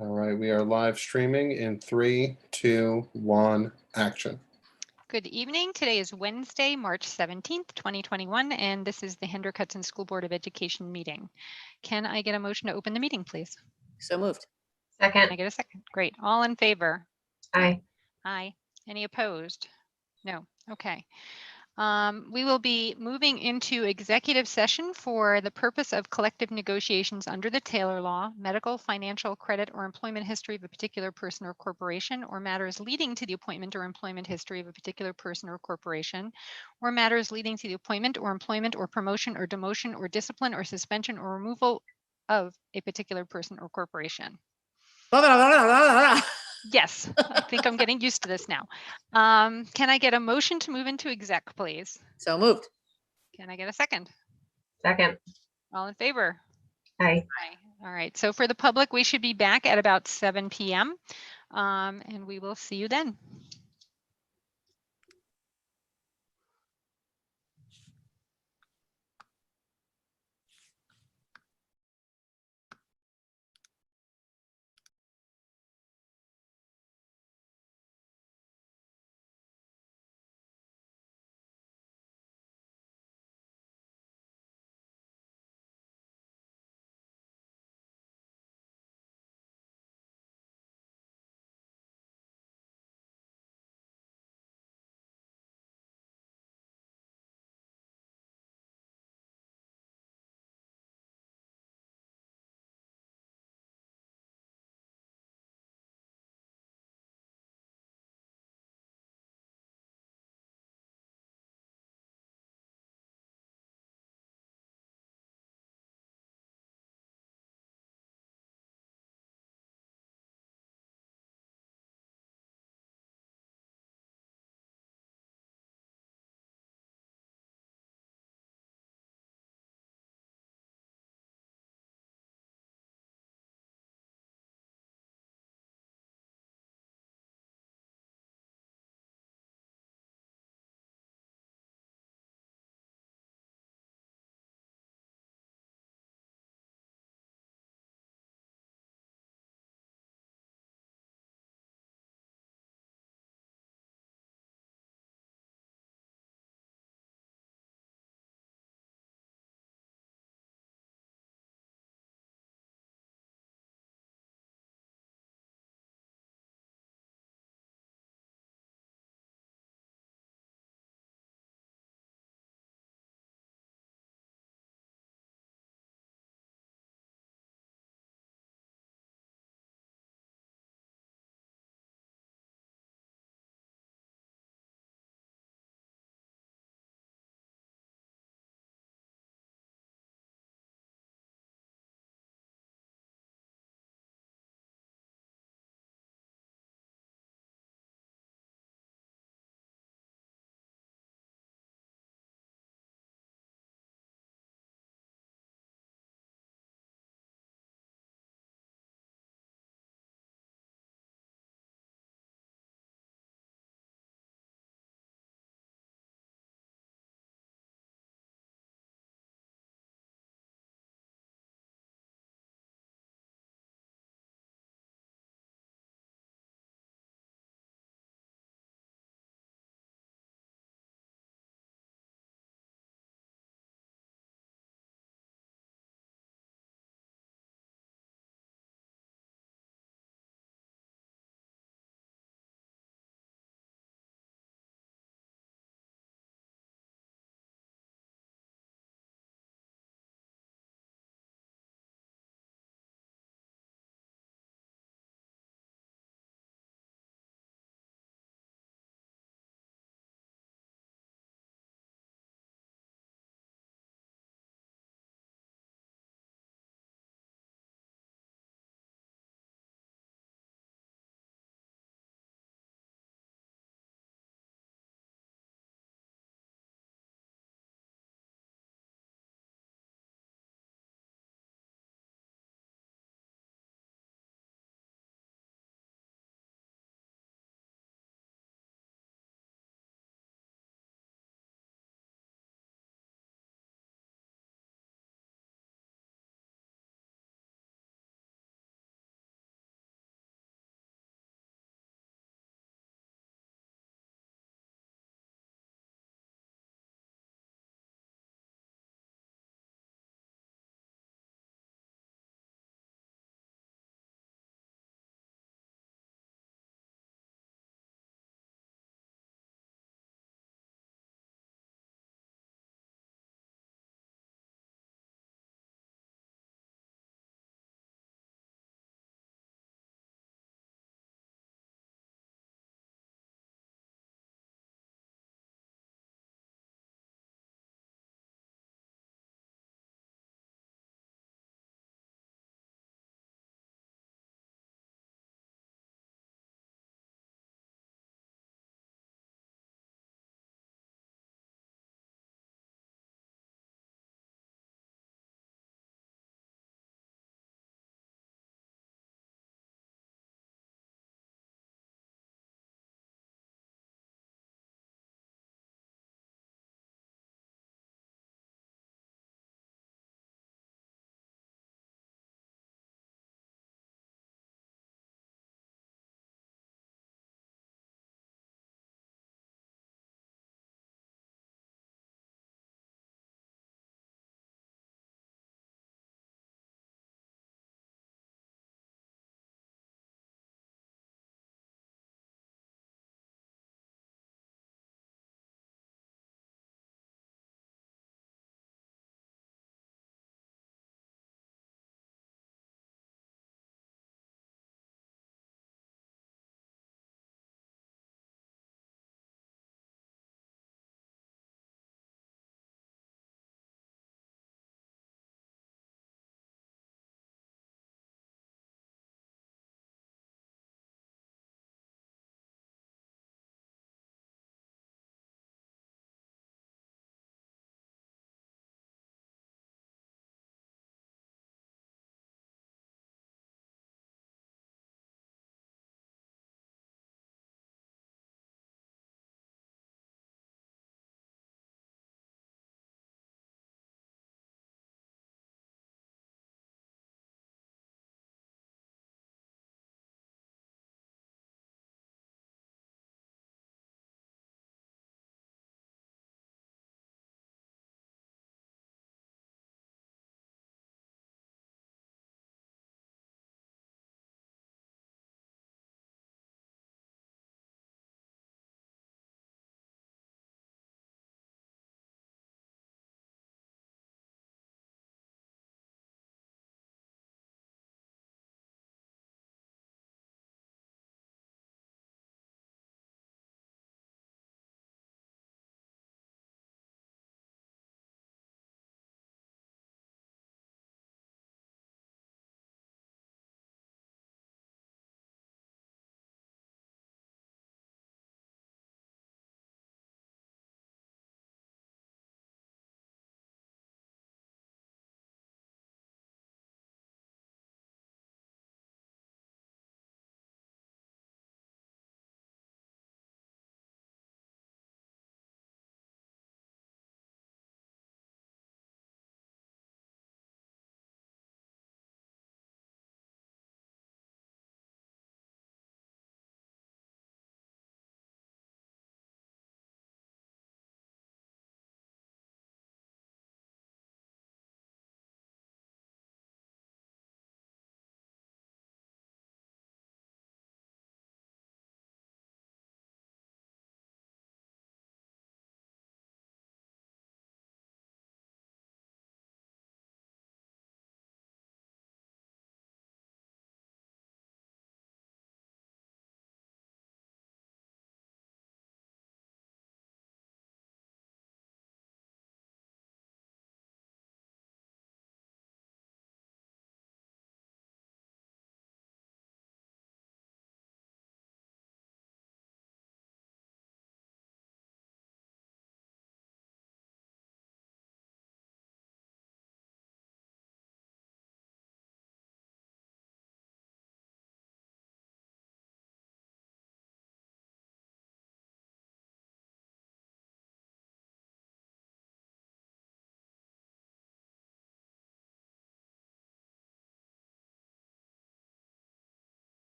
All right, we are live streaming in 3, 2, 1, action. Good evening. Today is Wednesday, March 17th, 2021, and this is the Hendrick Hudson School Board of Education meeting. Can I get a motion to open the meeting, please? So moved. Can I Second. get a second? Great. All in favor? Aye. Aye. Any opposed? No. Okay. We will be moving into executive session for the purpose of collective negotiations under the Taylor Law, medical, financial, credit, or employment history of a particular person or corporation, or matters leading to the appointment or employment history of a particular person or corporation, or matters leading to the appointment or employment or promotion or demotion or discipline or suspension or removal of a particular person or corporation. Blah, blah, blah, blah, blah, blah. Yes, I think I'm getting used to this now. Can I get a motion to move into exec, please? So moved. Can I get a second? Second. All in favor? Aye. Aye. All right. So for the public, we should be back at about 7 p.m. And we will see you then.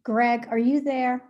Greg, are you there?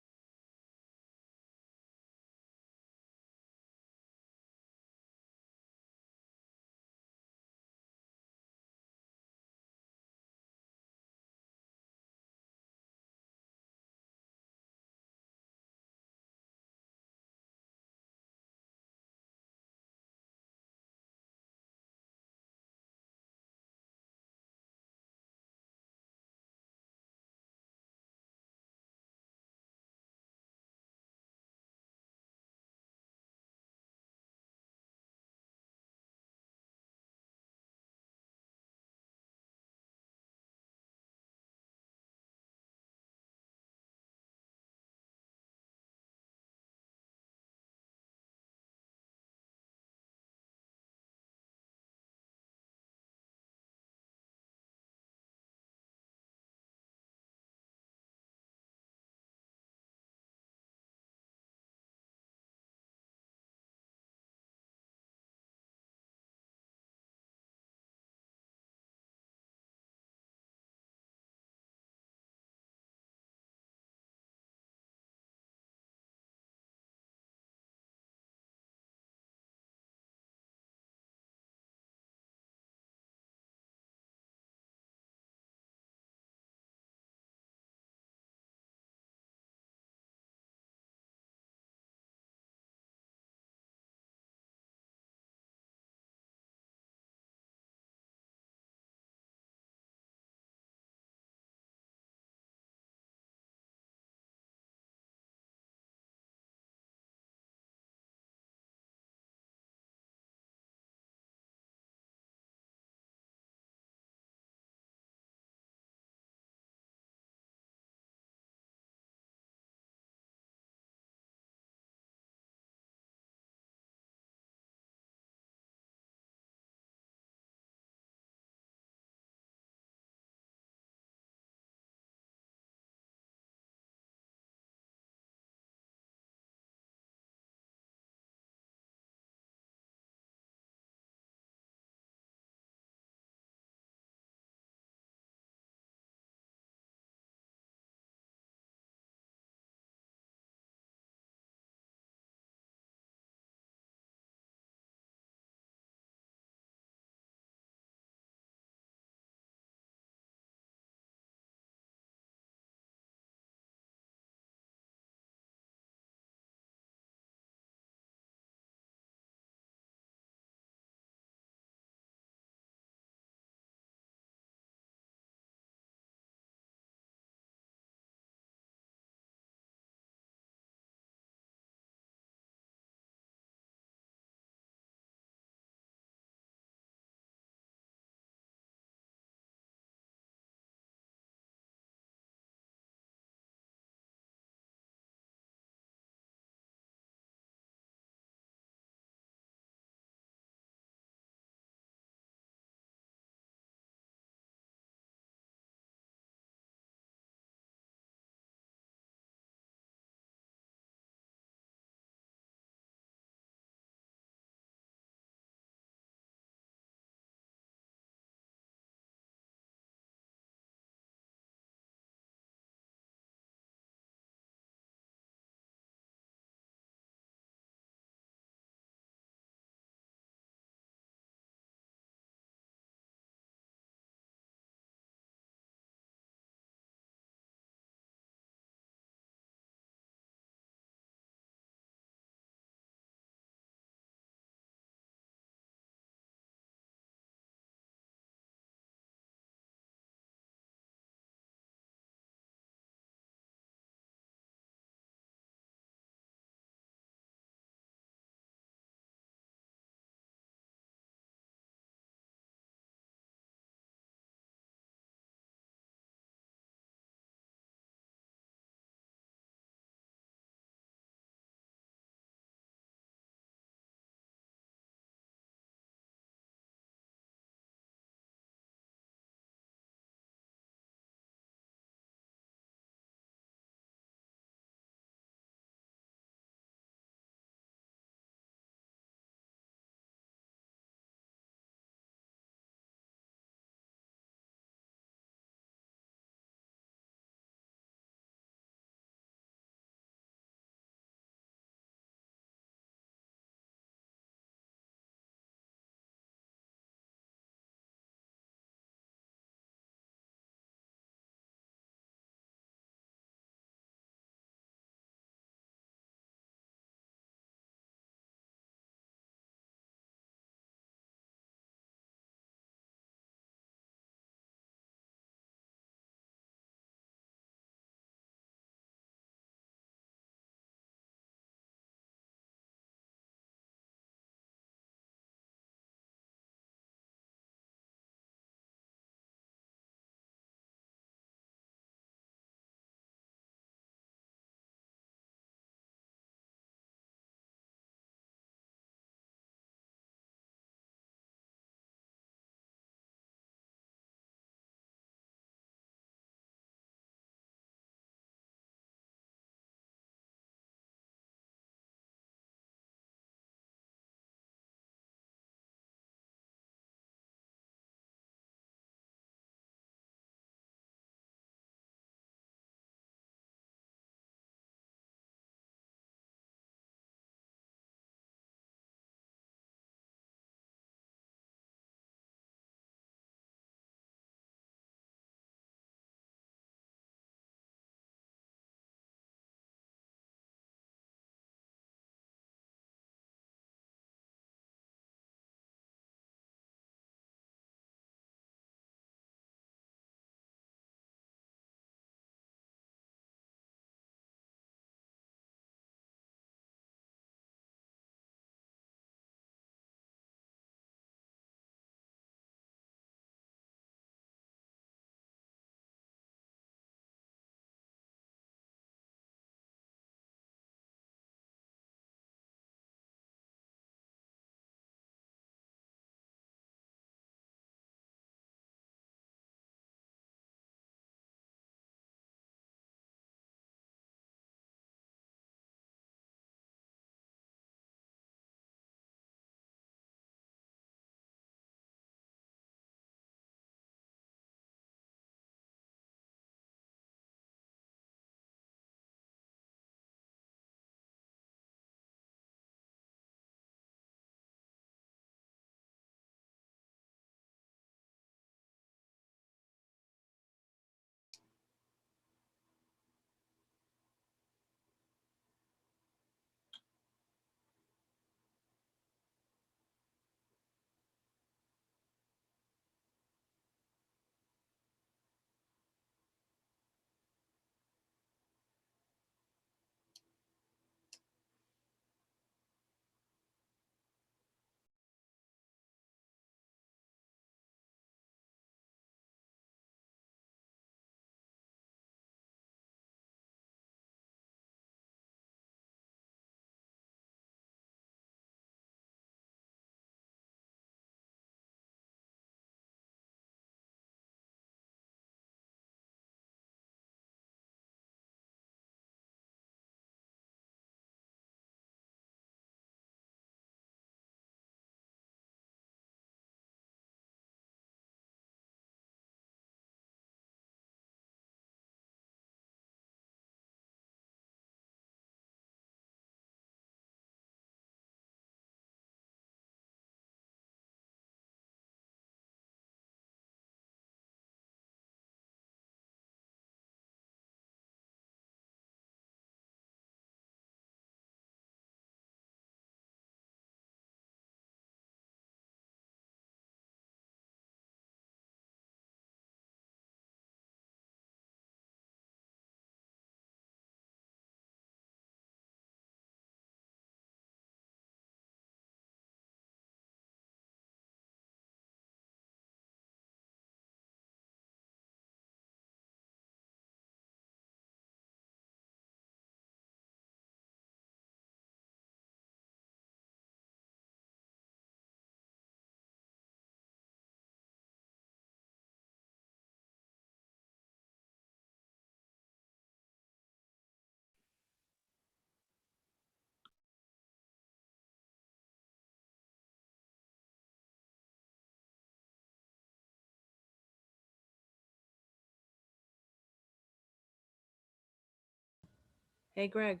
Hey, Greg,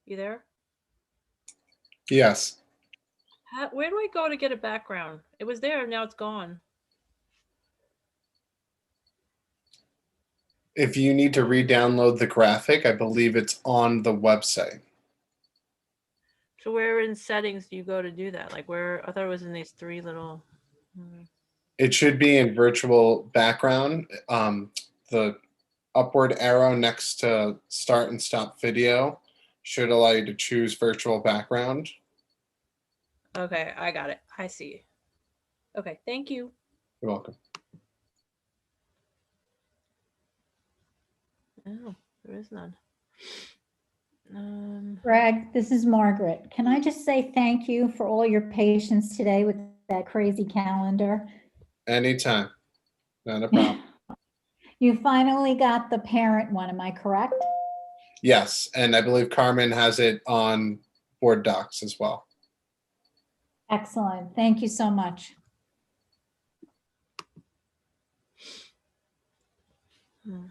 you there? Yes. Where do I go to get a background? It was there, now it's gone. If you need to re-download the graphic, I believe it's on the website. So where in settings do you go to do that? Like where, I thought it was in these three little. It should be in virtual background. The upward arrow next to start and stop video should allow you to choose virtual background. Okay, I got it. I see. Okay, thank you. You're welcome. Oh, there is none. Greg, this is Margaret. Can I just say thank you for all your patience today with that crazy calendar? Anytime. Not a problem. You finally got the parent one, am I correct? Yes, and I believe Carmen has it on board docs as well. Excellent. Thank you so much. Hmm.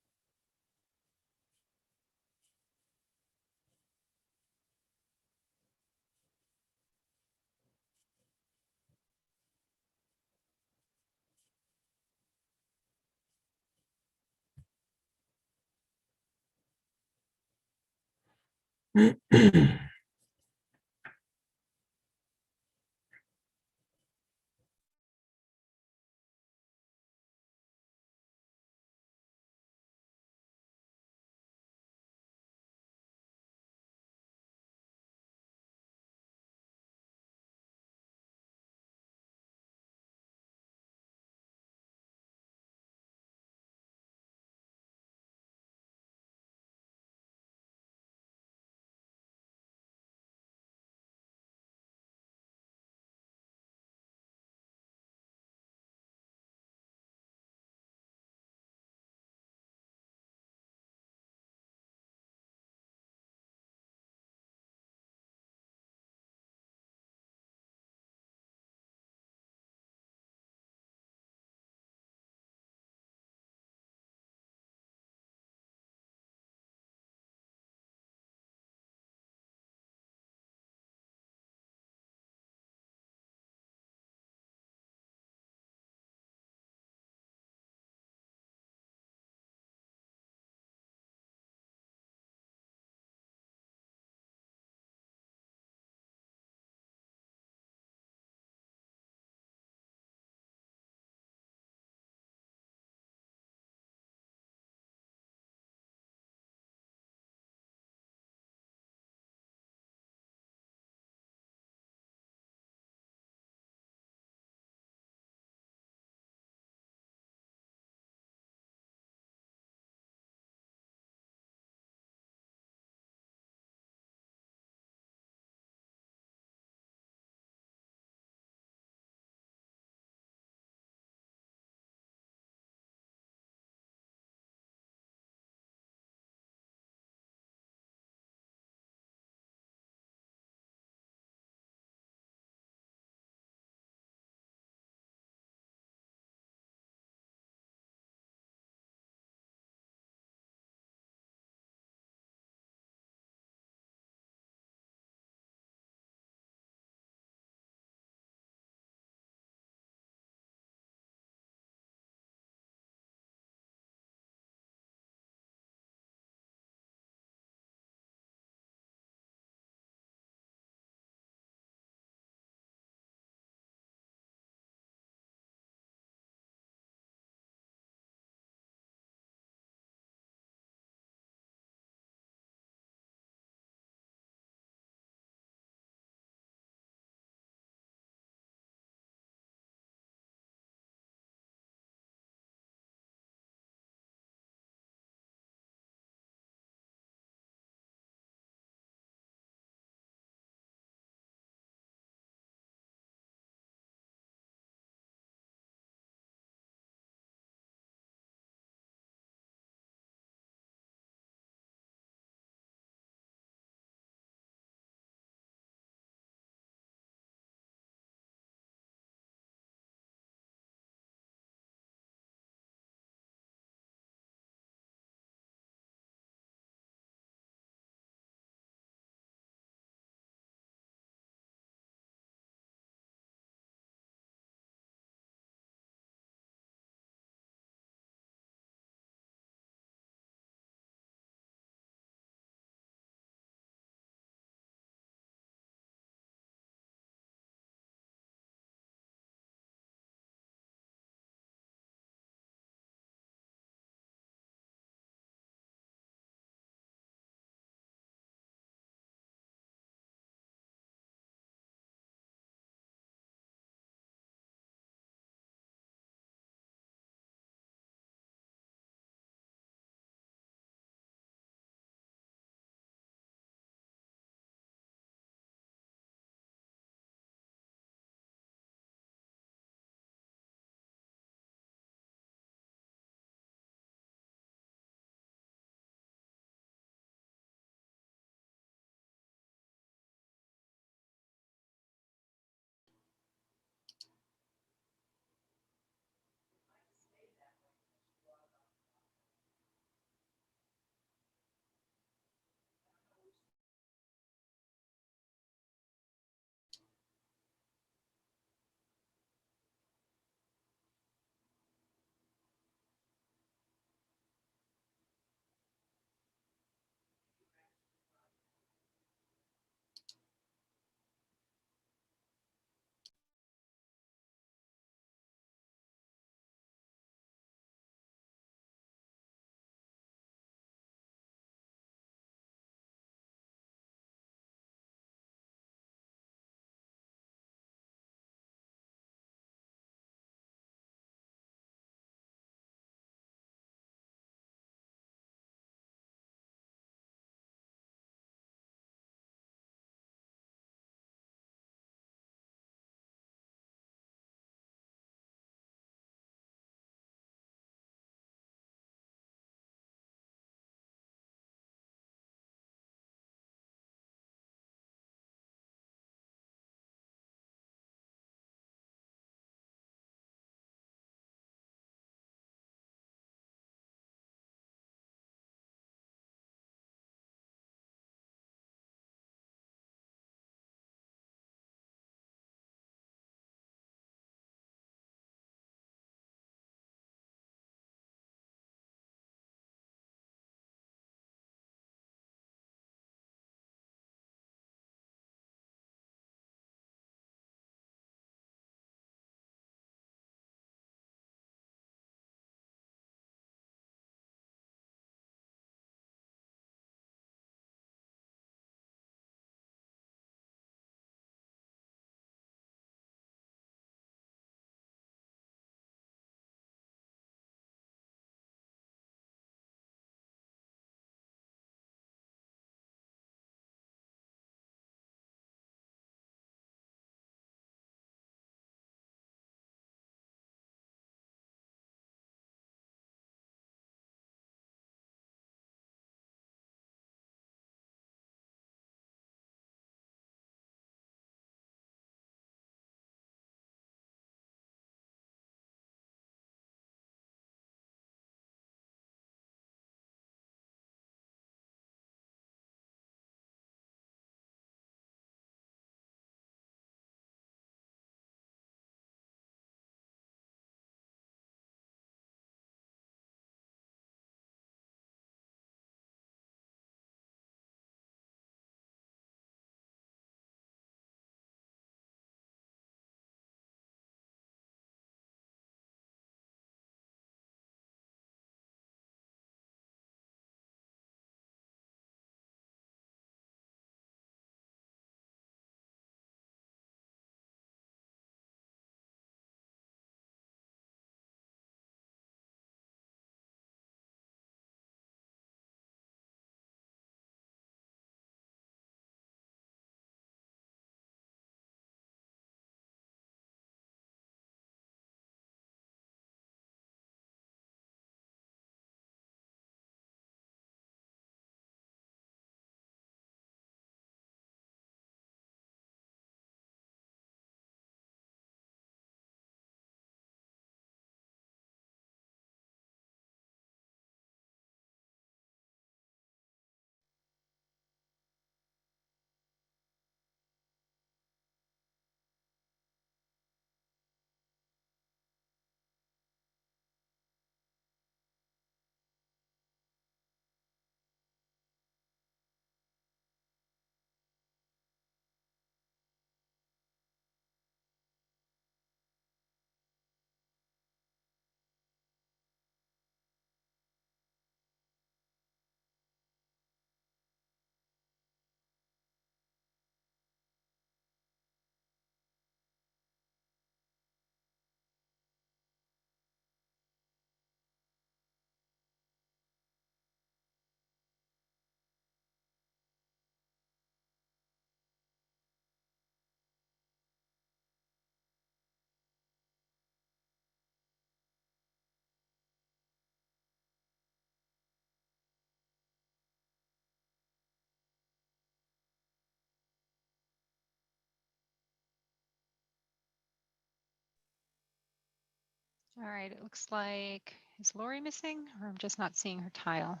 All right, it looks like, is Lori missing or I'm just not seeing her tile? I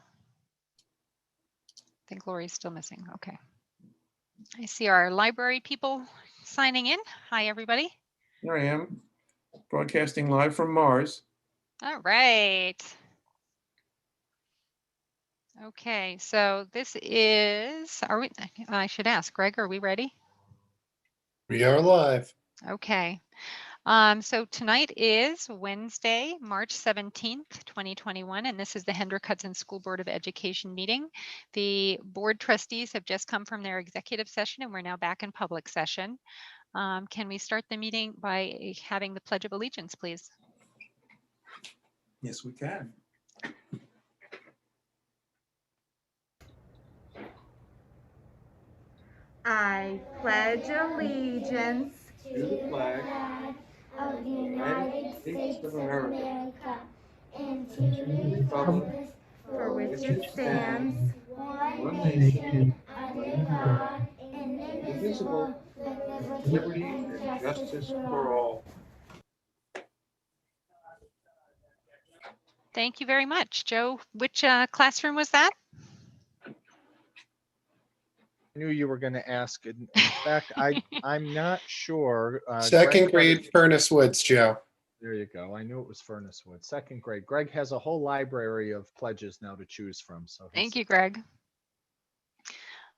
think Lori's still missing. Okay. I see our library people signing in. Hi, everybody. Here I am, broadcasting live from Mars. All right. Okay, so this is, I should ask, Greg, are we ready? We are live. Okay. So tonight is Wednesday, March 17th, 2021, and this is the Hendrick Hudson School Board of Education meeting. The board trustees have just come from their executive session and we're now back in public session. Can we start the meeting by having the Pledge of Allegiance, please? Yes, we can. I pledge allegiance To the flag of the United States of America and to and to the republic for which which it it stands, stands, one one nation, under God, indivisible, with liberty and justice for all. Thank you very much. Joe, which classroom was that? I knew you were going to ask. In fact, I'm not sure. Second Greg- grade Furnace Woods, Joe. There you go. I knew it was Furnace Wood. Second grade. Greg has a whole library of pledges now to choose from. So Thank you, Greg.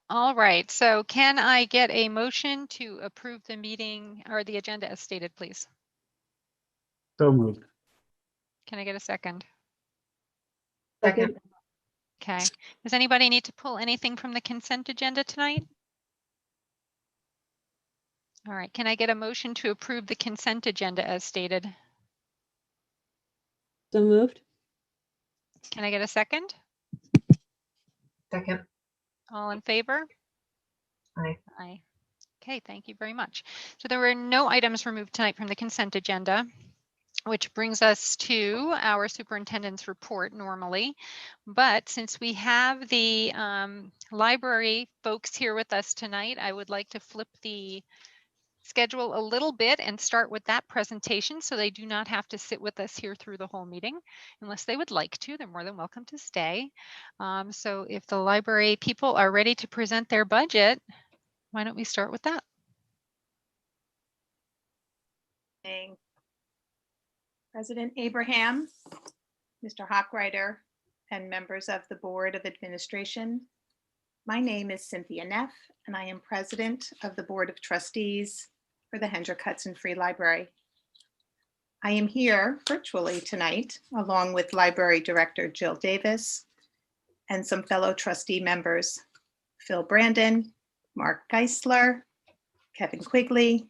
All right, so can I get a motion to approve the meeting or the agenda as stated, please? So moved. Can I get a second? Second. Okay. Does anybody need to pull anything from the consent agenda tonight? All right, can I get a motion to approve the consent agenda as stated? So moved. Can I get a second? Second. All in favor? Aye. Aye. Okay, thank you very much. So there were no items removed tonight from the consent agenda, which brings us to our superintendent's report normally. But since we have the library folks here with us tonight, I would like to flip the schedule a little bit and start with that presentation so they do not have to sit with us here through the whole meeting. Unless they would like to, they're more than welcome to stay. So if the library people are ready to present their budget, why don't we start with that? President Abraham, Mr. Hochreiter, and members of the Board of Administration. My name is Cynthia Neff, and I am President of the Board of Trustees for the Hendrick Hudson Free Library. I am here virtually tonight, along with Library Director Jill Davis and some fellow trustee members, Phil Brandon, Mark Geisler, Kevin Quigley,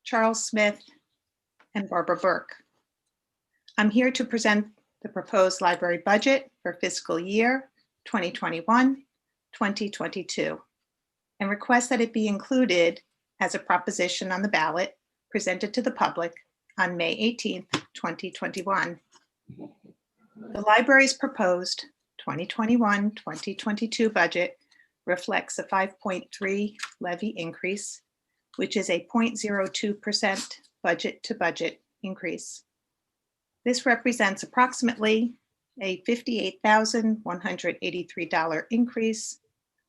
Charles Smith, and Barbara Burke. I'm here to present the proposed library budget for fiscal year 2021-2022 and request that it be included as a proposition on the ballot presented to the public on May 18th, 2021. The library's proposed 2021-2022 budget reflects a 5.3 levy increase, which is a 0.02% budget to budget increase. This represents approximately a $58,183 increase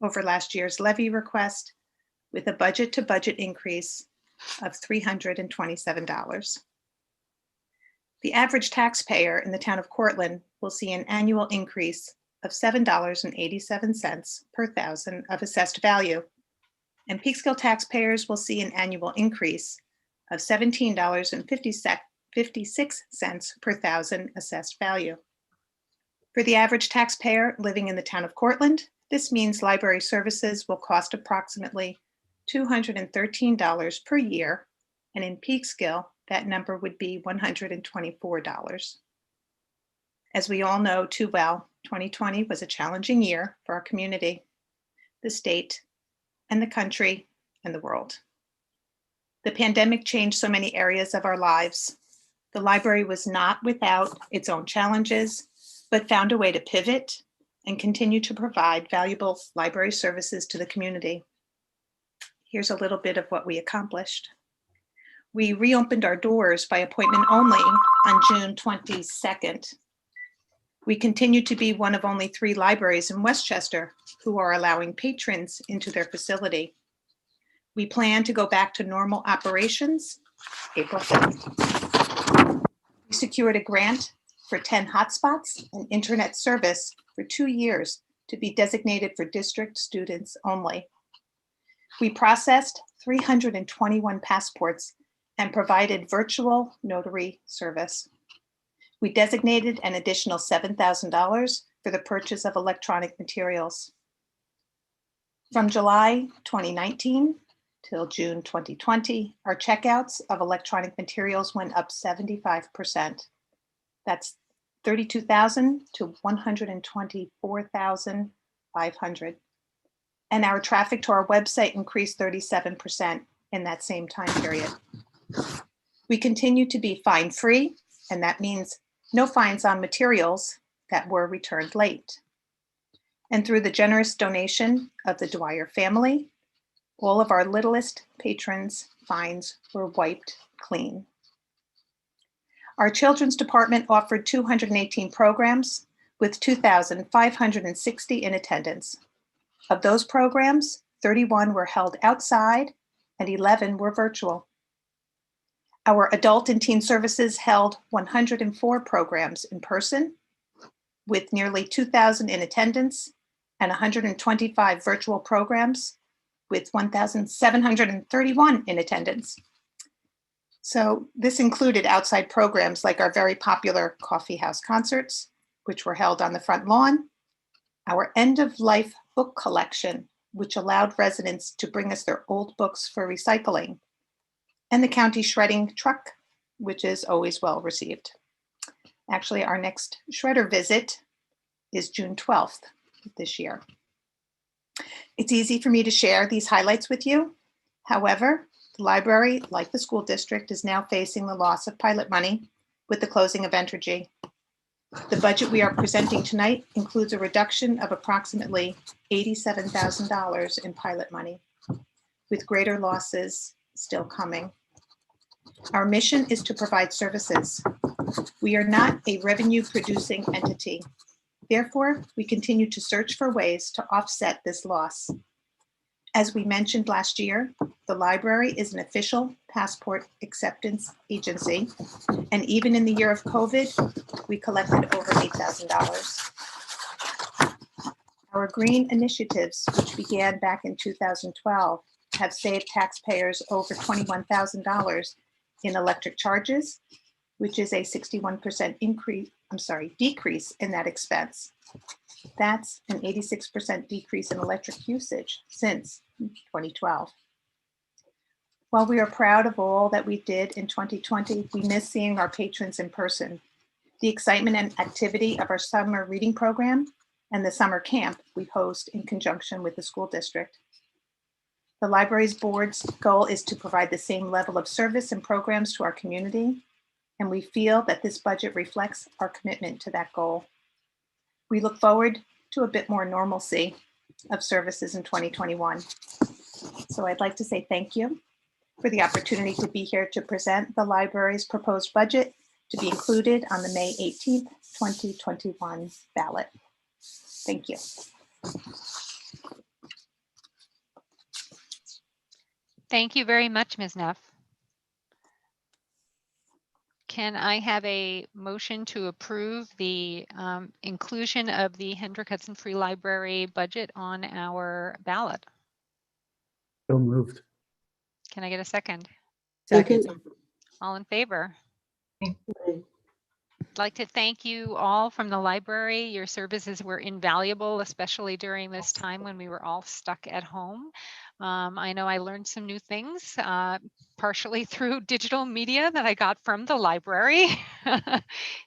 over last year's levy request, with a budget to budget increase of $327. The average taxpayer in the town of Cortland will see an annual increase of $7.87 per thousand of assessed value, and Peekskill taxpayers will see an annual increase of $17.56 per thousand assessed value. For the average taxpayer living in the town of Cortland, this means library services will cost approximately $213 per year, and in Peekskill, that number would be $124. As we all know too well, 2020 was a challenging year for our community, the state, and the country, and the world. The pandemic changed so many areas of our lives. The library was not without its own challenges, but found a way to pivot and continue to provide valuable library services to the community. Here's a little bit of what we accomplished. We reopened our doors by appointment only on June 22nd. We continue to be one of only 3 libraries in Westchester who are allowing patrons into their facility. We plan to go back to normal operations April 5th. We secured a grant for 10 hotspots and internet service for 2 years to be designated for district students only. We processed 321 passports and provided virtual notary service. We designated an additional $7,000 for the purchase of electronic materials. From July 2019 till June 2020, our checkouts of electronic materials went up 75%. That's 32,000 to 124,500. And our traffic to our website increased 37% in that same time period. We continue to be fine-free, and that means no fines on materials that were returned late. And through the generous donation of the Dwyer family, all of our littlest patrons' fines were wiped clean. Our children's department offered 218 programs with 2,560 in attendance. Of those programs, 31 were held outside and 11 were virtual. Our adult and teen services held 104 programs in person with nearly 2,000 in attendance and 125 virtual programs with 1,731 in attendance. So this included outside programs like our very popular coffee house concerts, which were held on the front lawn, our end-of-life book collection, which allowed residents to bring us their old books for recycling, and the county shredding truck, which is always well received. Actually, our next shredder visit is June 12th this year. It's easy for me to share these highlights with you. However, the library, like the school district, is now facing the loss of pilot money with the closing of Entergy. The budget we are presenting tonight includes a reduction of approximately $87,000 in pilot money, with greater losses still coming. Our mission is to provide services. We are not a revenue-producing entity. Therefore, we continue to search for ways to offset this loss. As we mentioned last year, the library is an official passport acceptance agency, and even in the year of COVID, we collected over $8,000. Our green initiatives, which began back in 2012, have saved taxpayers over $21,000 in electric charges, which is a 61% decrease in that expense. That's an 86% decrease in electric usage since 2012. While we are proud of all that we did in 2020, we miss seeing our patrons in person. The excitement and activity of our summer reading program and the summer camp we host in conjunction with the school district. The library's board's goal is to provide the same level of service and programs to our community, and we feel that this budget reflects our commitment to that goal. We look forward to a bit more normalcy of services in 2021. So I'd like to say thank you for the opportunity to be here to present the library's proposed budget to be included on the May 18th, 2021 ballot. Thank you. Thank you very much, Ms. Neff. Can I have a motion to approve the inclusion of the Hendrick Hudson Free Library budget on our ballot? So moved. Can I get a second? Second. All in favor? Aye. I'd like to thank you all from the library. Your services were invaluable, especially during this time when we were all stuck at home. I know I learned some new things, partially through digital media that I got from the library.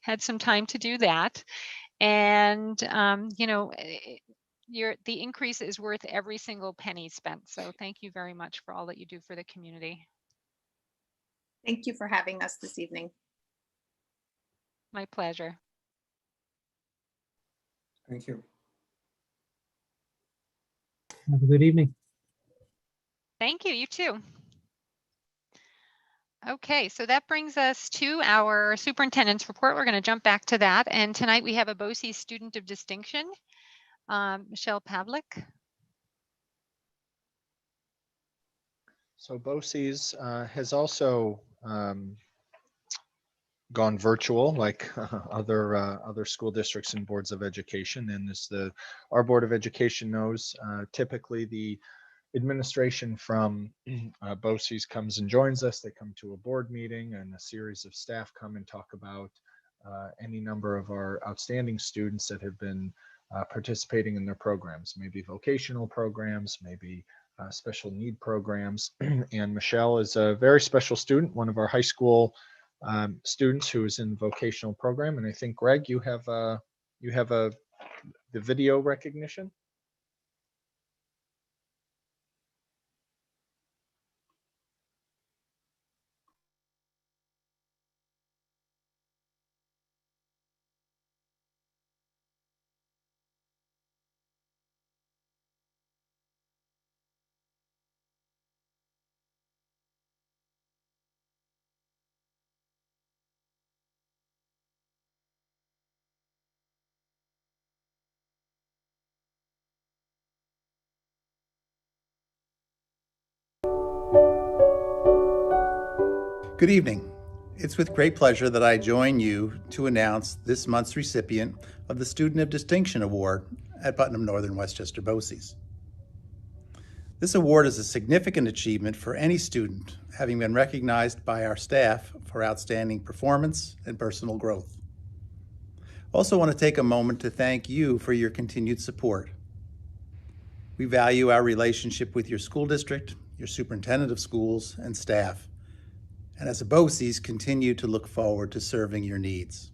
Had some time to do that. And, you know, the increase is worth every single penny spent. So thank you very much for all that you do for the community. Thank you for having us this evening. My pleasure. Thank you. Have a good evening. Thank you. You too. Okay, so that brings us to our superintendent's report. We're going to jump back to that. And tonight we have a BOCES student of distinction, Michelle Pavlik. So BOCES has also gone virtual, like other school districts and boards of education. And as our Board of Education knows, typically the administration from BOCES comes and joins us. They come to a board meeting, and a series of staff come and talk about any number of our outstanding students that have been participating in their programs, maybe vocational programs, maybe special need programs. And Michelle is a very special student, one of our high school students who is in the vocational program. And I think, Greg, you have the video recognition. Good evening. It's with great pleasure that I join you to announce this month's recipient of the Student of Distinction Award at Putnam Northern Westchester BOCES. This award is a significant achievement for any student, having been recognized by our staff for outstanding performance and personal growth. Also want to take a moment to thank you for your continued support. We value our relationship with your school district, your superintendent of schools, and staff. And as a BOCES, continue to look forward to serving your needs.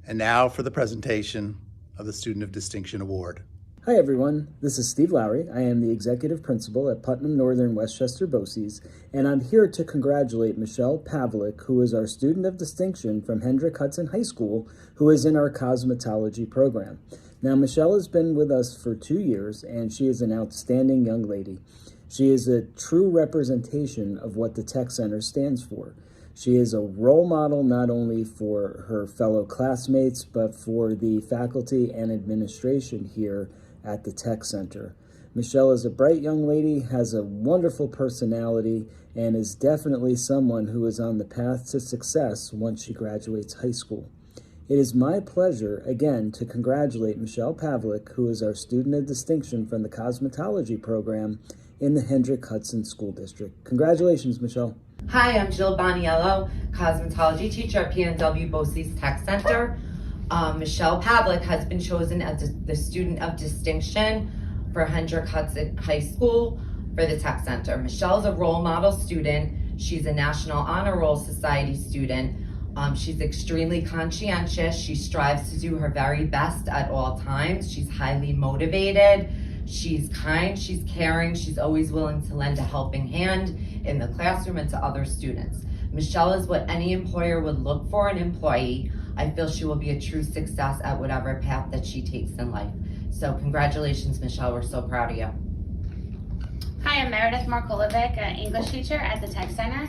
And now for the presentation of the Student of Distinction Award. Hi everyone, this is Steve Lowry. I am the Executive Principal at Putnam Northern Westchester BOCES, and I'm here to congratulate Michelle Pavlik, who is our Student of Distinction from Hendrick Hudson High School, who is in our cosmetology program. Now, Michelle has been with us for 2 years, and she is an outstanding young lady. She is a true representation of what the Tech Center stands for. She is a role model not only for her fellow classmates, but for the faculty and administration here at the Tech Center. Michelle is a bright young lady, has a wonderful personality, and is definitely someone who is on the path to success once she graduates high school. It is my pleasure, again, to congratulate Michelle Pavlik, who is our Student of Distinction from the Cosmetology program in the Hendrick Hudson School District. Congratulations, Michelle. Hi, I'm Jill Boniello, cosmetology teacher at PNW BOCES Tech Center. Michelle Pavlik has been chosen as the Student of Distinction for Hendrick Hudson High School for the Tech Center. Michelle is a role model student. She's a National Honor Roll Society student. She's extremely conscientious. She strives to do her very best at all times. She's highly motivated. She's kind, she's caring, she's always willing to lend a helping hand in the classroom and to other students. Michelle is what any employer would look for an employee. I feel she will be a true success at whatever path that she takes in life. So congratulations, Michelle, we're so proud of you. Hi, I'm Meredith Markolovic, an English teacher at the Tech Center.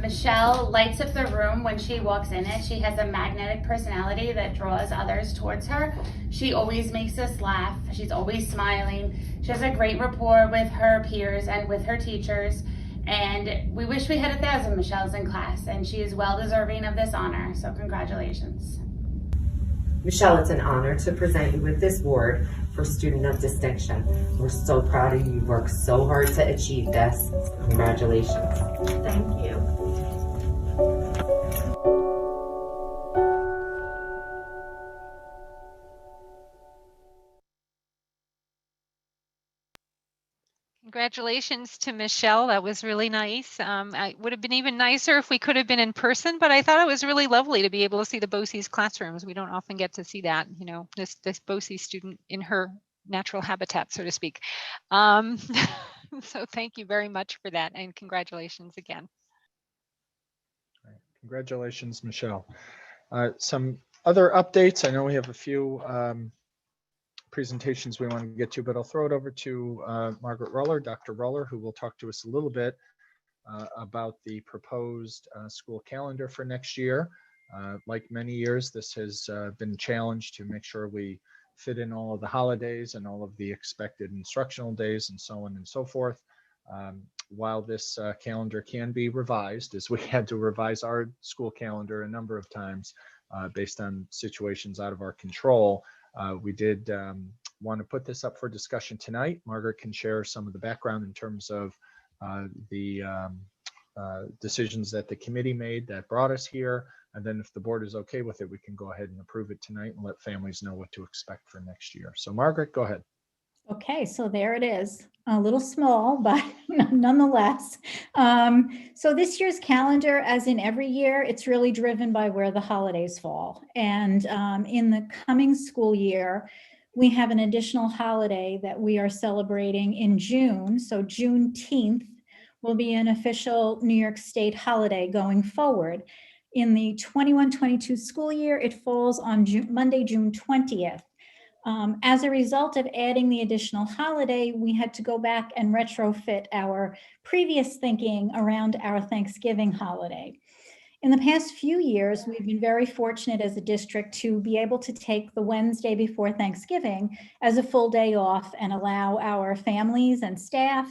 Michelle lights up the room when she walks in it. She has a magnetic personality that draws others towards her. She always makes us laugh. She's always smiling. She has a great rapport with her peers and with her teachers. And we wish we had 1,000 Michelles in class, and she is well deserving of this honor. So congratulations. Michelle, it's an honor to present you with this award for Student of Distinction. We're so proud of you. You worked so hard to achieve this. Congratulations. Thank you. Congratulations to Michelle. That was really nice. It would have been even nicer if we could have been in person, but I thought it was really lovely to be able to see the BOCES classrooms. We don't often get to see that, you know, this BOCES student in her natural habitat, so to speak. So thank you very much for that, and congratulations again. Congratulations, Michelle. Some other updates. I know we have a few presentations we want to get to, but I'll throw it over to Margaret Ruller, Dr. Ruller, who will talk to us a little bit about the proposed school calendar for next year. Like many years, this has been a challenge to make sure we fit in all of the holidays and all of the expected instructional days and so on and so forth. While this calendar can be revised, as we had to revise our school calendar a number of times based on situations out of our control, we did want to put this up for discussion tonight. Margaret can share some of the background in terms of the decisions that the committee made that brought us here. And then if the board is okay with it, we can go ahead and approve it tonight and let families know what to expect for next year. So Margaret, go ahead. Okay, so there it is. A little small, but nonetheless. So this year's calendar, as in every year, it's really driven by where the holidays fall. And in the coming school year, we have an additional holiday that we are celebrating in June. So Juneteenth will be an official New York State holiday going forward. In the 21-22 school year, it falls on Monday, June 20th. As a result of adding the additional holiday, we had to go back and retrofit our previous thinking around our Thanksgiving holiday. In the past few years, we've been very fortunate as a district to be able to take the Wednesday before Thanksgiving as a full day off and allow our families and staff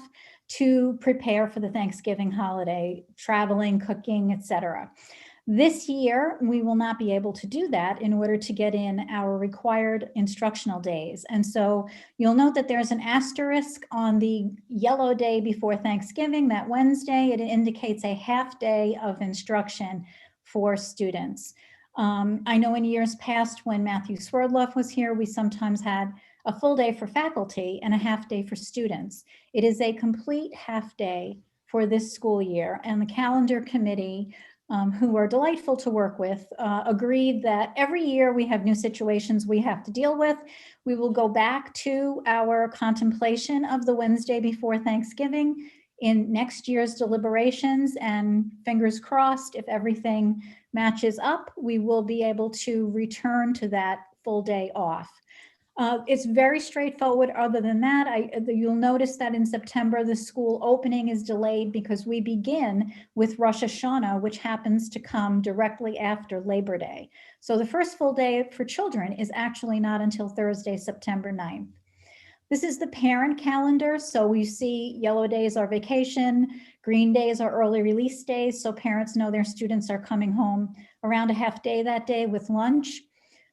to prepare for the Thanksgiving holiday, traveling, cooking, etc. This year, we will not be able to do that in order to get in our required instructional days. And so you'll note that there's an asterisk on the yellow day before Thanksgiving, that Wednesday. It indicates a half day of instruction for students. I know in years past when Matthew Swerdloff was here, we sometimes had a full day for faculty and a half day for students. It is a complete half day for this school year, and the calendar committee, who are delightful to work with, agreed that every year we have new situations we have to deal with. We will go back to our contemplation of the Wednesday before Thanksgiving in next year's deliberations, and fingers crossed, if everything matches up, we will be able to return to that full day off. It's very straightforward. Other than that, you'll notice that in September, the school opening is delayed because we begin with Rosh Hashanah, which happens to come directly after Labor Day. So the first full day for children is actually not until Thursday, September 9th. This is the parent calendar. So we see yellow days are vacation, green days are early release days. So parents know their students are coming home around a half day that day with lunch.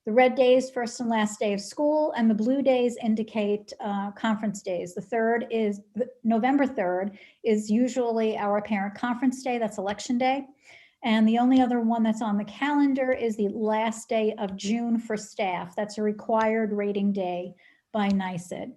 The red days, first and last day of school, and the blue days indicate conference days. The third is November 3rd is usually our parent conference day. That's election day. And the only other one that's on the calendar is the last day of June for staff. That's a required rating day by NYSED.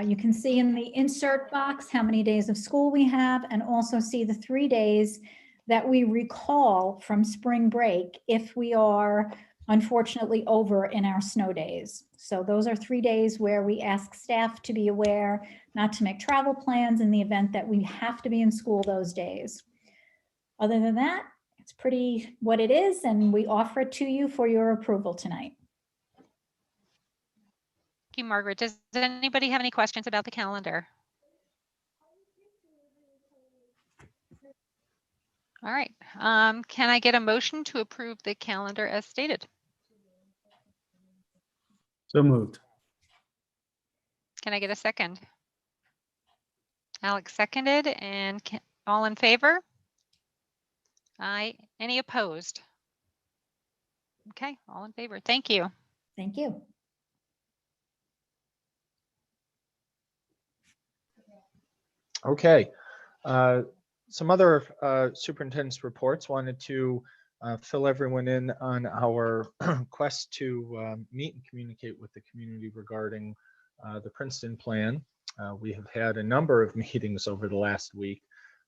You can see in the insert box how many days of school we have, and also see the 3 days that we recall from spring break if we are unfortunately over in our snow days. So those are 3 days where we ask staff to be aware not to make travel plans in the event that we have to be in school those days. Other than that, it's pretty what it is, and we offer it to you for your approval tonight. Thank you, Margaret. Does anybody have any questions about the calendar? All right. Can I get a motion to approve the calendar as stated? So moved. Can I get a second? Alex seconded, and all in favor? Aye. Any opposed? Okay, all in favor. Thank you. Thank you. Okay. Some other superintendent's reports. Wanted to fill everyone in on our quest to meet and communicate with the community regarding the Princeton plan. We have had a number of meetings over the last week,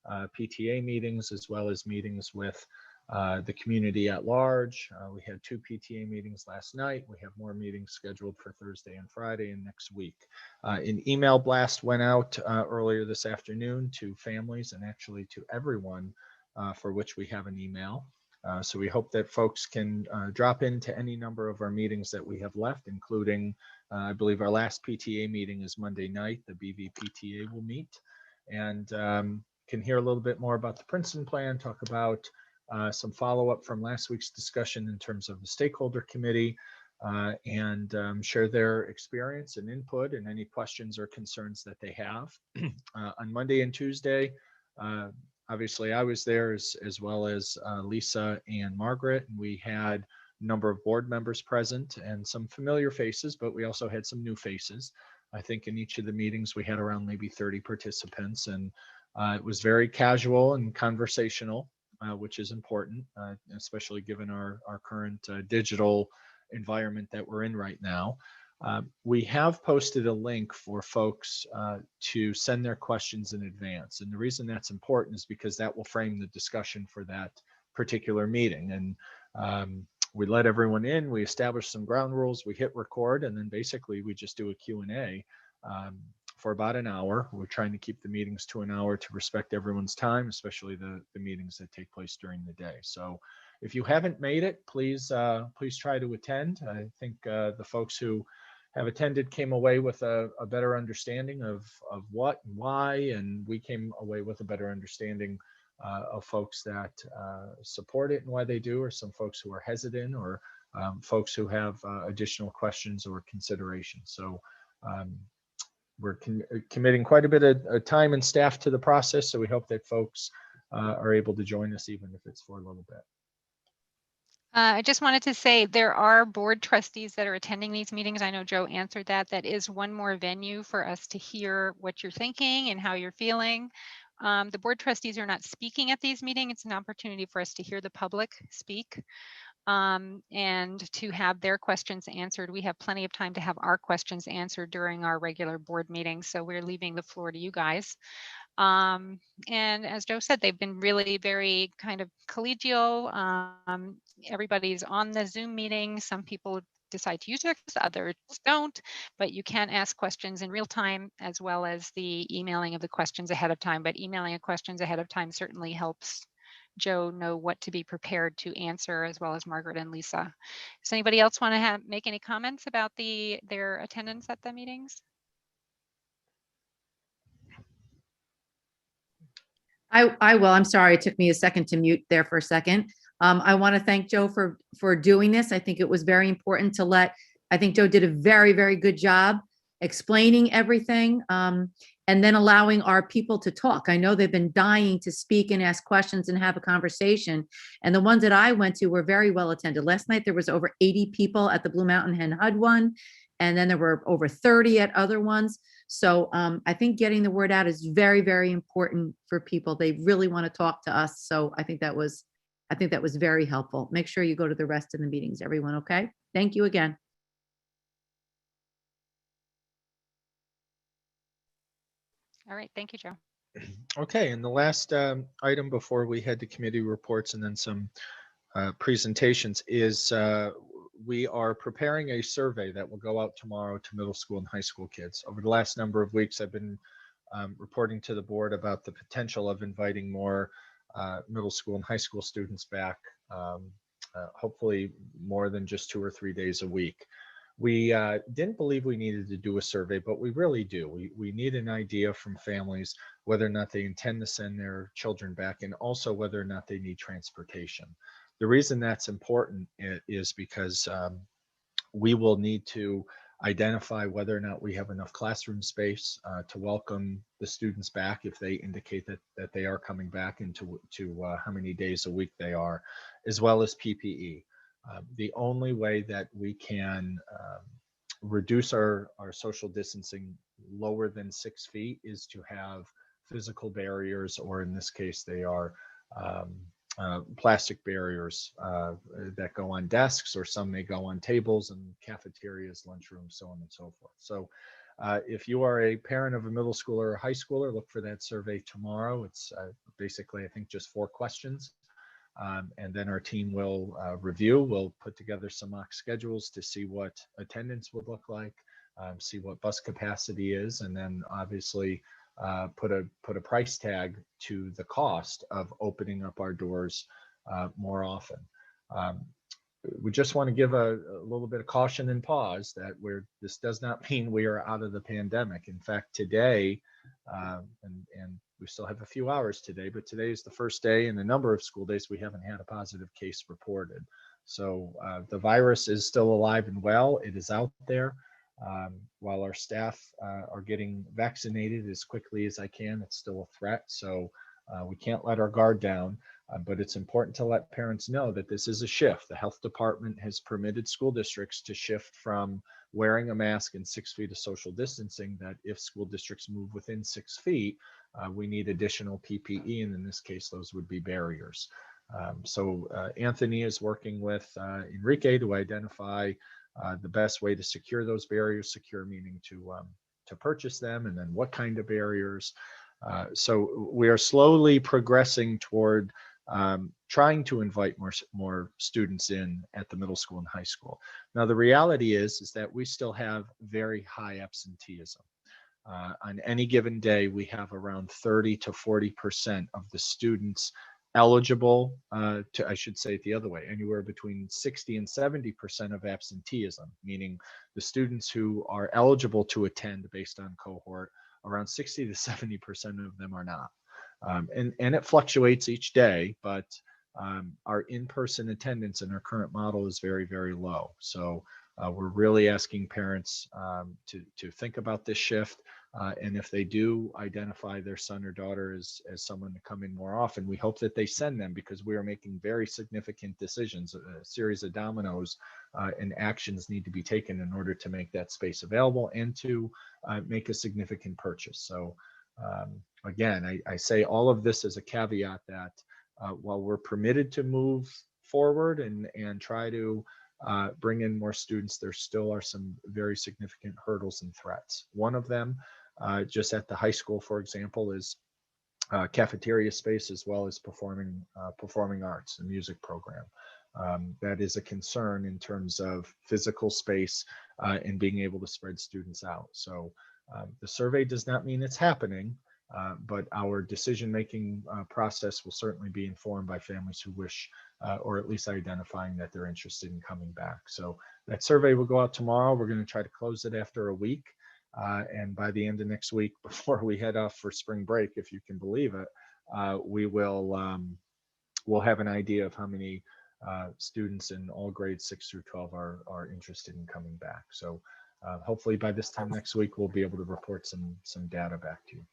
PTA meetings, as well as meetings with the community at large. We had 2 PTA meetings last night. We have more meetings scheduled for Thursday and Friday and next week. An email blast went out earlier this afternoon to families and actually to everyone for which we have an email. So we hope that folks can drop into any number of our meetings that we have left, including, I believe our last PTA meeting is Monday night. The BV PTA will meet, and can hear a little bit more about the Princeton plan, talk about some follow-up from last week's discussion in terms of the stakeholder committee, and share their experience and input and any questions or concerns that they have. On Monday and Tuesday, obviously I was there as well as Lisa and Margaret, and we had a number of board members present and some familiar faces, but we also had some new faces. I think in each of the meetings we had around maybe 30 participants, and it was very casual and conversational, which is important, especially given our current digital environment that we're in right now. We have posted a link for folks to send their questions in advance. And the reason that's important is because that will frame the discussion for that particular meeting. And we let everyone in, we establish some ground rules, we hit record, and then basically we just do a Q&A for about an hour. We're trying to keep the meetings to an hour to respect everyone's time, especially the meetings that take place during the day. So if you haven't made it, please try to attend. I think the folks who have attended came away with a better understanding of what and why, and we came away with a better understanding of folks that support it and why they do, or some folks who are hesitant, or folks who have additional questions or considerations. So we're committing quite a bit of time and staff to the process, so we hope that folks are able to join us, even if it's for a little bit. I just wanted to say there are board trustees that are attending these meetings. I know Joe answered that. That is one more venue for us to hear what you're thinking and how you're feeling. The board trustees are not speaking at these meetings. It's an opportunity for us to hear the public speak and to have their questions answered. We have plenty of time to have our questions answered during our regular board meetings. So we're leaving the floor to you guys. And as Joe said, they've been really very kind of collegial. Everybody's on the Zoom meeting. Some people decide to use it, others don't, but you can ask questions in real time, as well as the emailing of the questions ahead of time. But emailing questions ahead of time certainly helps Joe know what to be prepared to answer, as well as Margaret and Lisa. Does anybody else want to make any comments about their attendance at the meetings? I will. I'm sorry. It took me a second to mute there for a second. I want to thank Joe for doing this. I think it was very important to I think Joe did a very, very good job explaining everything, and then allowing our people to talk. I know they've been dying to speak and ask questions and have a conversation. And the ones that I went to were very well attended. Last night, there was over 80 people at the Blue Mountain Hen Hud one. And then there were over 30 at other ones. So I think getting the word out is very, very important for people. They really want to talk to us. So I think that was very helpful. Make sure you go to the rest of the meetings, everyone. Okay. Thank you again. All right. Thank you, Joe. Okay. And the last item before we head to committee reports and then some presentations is we are preparing a survey that will go out tomorrow to middle school and high school kids. Over the last number of weeks, I've been reporting to the board about the potential of inviting more middle school and high school students back, hopefully more than just 2 or 3 days a week. We didn't believe we needed to do a survey, but we really do. We need an idea from families whether or not they intend to send their children back, and also whether or not they need transportation. The reason that's important is because we will need to identify whether or not we have enough classroom space to welcome the students back if they indicate that they are coming back, and to how many days a week they are, as well as PPE. The only way that we can reduce our social distancing lower than 6 feet is to have physical barriers, or in this case, they are plastic barriers that go on desks, or some may go on tables and cafeterias, lunchrooms, so on and so forth. So if you are a parent of a middle schooler or a high schooler, look for that survey tomorrow. It's basically, I think, just 4 questions. And then our team will review. We'll put together some mock schedules to see what attendance would look like, see what bus capacity is, and then obviously put a price tag to the cost of opening up our doors more often. We just want to give a little bit of caution and pause that this does not mean we are out of the pandemic. In fact, today, and we still have a few hours today, but today is the first day in a number of school days we haven't had a positive case reported. So the virus is still alive and well. It is out there. While our staff are getting vaccinated as quickly as I can, it's still a threat. So we can't let our guard down, but it's important to let parents know that this is a shift. The health department has permitted school districts to shift from wearing a mask and 6 feet of social distancing, that if school districts move within 6 feet, we need additional PPE, and in this case, those would be barriers. So Anthony is working with Enrique to identify the best way to secure those barriers, secure meaning to purchase them, and then what kind of barriers. So we are slowly progressing toward trying to invite more students in at the middle school and high school. Now, the reality is that we still have very high absenteeism. On any given day, we have around 30 to 40% of the students eligible to, I should say it the other way, anywhere between 60 and 70% of absenteeism, meaning the students who are eligible to attend based on cohort, around 60 to 70% of them are not. And it fluctuates each day, but our in-person attendance in our current model is very, very low. So we're really asking parents to think about this shift. And if they do identify their son or daughter as someone to come in more often, we hope that they send them, because we are making very significant decisions. A series of dominoes and actions need to be taken in order to make that space available and to make a significant purchase. So again, I say all of this as a caveat that while we're permitted to move forward and try to bring in more students, there still are some very significant hurdles and threats. One of them, just at the high school, for example, is cafeteria space, as well as performing arts and music program. That is a concern in terms of physical space and being able to spread students out. So the survey does not mean it's happening, but our decision-making process will certainly be informed by families who wish, or at least identifying that they're interested in coming back. So that survey will go out tomorrow. We're going to try to close it after a week. And by the end of next week, before we head off for spring break, if you can believe it, we'll have an idea of how many students in all grades 6 through 12 are interested in coming back. So hopefully by this time next week, we'll be able to report some data back to you.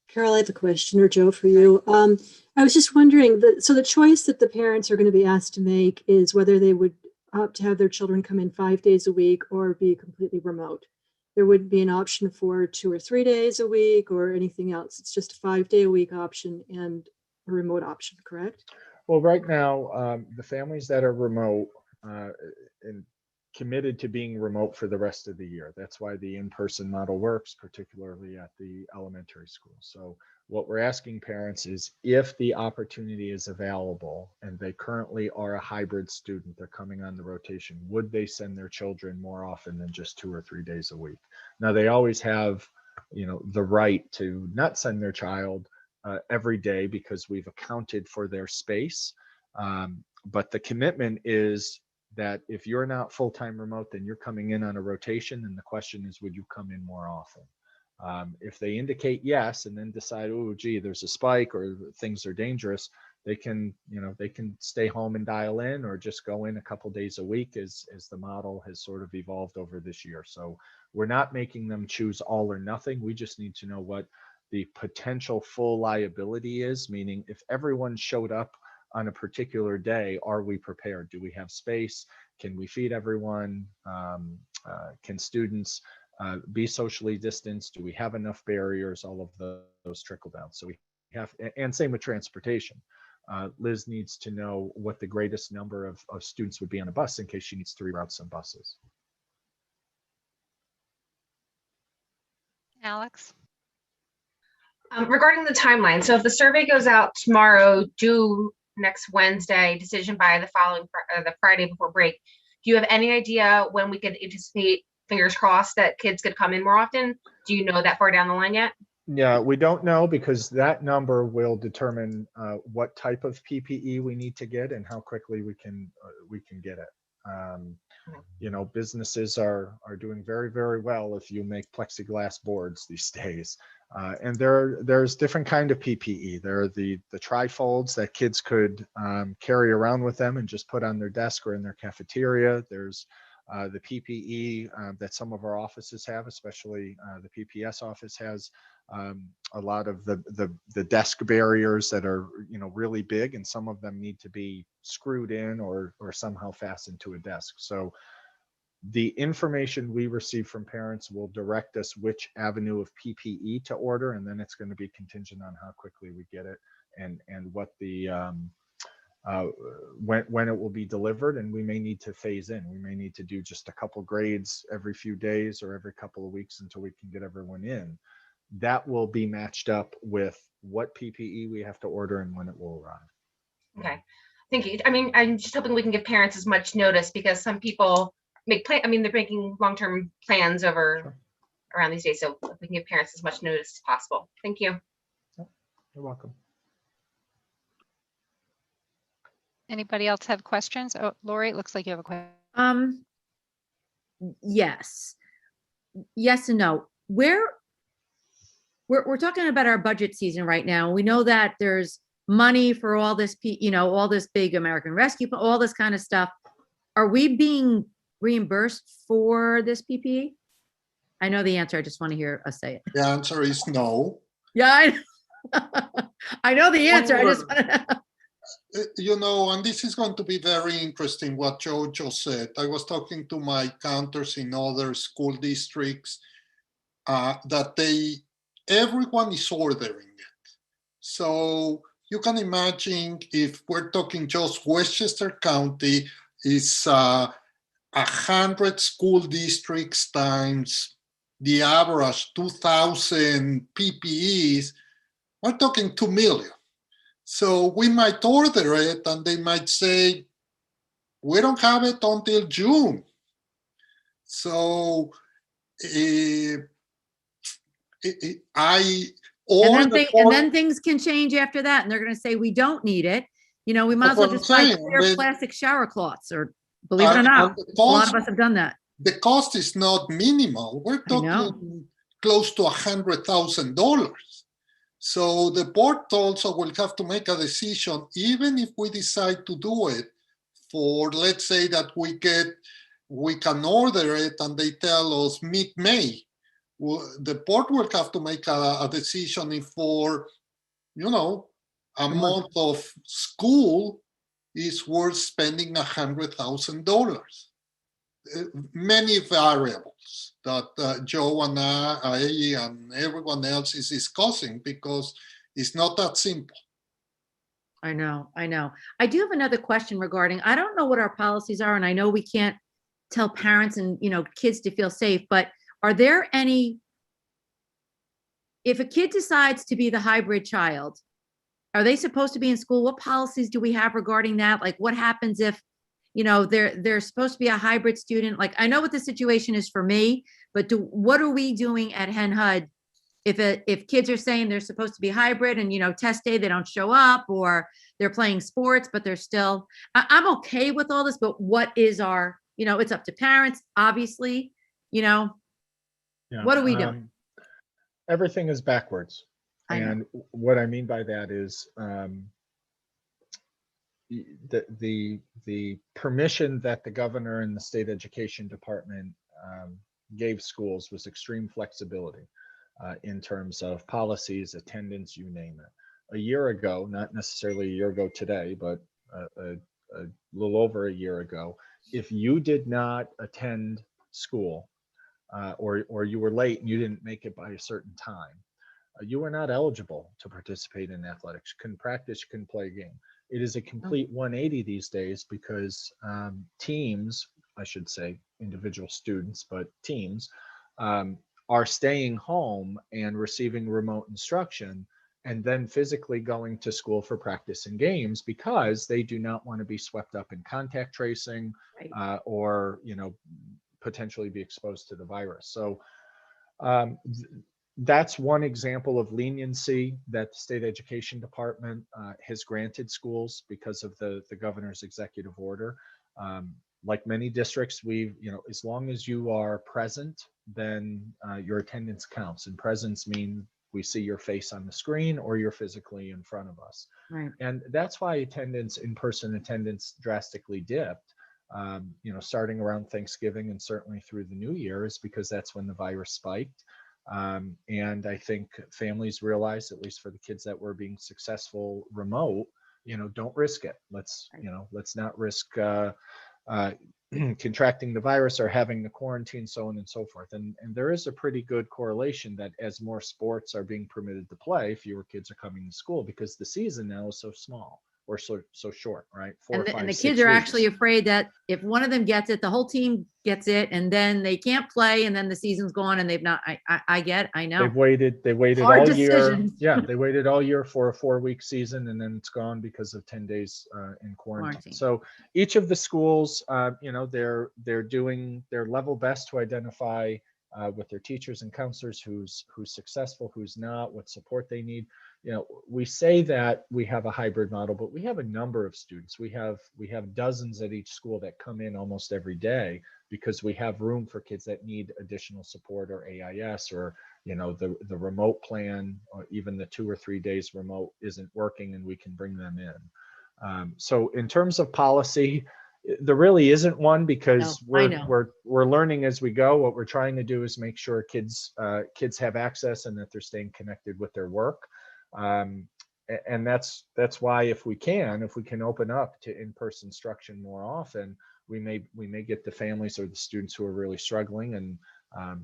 Carol, I have a question, or Joe, for you. I was just wondering, so the choice that the parents are going to be asked to make is whether they would opt to have their children come in 5 days a week or be completely remote. There wouldn't be an option for 2 or 3 days a week or anything else. It's just a 5-day-a-week option and a remote option, correct? Well, right now, the families that are remote and committed to being remote for the rest of the year. That's why the in-person model works, particularly at the elementary school. So what we're asking parents is, if the opportunity is available and they currently are a hybrid student, they're coming on the rotation, would they send their children more often than just 2 or 3 days a week? Now, they always have, the right to not send their child every day, because we've accounted for their space. But the commitment is that if you're not full-time remote, then you're coming in on a rotation. And the question is, would you come in more often? If they indicate yes, and then decide, oh, gee, there's a spike or things are dangerous, they can stay home and dial in, or just go in a couple days a week as the model has sort of evolved over this year. So we're not making them choose all or nothing. We just need to know what the potential full liability is, meaning if everyone showed up on a particular day, are we prepared? Do we have space? Can we feed everyone? Can students be socially distanced? Do we have enough barriers? All of those trickle down. So we have, and same with transportation. Liz needs to know what the greatest number of students would be on a bus in case she needs to reroute some buses. Alex? Regarding the timeline, so if the survey goes out tomorrow, due next Wednesday, decision by the Friday before break, do you have any idea when we could anticipate, fingers crossed, that kids could come in more often? Do you know that far down the line yet? Yeah, we don't know, because that number will determine what type of PPE we need to get and how quickly we can get it. You know, businesses are doing very, very well if you make plexiglass boards these days. And there's different kind of PPE. There are the trifolds that kids could carry around with them and just put on their desk or in their cafeteria. There's the PPE that some of our offices have, especially the PPS office has a lot of the desk barriers that are, you know, really big, and some of them need to be screwed in or somehow fastened to a desk. So the information we receive from parents will direct us which avenue of PPE to order, and then it's going to be contingent on how quickly we get it and what the when it will be delivered. And we may need to phase in. We may need to do just a couple grades every few days or every couple of weeks until we can get everyone in. That will be matched up with what PPE we have to order and when it will arrive. Okay, thank you. I mean, I'm just hoping we can give parents as much notice, because some people make they're making long-term plans over around these days. So if we can give parents as much notice as possible. Thank you. You're welcome. Anybody else have questions? Oh, Lori, it looks like you have a question. Yes and no. We're talking about our budget season right now. We know that there's money for all this, you know, all this big American Rescue, all this kind of stuff. Are we being reimbursed for this PPE? I know the answer. I just want to hear us say it. The answer is no. Yeah, I know the answer. I just you know, and this is going to be very interesting what Joe just said. I was talking to my counters in other school districts that everyone is ordering it. So you can imagine, if we're talking just Westchester County, is 100 school districts times the average 2,000 PPEs, we're talking 2 million. So we might order it and they might say, we don't have it until June. So and then things can change after that, and they're going to say we don't need it. You know, we might as well just buy clear plastic shower cloths, or believe it or not, a lot of us have done that. The cost is not minimal. We're talking close to $100,000. So the board also will have to make a decision, even if we decide to do it for, let's say that we can order it and they tell us mid-May. The board will have to make a decision if for, you know, a month of school is worth spending $100,000. Many variables that Joe and I and everyone else is discussing, because it's not that simple. I know. I do have another question regarding, I don't know what our policies are, and I know we can't tell parents and, you know, kids to feel safe, but are there any, if a kid decides to be the hybrid child, are they supposed to be in school? What policies do we have regarding that? Like, what happens if, you know, they're supposed to be a hybrid student? Like, I know what the situation is for me, but what are we doing at Hen Hud if kids are saying they're supposed to be hybrid and, you know, test day, they don't show up, or they're playing sports, but they're still, I'm okay with all this, but what is our, you know, it's up to parents, obviously, you know, what are we doing? Everything is backwards. And what I mean by that is the permission that the governor and the state education department gave schools was extreme flexibility in terms of policies, attendance, you name it. A year ago, not necessarily a year ago today, but a little over a year ago, if you did not attend school or you were late and you didn't make it by a certain time, you were not eligible to participate in athletics. You couldn't practice, you couldn't play a game. It is a complete 180 these days, because teams, I should say individual students, but teams are staying home and receiving remote instruction and then physically going to school for practice and games, because they do not want to be swept up in contact tracing or, you know, potentially be exposed to the virus. So that's one example of leniency that the state education department has granted schools because of the governor's executive order. Like many districts, as long as you are present, then your attendance counts. And presence mean we see your face on the screen or you're physically in front of us. Right. And that's why in-person attendance drastically dipped, starting around Thanksgiving and certainly through the new year, is because that's when the virus spiked. And I think families realized, at least for the kids that were being successful remote, don't risk it. Let's not risk contracting the virus or having the quarantine, so on and so forth. And there is a pretty good correlation that as more sports are being permitted to play, fewer kids are coming to school because the season now is so small or so short, right? And the kids are actually afraid that if one of them gets it, the whole team gets it, and then they can't play, and then the season's gone, and they've not. I know. They've waited Hard all year. decisions. Yeah, they waited all year for a 4-week season, and then it's gone because of 10 days in quarantine. So each of the schools, they're doing their level best to identify with their teachers and counselors who's successful, who's not, what support they need. We say that we have a hybrid model, but we have a number of students. We have dozens at each school that come in almost every day because we have room for kids that need additional support or AIS or, the remote plan, or even the 2 or 3 days remote isn't working and we can bring them in. So in terms of policy, there really isn't one because we're learning as we go. What we're trying to do is make sure kids have access and that they're staying connected with their work. And that's why if we can open up to in-person instruction more often, we may get the families or the students who are really struggling, and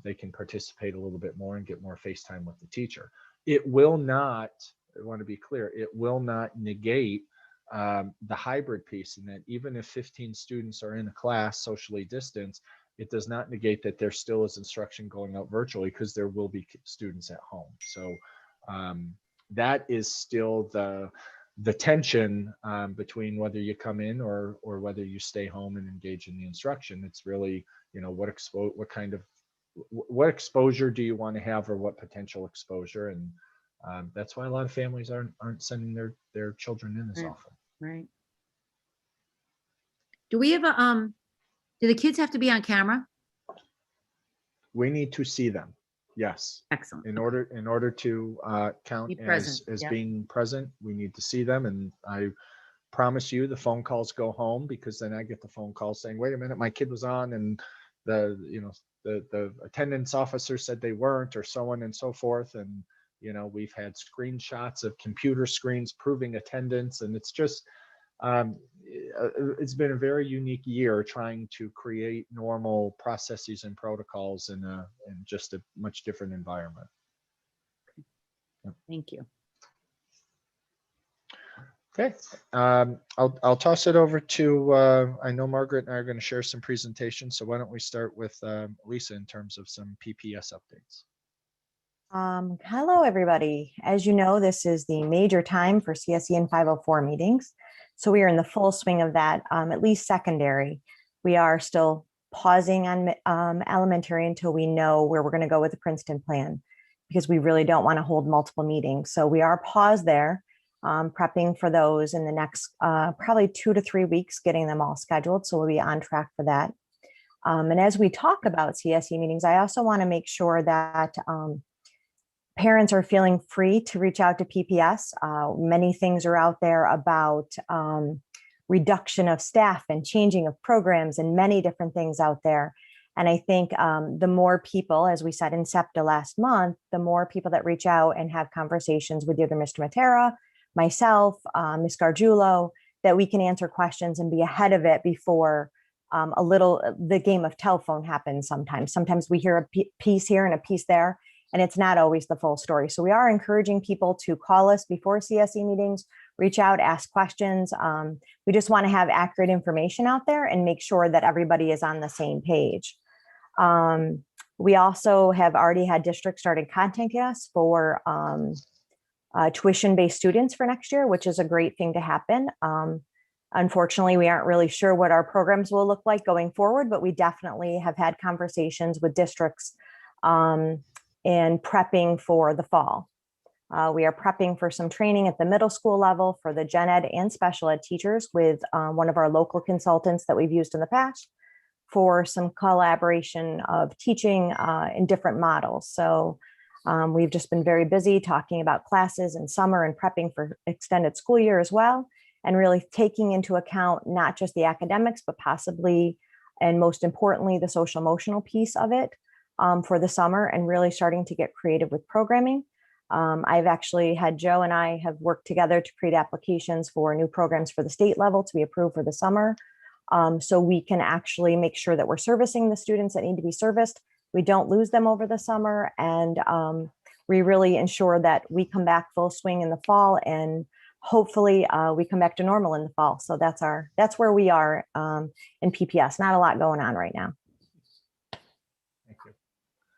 they can participate a little bit more and get more face time with the teacher. It will not, I want to be clear, it will not negate the hybrid piece, in that even if 15 students are in a class socially distanced, it does not negate that there still is instruction going out virtually because there will be students at home. So that is still the tension between whether you come in or whether you stay home and engage in the instruction. It's really, what exposure do you want to have, or what potential exposure? And that's why a lot of families aren't sending their children in as often. Right. Do we have do the kids have to be on camera? We need to see them. Yes. Excellent. In order to count as being present, we need to see them. And I promise you the phone calls go home, because then I get the phone call saying, wait a minute, my kid was on and the attendance officer said they weren't, or so on and so forth. And, we've had screenshots of computer screens proving attendance. And it's just, it's been a very unique year trying to create normal processes and protocols in just a much different environment. Thank you. Okay, I'll toss it over to, I know Margaret and I are going to share some presentations, so why don't we start with Lisa in terms of some PPS updates. Hello, everybody. As you know, this is the major time for CSE and 504 meetings. So we are in the full swing of that, at least secondary. We are still pausing on elementary until we know where we're going to go with the Princeton plan, because we really don't want to hold multiple meetings. So we are paused there, prepping for those in the next probably 2 to 3 weeks, getting them all scheduled. So we'll be on track for that. And as we talk about CSE meetings, I also want to make sure that parents are feeling free to reach out to PPS. Many things are out there about reduction of staff and changing of programs and many different things out there. And I think the more people, as we said in SEPTA last month, the more people that reach out and have conversations with either Mr. Matera, myself, Ms. Gargiulo, that we can answer questions and be ahead of it before the game of telephone happens sometimes. Sometimes we hear a piece here and a piece there, and it's not always the full story. So we are encouraging people to call us before CSE meetings, reach out, ask questions. We just want to have accurate information out there and make sure that everybody is on the same page. We also have already had districts started contacting us for tuition-based students for next year, which is a great thing to happen. Unfortunately, we aren't really sure what our programs will look like going forward, but we definitely have had conversations with districts and prepping for the fall. We are prepping for some training at the middle school level for the gen ed and special ed teachers with one of our local consultants that we've used in the past for some collaboration of teaching in different models. So we've just been very busy talking about classes in summer and prepping for extended school year as well, and really taking into account not just the academics, but possibly, and most importantly, the social emotional piece of it for the summer, and really starting to get creative with programming. I've actually had Joe and I have worked together to create applications for new programs for the state level to be approved for the summer. So we can actually make sure that we're servicing the students that need to be serviced. We don't lose them over the summer, and we really ensure that we come back full swing in the fall, and hopefully we come back to normal in the fall. So that's where we are in PPS. Not a lot going on right now. Thank you.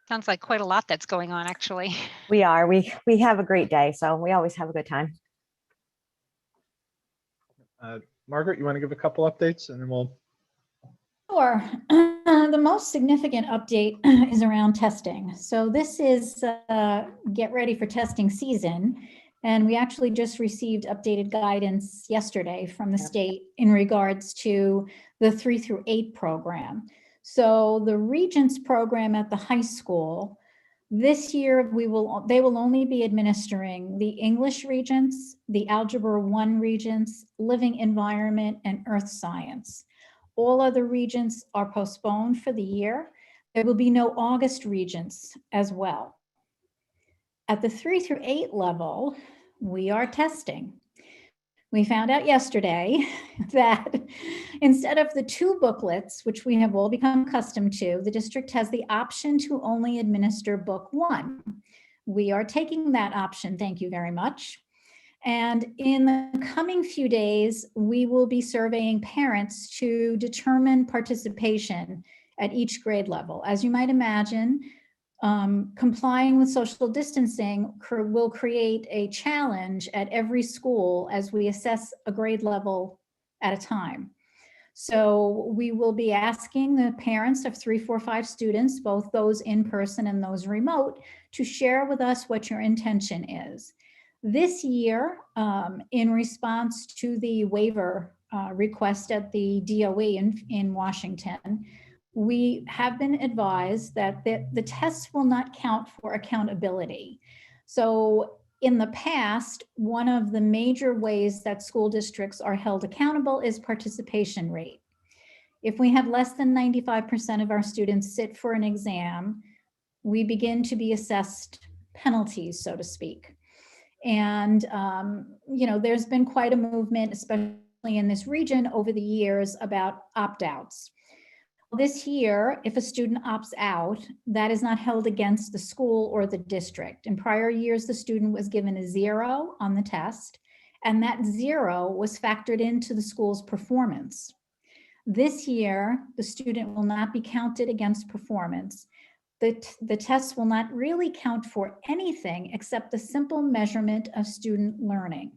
Sounds like quite a lot that's going on, actually. We are. We have a great day, so we always have a good time. Margaret, you want to give a couple updates and then we'll. Sure. The most significant update is around testing. So this is get ready for testing season. And we actually just received updated guidance yesterday from the state in regards to the 3 through 8 program. So the Regents program at the high school, this year they will only be administering the English Regents, the Algebra 1 Regents, Living Environment, and Earth Science. All other Regents are postponed for the year. There will be no August Regents as well. At the 3 through 8 level, we are testing. We found out yesterday that instead of the 2 booklets, which we have all become accustomed to, the district has the option to only administer book 1. We are taking that option, thank you very much. And in the coming few days, we will be surveying parents to determine participation at each grade level. As you might imagine, complying with social distancing will create a challenge at every school as we assess a grade level at a time. So we will be asking the parents of 3, 4, 5 students, both those in person and those remote, to share with us what your intention is. This year, in response to the waiver request at the DOE in Washington, we have been advised that the tests will not count for accountability. So in the past, one of the major ways that school districts are held accountable is participation rate. If we have less than 95% of our students sit for an exam, we begin to be assessed penalties, so to speak. And, you know, there's been quite a movement, especially in this region over the years, about opt-outs. This year, if a student opts out, that is not held against the school or the district. In prior years, the student was given a 0 on the test, and that 0 was factored into the school's performance. This year, the student will not be counted against performance. The tests will not really count for anything except the simple measurement of student learning.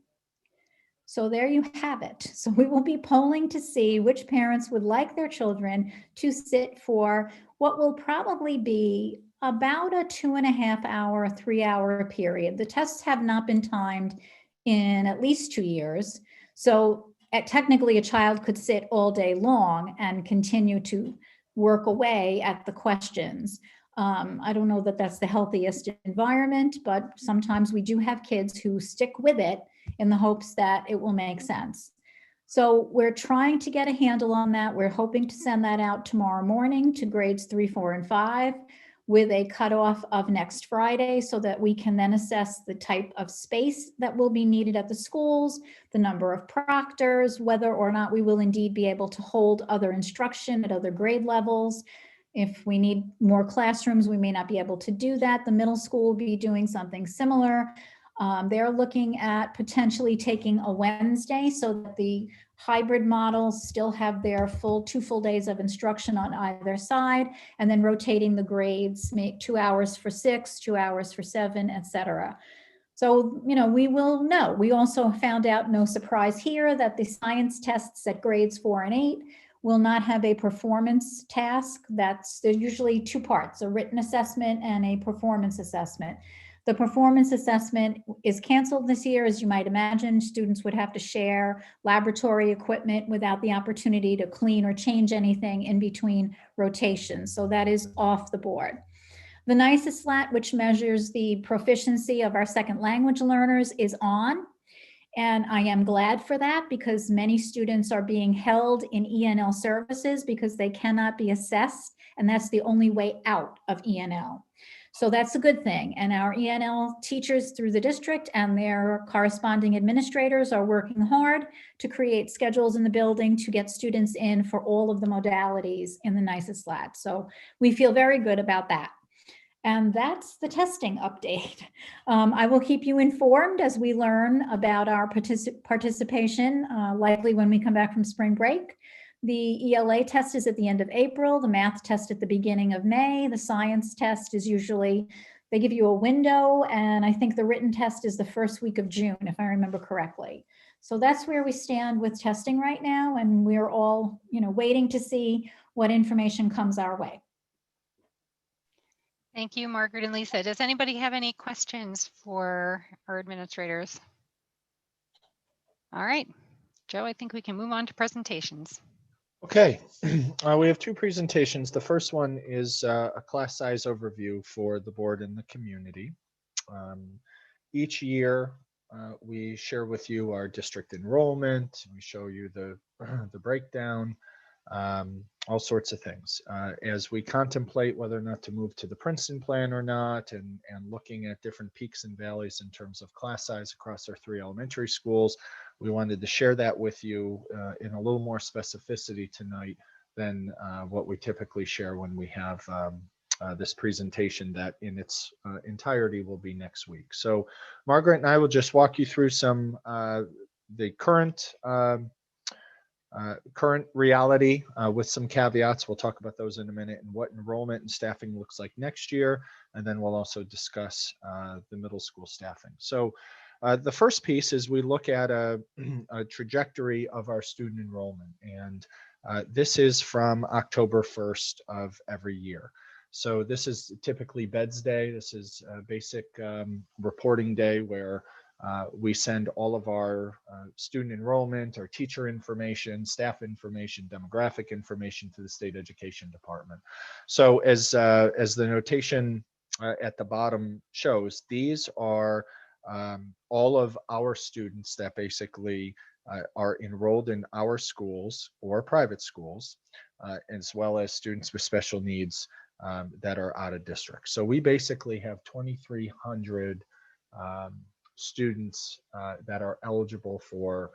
So there you have it. So we will be polling to see which parents would like their children to sit for what will probably be about a 2.5 hour, 3 hour period. The tests have not been timed in at least 2 years. So technically a child could sit all day long and continue to work away at the questions. I don't know that that's the healthiest environment, but sometimes we do have kids who stick with it in the hopes that it will make sense. So we're trying to get a handle on that. We're hoping to send that out tomorrow morning to grades 3, 4, and 5 with a cutoff of next Friday so that we can then assess the type of space that will be needed at the schools, the number of proctors, whether or not we will indeed be able to hold other instruction at other grade levels. If we need more classrooms, we may not be able to do that. The middle school will be doing something similar. They're looking at potentially taking a Wednesday so that the hybrid models still have their 2 full days of instruction on either side, and then rotating the grades, make 2 hours for 6, 2 hours for 7, etc. So, you know, we will know. We also found out, no surprise here, that the science tests at grades 4 and 8 will not have a performance task. There's usually 2 parts, a written assessment and a performance assessment. The performance assessment is canceled this year. As you might imagine, students would have to share laboratory equipment without the opportunity to clean or change anything in between rotations. So that is off the board. The NICESLAT, which measures the proficiency of our second language learners, is on. And I am glad for that because many students are being held in ENL services because they cannot be assessed. And that's the only way out of ENL. So that's a good thing. And our ENL teachers through the district and their corresponding administrators are working hard to create schedules in the building to get students in for all of the modalities in the NICESLAT. So we feel very good about that. And that's the testing update. I will keep you informed as we learn about our participation, likely when we come back from spring break. The ELA test is at the end of April, the math test at the beginning of May, the science test is usually, they give you a window, and I think the written test is the first week of June, if I remember correctly. So that's where we stand with testing right now, and we're all, waiting to see what information comes our way. Thank you, Margaret and Lisa. Does anybody have any questions for our administrators? All right, Joe, I think we can move on to presentations. Okay, we have two presentations. The first one is a class size overview for the board and the community. Each year, we share with you our district enrollment. We show you the breakdown, all sorts of things. As we contemplate whether or not to move to the Princeton plan or not, and looking at different peaks and valleys in terms of class size across our 3 elementary schools, we wanted to share that with you in a little more specificity tonight than what we typically share when we have this presentation that in its entirety will be next week. So Margaret and I will just walk you through some the current reality with some caveats. We'll talk about those in a minute and what enrollment and staffing looks like next year. And then we'll also discuss the middle school staffing. So the first piece is we look at a trajectory of our student enrollment. And this is from October 1st of every year. So this is typically Beds Day. This is a basic reporting day where we send all of our student enrollment, our teacher information, staff information, demographic information to the state education department. So as the notation at the bottom shows, these are all of our students that basically are enrolled in our schools or private schools, as well as students with special needs that are out of district. So we basically have 2,300 students that are eligible for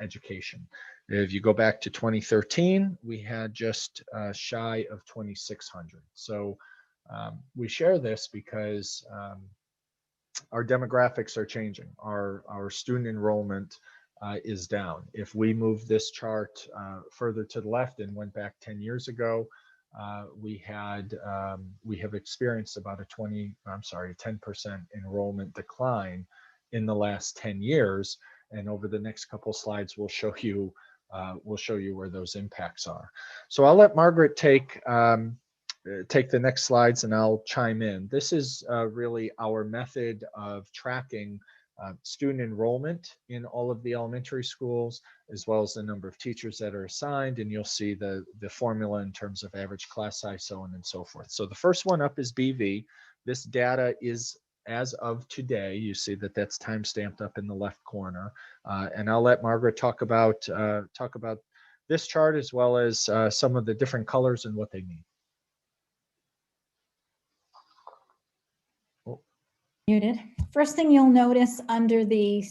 education. If you go back to 2013, we had just shy of 2,600. So we share this because our demographics are changing. Our student enrollment is down. If we move this chart further to the left and went back 10 years ago, we have experienced about a 10% enrollment decline in the last 10 years. And over the next couple slides, we'll show you where those impacts are. So I'll let Margaret take the next slides and I'll chime in. This is really our method of tracking student enrollment in all of the elementary schools, as well as the number of teachers that are assigned. And you'll see the formula in terms of average class size, so on and so forth. So the first one up is BV. This data is as of today. You see that that's time stamped up in the left corner. And I'll let Margaret talk about this chart as well as some of the different colors and what they mean. Muted. First thing you'll notice under the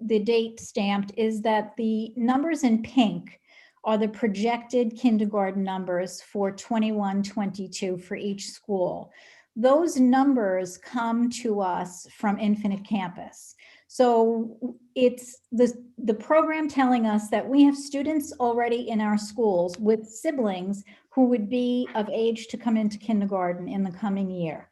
date stamped is that the numbers in pink are the projected kindergarten numbers for 21-22 for each school. Those numbers come to us from Infinite Campus. So it's the program telling us that we have students already in our schools with siblings who would be of age to come into kindergarten in the coming year.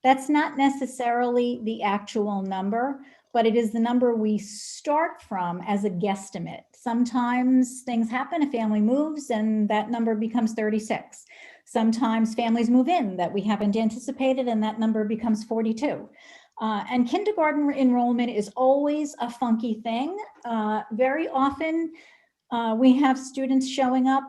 That's not necessarily the actual number, but it is the number we start from as a guesstimate. Sometimes things happen, a family moves and that number becomes 36. Sometimes families move in that we haven't anticipated and that number becomes 42. And kindergarten enrollment is always a funky thing. Very often we have students showing up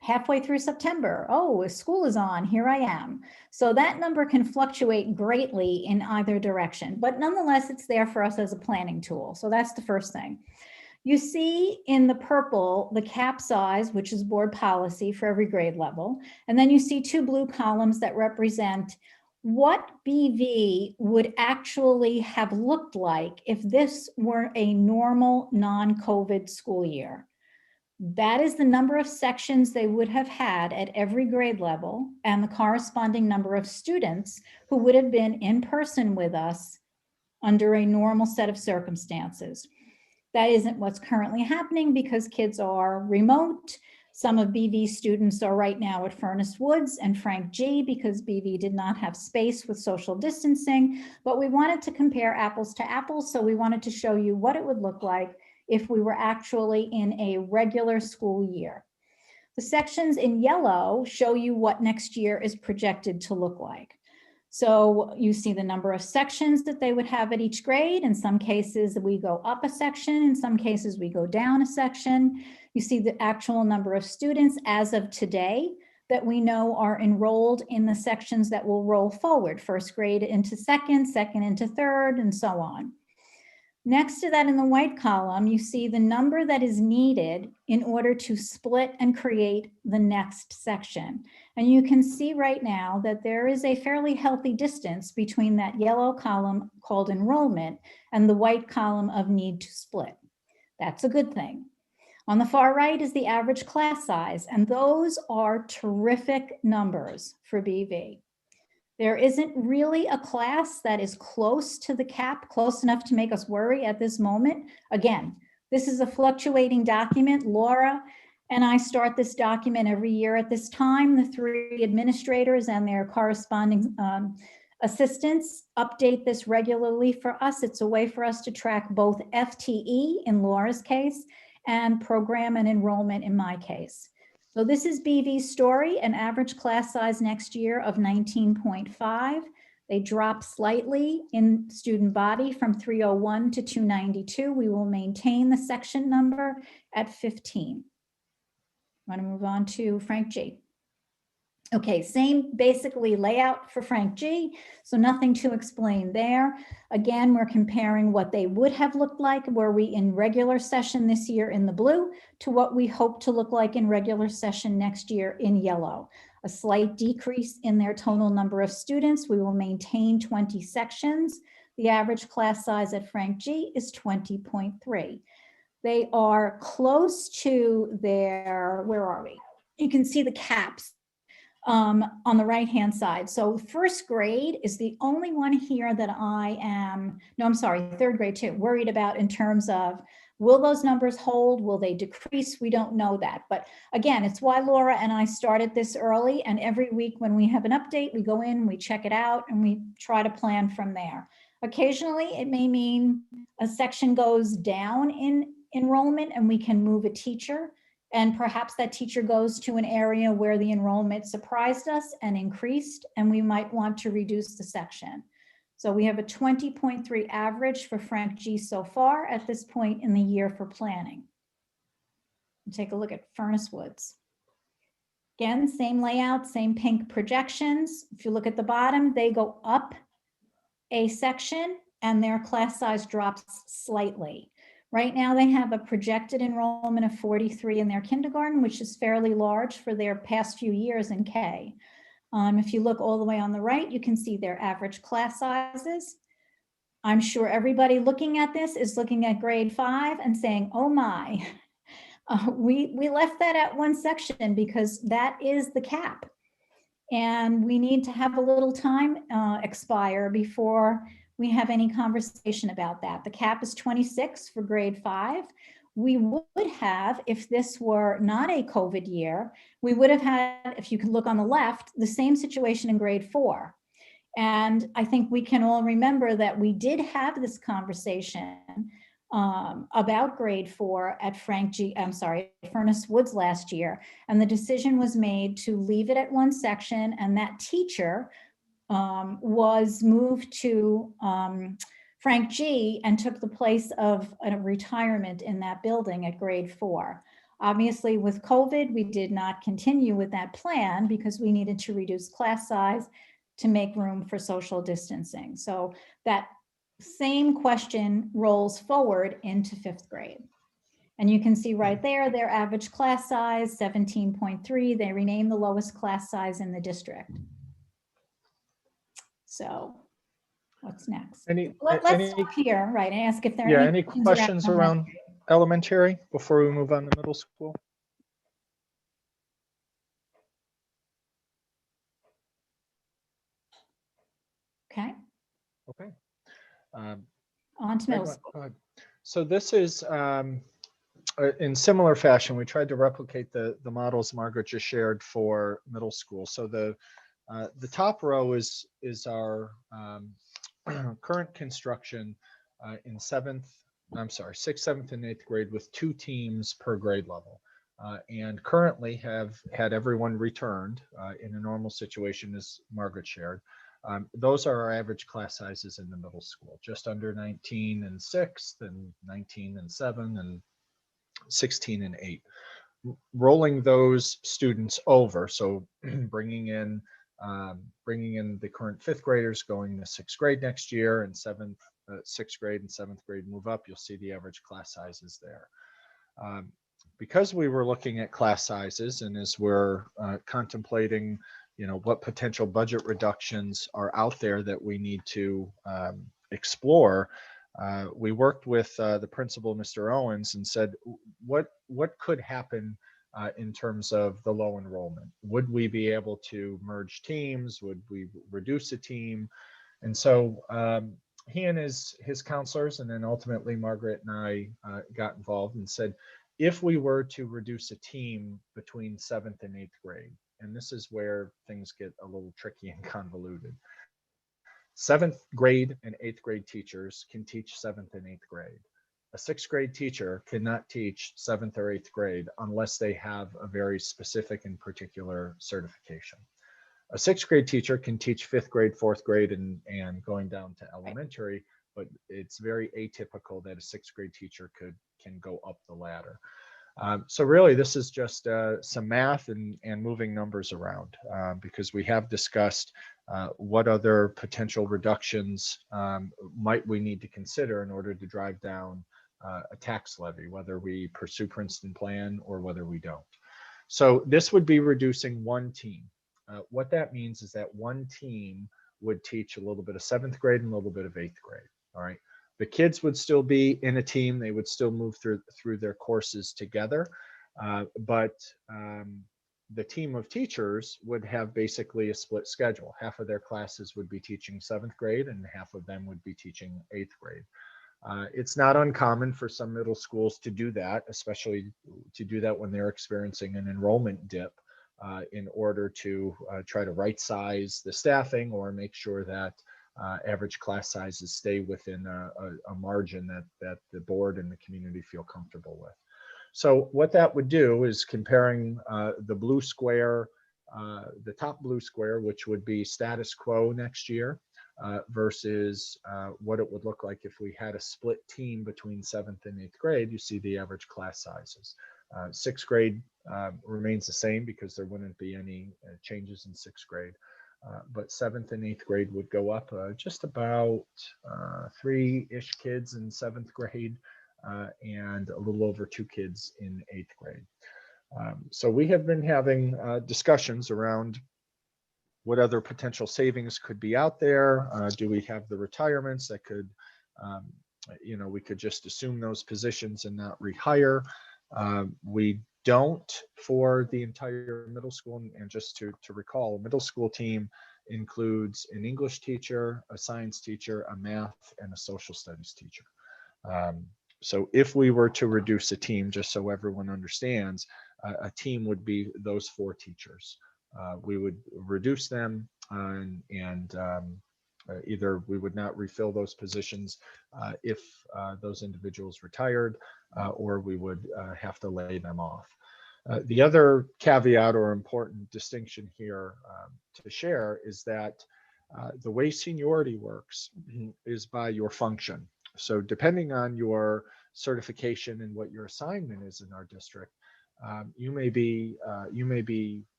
halfway through September. Oh, school is on, here I am. So that number can fluctuate greatly in either direction, but nonetheless, it's there for us as a planning tool. So that's the first thing. You see in the purple, the cap size, which is board policy for every grade level. And then you see two blue columns that represent what BV would actually have looked like if this were a normal non-COVID school year. That is the number of sections they would have had at every grade level and the corresponding number of students who would have been in person with us under a normal set of circumstances. That isn't what's currently happening because kids are remote. Some of BV's students are right now at Furnace Woods and Frank G because BV did not have space with social distancing, but we wanted to compare apples to apples. So we wanted to show you what it would look like if we were actually in a regular school year. The sections in yellow show you what next year is projected to look like. So you see the number of sections that they would have at each grade. In some cases, we go up a section. In some cases, we go down a section. You see the actual number of students as of today that we know are enrolled in the sections that will roll forward, first grade into second, second into third, and so on. Next to that in the white column, you see the number that is needed in order to split and create the next section. And you can see right now that there is a fairly healthy distance between that yellow column called enrollment and the white column of need to split. That's a good thing. On the far right is the average class size, and those are terrific numbers for BV. There isn't really a class that is close to the cap, close enough to make us worry at this moment. Again, this is a fluctuating document. Laura and I start this document every year at this time. The three administrators and their corresponding assistants update this regularly for us. It's a way for us to track both FTE in Laura's case and program and enrollment in my case. So this is BV's story, an average class size next year of 19.5. They drop slightly in student body from 301 to 292. We will maintain the section number at 15. I want to move on to Frank G. Okay, same basically layout for Frank G, so nothing to explain there. Again, we're comparing what they would have looked like were we in regular session this year in the blue to what we hope to look like in regular session next year in yellow. A slight decrease in their total number of students. We will maintain 20 sections. The average class size at Frank G is 20.3. They are close to their, where are we? You can see the caps on the right-hand side. So first grade is the only one here that I am, no, I'm sorry, third grade too, worried about in terms of, will those numbers hold? Will they decrease? We don't know that. But again, it's why Laura and I started this early. And every week when we have an update, we go in, we check it out, and we try to plan from there. Occasionally, it may mean a section goes down in enrollment and we can move a teacher. And perhaps that teacher goes to an area where the enrollment surprised us and increased, and we might want to reduce the section. So we have a 20.3 average for Frank G so far at this point in the year for planning. Take a look at Furnace Woods. Again, same layout, same pink projections. If you look at the bottom, they go up a section and their class size drops slightly. Right now, they have a projected enrollment of 43 in their kindergarten, which is fairly large for their past few years in K. If you look all the way on the right, you can see their average class sizes. I'm sure everybody looking at this is looking at grade 5 and saying, oh my, we left that at one section because that is the cap. And we need to have a little time expire before we have any conversation about that. The cap is 26 for grade 5. We would have, if this were not a COVID year, we would have had, if you can look on the left, the same situation in grade 4. And I think we can all remember that we did have this conversation about grade 4 at Furnace Woods last year. And the decision was made to leave it at one section, and that teacher was moved to Frank G and took the place of a retirement in that building at grade 4. Obviously, with COVID, we did not continue with that plan because we needed to reduce class size to make room for social distancing. So that same question rolls forward into 5th grade. And you can see right there, their average class size, 17.3. They renamed the lowest class size in the district. So what's next? Let's stop here, right, and ask if there are any questions around elementary before we move on to middle school? Okay. Okay. On to middle school. So this is in similar fashion. We tried to replicate the models Margaret just shared for middle school. So the top row is our current construction in 6th, 7th, and 8th grade with 2 teams per grade level. And currently have had everyone returned in a normal situation, as Margaret shared. Those are our average class sizes in the middle school, just under 19 in 6th and 19 in 7 and 16 and 8. Rolling those students over, so bringing in the current 5th graders going to 6th grade next year, and 6th grade and 7th grade move up, you'll see the average class sizes there. Because we were looking at class sizes, and as we're contemplating, what potential budget reductions are out there that we need to explore, we worked with the principal, Mr. Owens, and said, what could happen in terms of the low enrollment? Would we be able to merge teams? Would we reduce a team? And so he and his counselors, and then ultimately Margaret and I got involved and said, if we were to reduce a team between 7th and 8th grade, and this is where things get a little tricky and convoluted. 7th grade and 8th grade teachers can teach 7th and 8th grade. A 6th grade teacher cannot teach 7th or 8th grade unless they have a very specific and particular certification. A 6th grade teacher can teach 5th grade, 4th grade, and going down to elementary, but it's very atypical that a 6th grade teacher can go up the ladder. So really, this is just some math and moving numbers around because we have discussed what other potential reductions might we need to consider in order to drive down a tax levy, whether we pursue Princeton plan or whether we don't. So this would be reducing 1 team. What that means is that 1 team would teach a little bit of 7th grade and a little bit of 8th grade. All right. The kids would still be in a team. They would still move through their courses together, but the team of teachers would have basically a split schedule. Half of their classes would be teaching 7th grade and half of them would be teaching 8th grade. It's not uncommon for some middle schools to do that, especially to do that when they're experiencing an enrollment dip in order to try to right size the staffing or make sure that average class sizes stay within a margin that the board and the community feel comfortable with. So what that would do is comparing the blue square, the top blue square, which would be status quo next year, versus what it would look like if we had a split team between 7th and 8th grade. You see the average class sizes. 6th grade remains the same because there wouldn't be any changes in 6th grade. But 7th and 8th grade would go up just about 3-ish kids in 7th grade and a little over 2 kids in 8th grade. So we have been having discussions around what other potential savings could be out there. Do we have the retirements that could, we could just assume those positions and not rehire. We don't for the entire middle school. And just to recall, a middle school team includes an English teacher, a science teacher, a math, and a social studies teacher. So if we were to reduce a team, just so everyone understands, a team would be those 4 teachers. We would reduce them and either we would not refill those positions if those individuals retired, or we would have to lay them off. The other caveat or important distinction here to share is that The way seniority works is by your function. So depending on your certification and what your assignment is in our district, you may be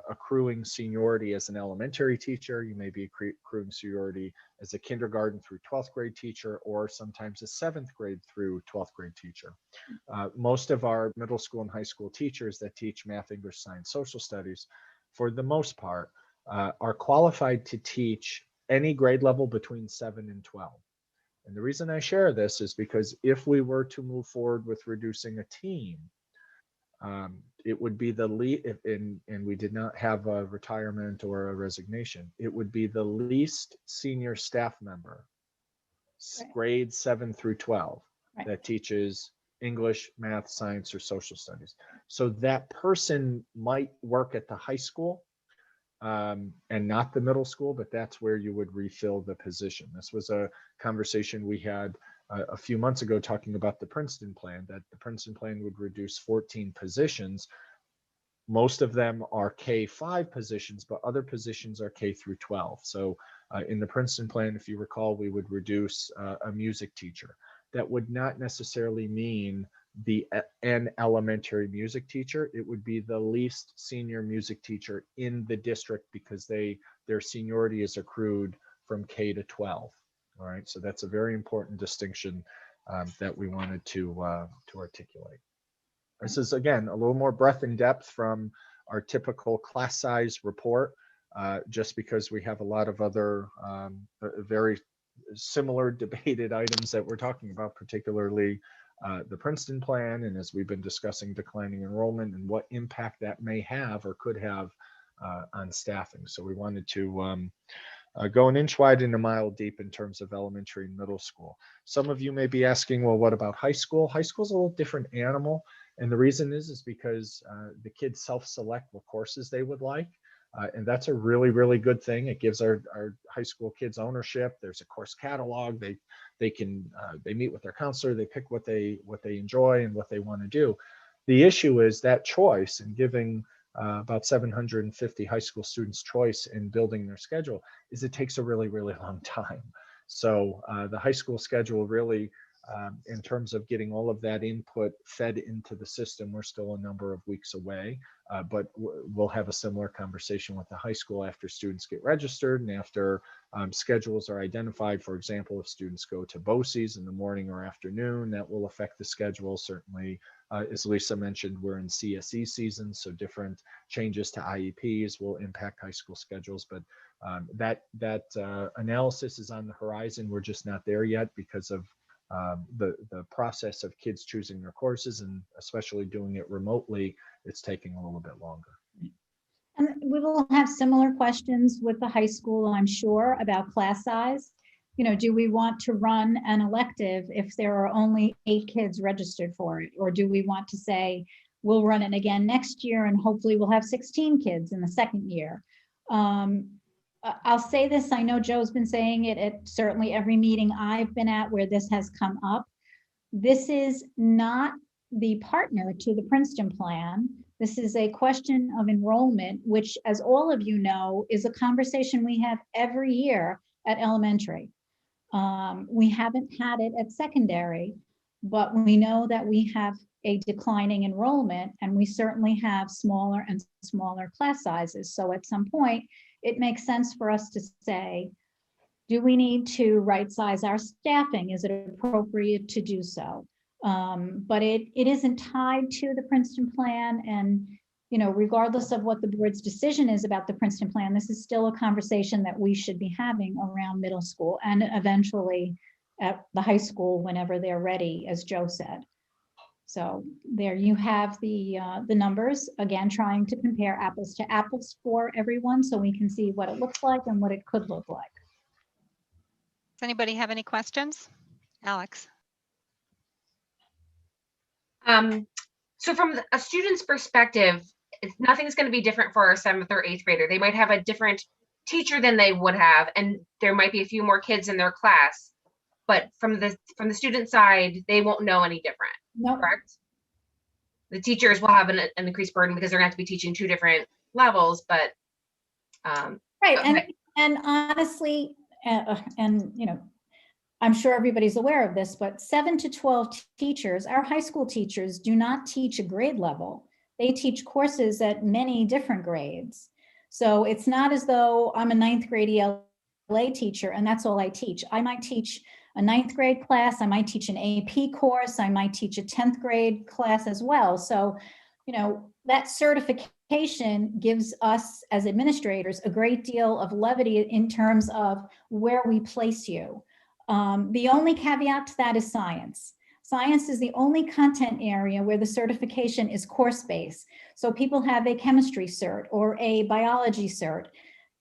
accruing seniority as an elementary teacher. You may be accruing seniority as a kindergarten through 12th grade teacher, or sometimes a 7th grade through 12th grade teacher. Most of our middle school and high school teachers that teach math, English, science, social studies, for the most part, are qualified to teach any grade level between 7 and 12. And the reason I share this is because if we were to move forward with reducing a team, it would be the least, and we did not have a retirement or a resignation, it would be the least senior staff member, grades 7 through 12, that teaches English, math, science, or social studies. So that person might work at the high school and not the middle school, but that's where you would refill the position. This was a conversation we had a few months ago talking about the Princeton plan, that the Princeton plan would reduce 14 positions. Most of them are K-5 positions, but other positions are K through 12. So in the Princeton plan, if you recall, we would reduce a music teacher. That would not necessarily mean an elementary music teacher. It would be the least senior music teacher in the district, because their seniority is accrued from K to 12. All right, so that's a very important distinction that we wanted to articulate. This is, again, a little more breadth and depth from our typical class size report, just because we have a lot of other very similar debated items that we're talking about, particularly the Princeton plan, and as we've been discussing, declining enrollment and what impact that may have or could have on staffing. So we wanted to go an inch wide and a mile deep in terms of elementary and middle school. Some of you may be asking, well, what about high school? High school is a little different animal. And the reason is because the kids self-select what courses they would like. And that's a really, really good thing. It gives our high school kids ownership. There's a course catalog. They meet with their counselor. They pick what they enjoy and what they want to do. The issue is that choice, and giving about 750 high school students choice in building their schedule, is it takes a really, really long time. So the high school schedule really, in terms of getting all of that input fed into the system, we're still a number of weeks away, but we'll have a similar conversation with the high school after students get registered and after schedules are identified. For example, if students go to BOCES in the morning or afternoon, that will affect the schedule. Certainly, as Lisa mentioned, we're in CSE season, so different changes to IEPs will impact high school schedules, but that analysis is on the horizon. We're just not there yet because of the process of kids choosing their courses, and especially doing it remotely, it's taking a little bit longer. And we will have similar questions with the high school, I'm sure, about class size. You know, do we want to run an elective if there are only 8 kids registered for it? Or do we want to say, we'll run it again next year and hopefully we'll have 16 kids in the second year? I'll say this, I know Joe's been saying it at certainly every meeting I've been at where this has come up. This is not the partner to the Princeton plan. This is a question of enrollment, which, as all of you know, is a conversation we have every year at elementary. We haven't had it at secondary, but we know that we have a declining enrollment, and we certainly have smaller and smaller class sizes. So at some point, it makes sense for us to say, do we need to right size our staffing? Is it appropriate to do so? But it isn't tied to the Princeton plan. And, you know, regardless of what the board's decision is about the Princeton plan, this is still a conversation that we should be having around middle school and eventually at the high school whenever they're ready, as Joe said. So there you have the numbers, again, trying to compare apples to apples for everyone so we can see what it looks like and what it could look like. Does anybody have any questions? Alex? So from a student's perspective, nothing's going to be different for our 7th or 8th grader. They might have a different teacher than they would have, and there might be a few more kids in their class. But from the student side, they won't know any different. Nope. Correct? The teachers will have an increased burden because they're going to have to be teaching 2 different levels, but right. okay. And honestly, and you know, I'm sure everybody's aware of this, but 7 to 12 teachers, our high school teachers do not teach a grade level. They teach courses at many different grades. So it's not as though I'm a 9th grade ELA teacher and that's all I teach. I might teach a 9th grade class, I might teach an AP course, I might teach a 10th grade class as well. So, you know, that certification gives us as administrators a great deal of levity in terms of where we place you. The only caveat to that is science. Science is the only content area where the certification is course-based. So people have a chemistry cert or a biology cert.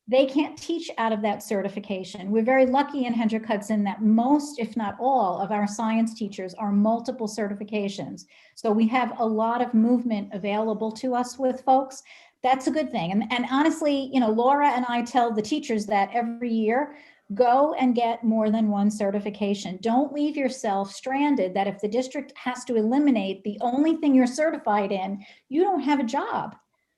They can't teach out of that certification. We're very lucky in Hendrick Hudson that most, if not all, of our science teachers are multiple certifications. So we have a lot of movement available to us with folks. That's a good thing. And honestly, you know, Laura and I tell the teachers that every year, go and get more than one certification. Don't leave yourself stranded that if the district has to eliminate the only thing you're certified in, you don't have a job.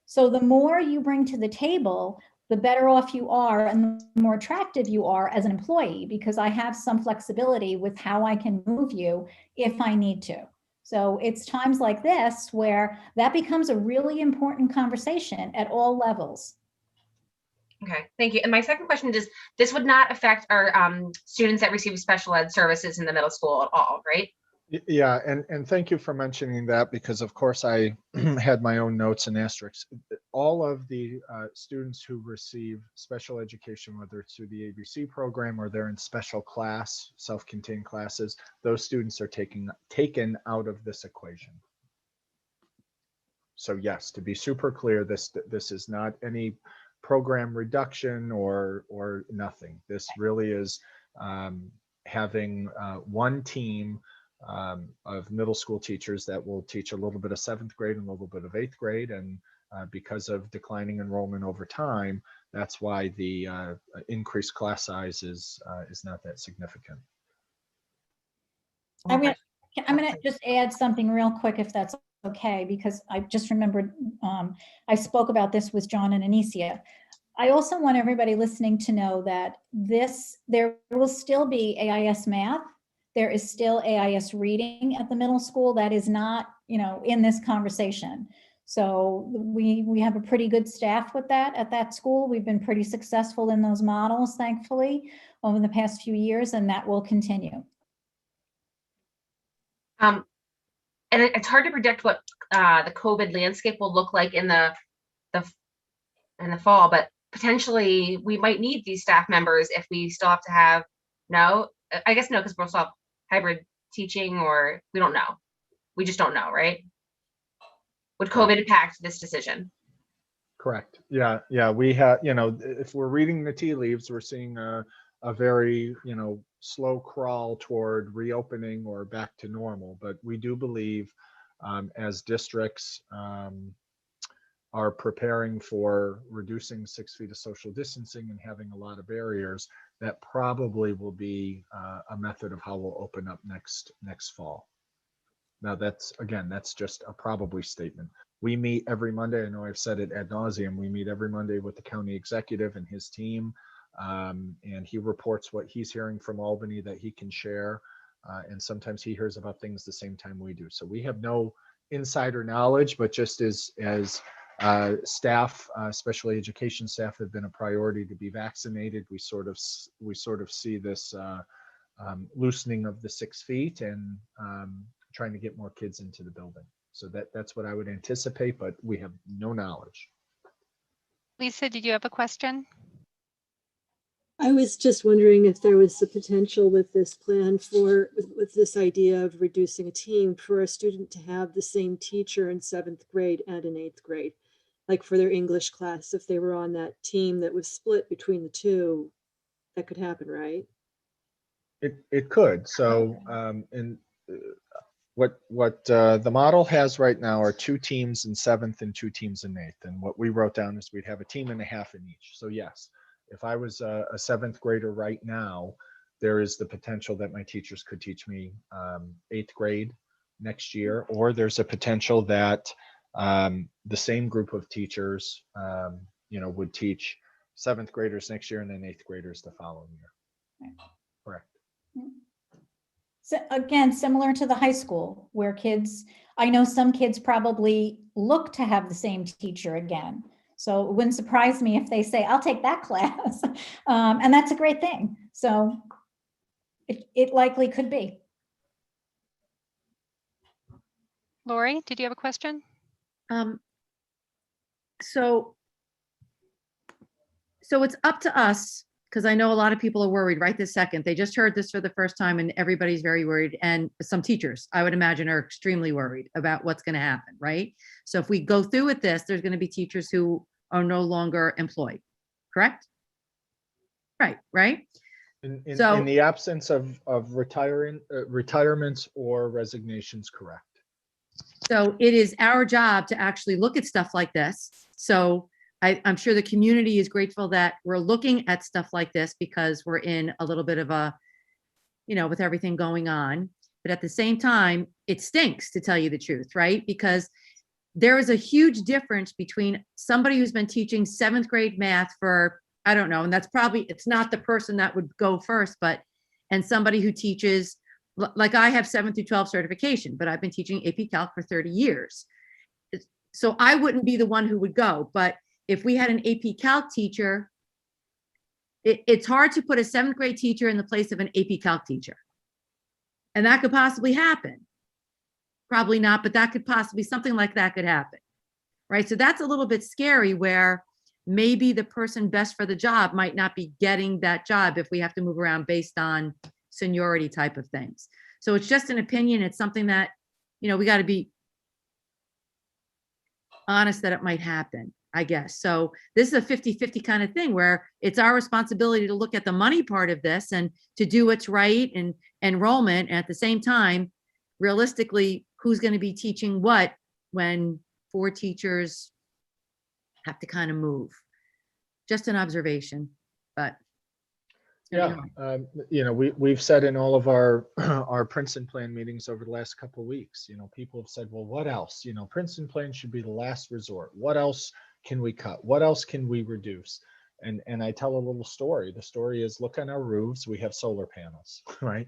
So the more you bring to the table, the better off you are and the more attractive you are as an employee, because I have some flexibility with how I can move you if I need to. So it's times like this where that becomes a really important conversation at all levels. Okay, thank you. And my second question is, this would not affect our students that receive special ed services in the middle school at all, right? Yeah, and thank you for mentioning that, because of course I had my own notes and asterisks. All of the students who receive special education, whether it's through the ABC program or they're in special class, self-contained classes, those students are taken out of this equation. So yes, to be super clear, this is not any program reduction or nothing. This really is having one team of middle school teachers that will teach a little bit of 7th grade and a little bit of 8th grade. And because of declining enrollment over time, that's why the increased class size is not that significant. I'm gonna just add something real quick, if that's okay, because I just remembered I spoke about this with John and Anicia. I also want everybody listening to know that there will still be AIS math. There is still AIS reading at the middle school. That is not, you know, in this conversation. So we have a pretty good staff with that at that school. We've been pretty successful in those models, thankfully, over the past few years, and that will continue. And it's hard to predict what the COVID landscape will look like in the fall, but potentially we might need these staff members if we still have to have, no, I guess no, because we'll still have hybrid teaching, or we don't know. We just don't know, right? Would COVID impact this decision? Correct. Yeah. We have, you know, if we're reading the tea leaves, we're seeing a very, you know, slow crawl toward reopening or back to normal. But we do believe as districts are preparing for reducing 6 feet of social distancing and having a lot of barriers, that probably will be a method of how we'll open up next fall. Now that's just a probably statement. We meet every Monday. I know I've said it ad nauseum. We meet every Monday with the county executive and his team, and he reports what he's hearing from Albany that he can share. And sometimes he hears about things the same time we do. So we have no insider knowledge, but just as staff, especially education staff, have been a priority to be vaccinated, we sort of see this loosening of the 6 feet and trying to get more kids into the building. So that's what I would anticipate, but we have no knowledge. Lisa, did you have a question? I was just wondering if there was the potential with this plan with this idea of reducing a team for a student to have the same teacher in 7th grade and in 8th grade, like for their English class, if they were on that team that was split between the two, that could happen, right? It could. So what the model has right now are 2 teams in 7th and 2 teams in 8th. And what we wrote down is we'd have a team and a half in each. So yes, if I was a 7th grader right now, there is the potential that my teachers could teach me 8th grade next year, or there's a potential that the same group of teachers, you know, would teach 7th graders next year and then 8th graders the following year. Correct. So again, similar to the high school where kids, I know some kids probably look to have the same teacher again. So it wouldn't surprise me if they say, I'll take that class. And that's a great thing. So it likely could be. Lori, did you have a question? So it's up to us, because I know a lot of people are worried right this second. They just heard this for the first time and everybody's very worried. And some teachers, I would imagine, are extremely worried about what's going to happen, right? So if we go through with this, there's going to be teachers who are no longer employed, correct? Right? In So- the absence of retirements or resignations, correct. So it is our job to actually look at stuff like this. So I'm sure the community is grateful that we're looking at stuff like this because we're in a little bit of a, with everything going on. But at the same time, it stinks, to tell you the truth, right? Because there is a huge difference between somebody who's been teaching 7th grade math for, I don't know, and that's probably, it's not the person that would go first, and somebody who teaches, like I have 7 through 12 certification, but I've been teaching AP Calc for 30 years. So I wouldn't be the one who would go, but if we had an AP Calc teacher, it's hard to put a 7th grade teacher in the place of an AP Calc teacher. And that could possibly happen. Probably not, but that could possibly, something like that could happen, right? So that's a little bit scary where maybe the person best for the job might not be getting that job if we have to move around based on seniority type of things. So it's just an opinion. It's something that, we got to be honest that it might happen, I guess. So this is a 50-50 kind of thing where it's our responsibility to look at the money part of this and to do what's right and enrollment. And at the same time, realistically, who's going to be teaching what when 4 teachers have to kind of move? Just an observation, but. Yeah, we've said in all of our our Princeton plan meetings over the last couple of weeks, people have said, well, what else? Princeton plan should be the last resort. What else can we cut? What else can we reduce? And I tell a little story. The story is, look on our roofs. We have solar panels, right?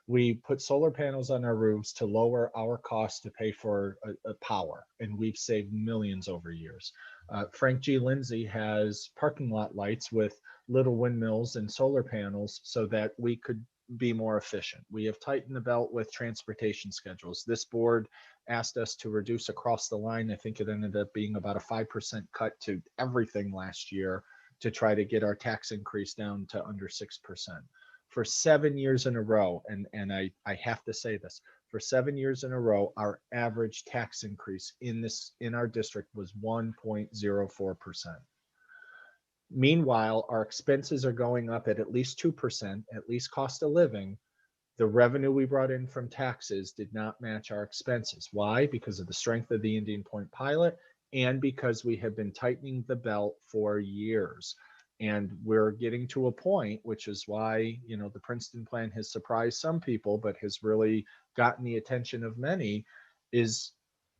We put solar panels on our roofs to lower our cost to pay for power, and we've saved millions over years. Frank G. Lindsay has parking lot lights with little windmills and solar panels so that we could be more efficient. We have tightened the belt with transportation schedules. This board asked us to reduce across the line. I think it ended up being about a 5% cut to everything last year to try to get our tax increase down to under 6%. For 7 years in a row, and I have to say this, for 7 years in a row, our average tax increase in our district was 1.04%. Meanwhile, our expenses are going up at least 2%, at least cost of living. The revenue we brought in from taxes did not match our expenses. Why? Because of the strength of the Indian Point pilot and because we have been tightening the belt for years. And we're getting to a point, which is why, the Princeton plan has surprised some people, but has really gotten the attention of many, is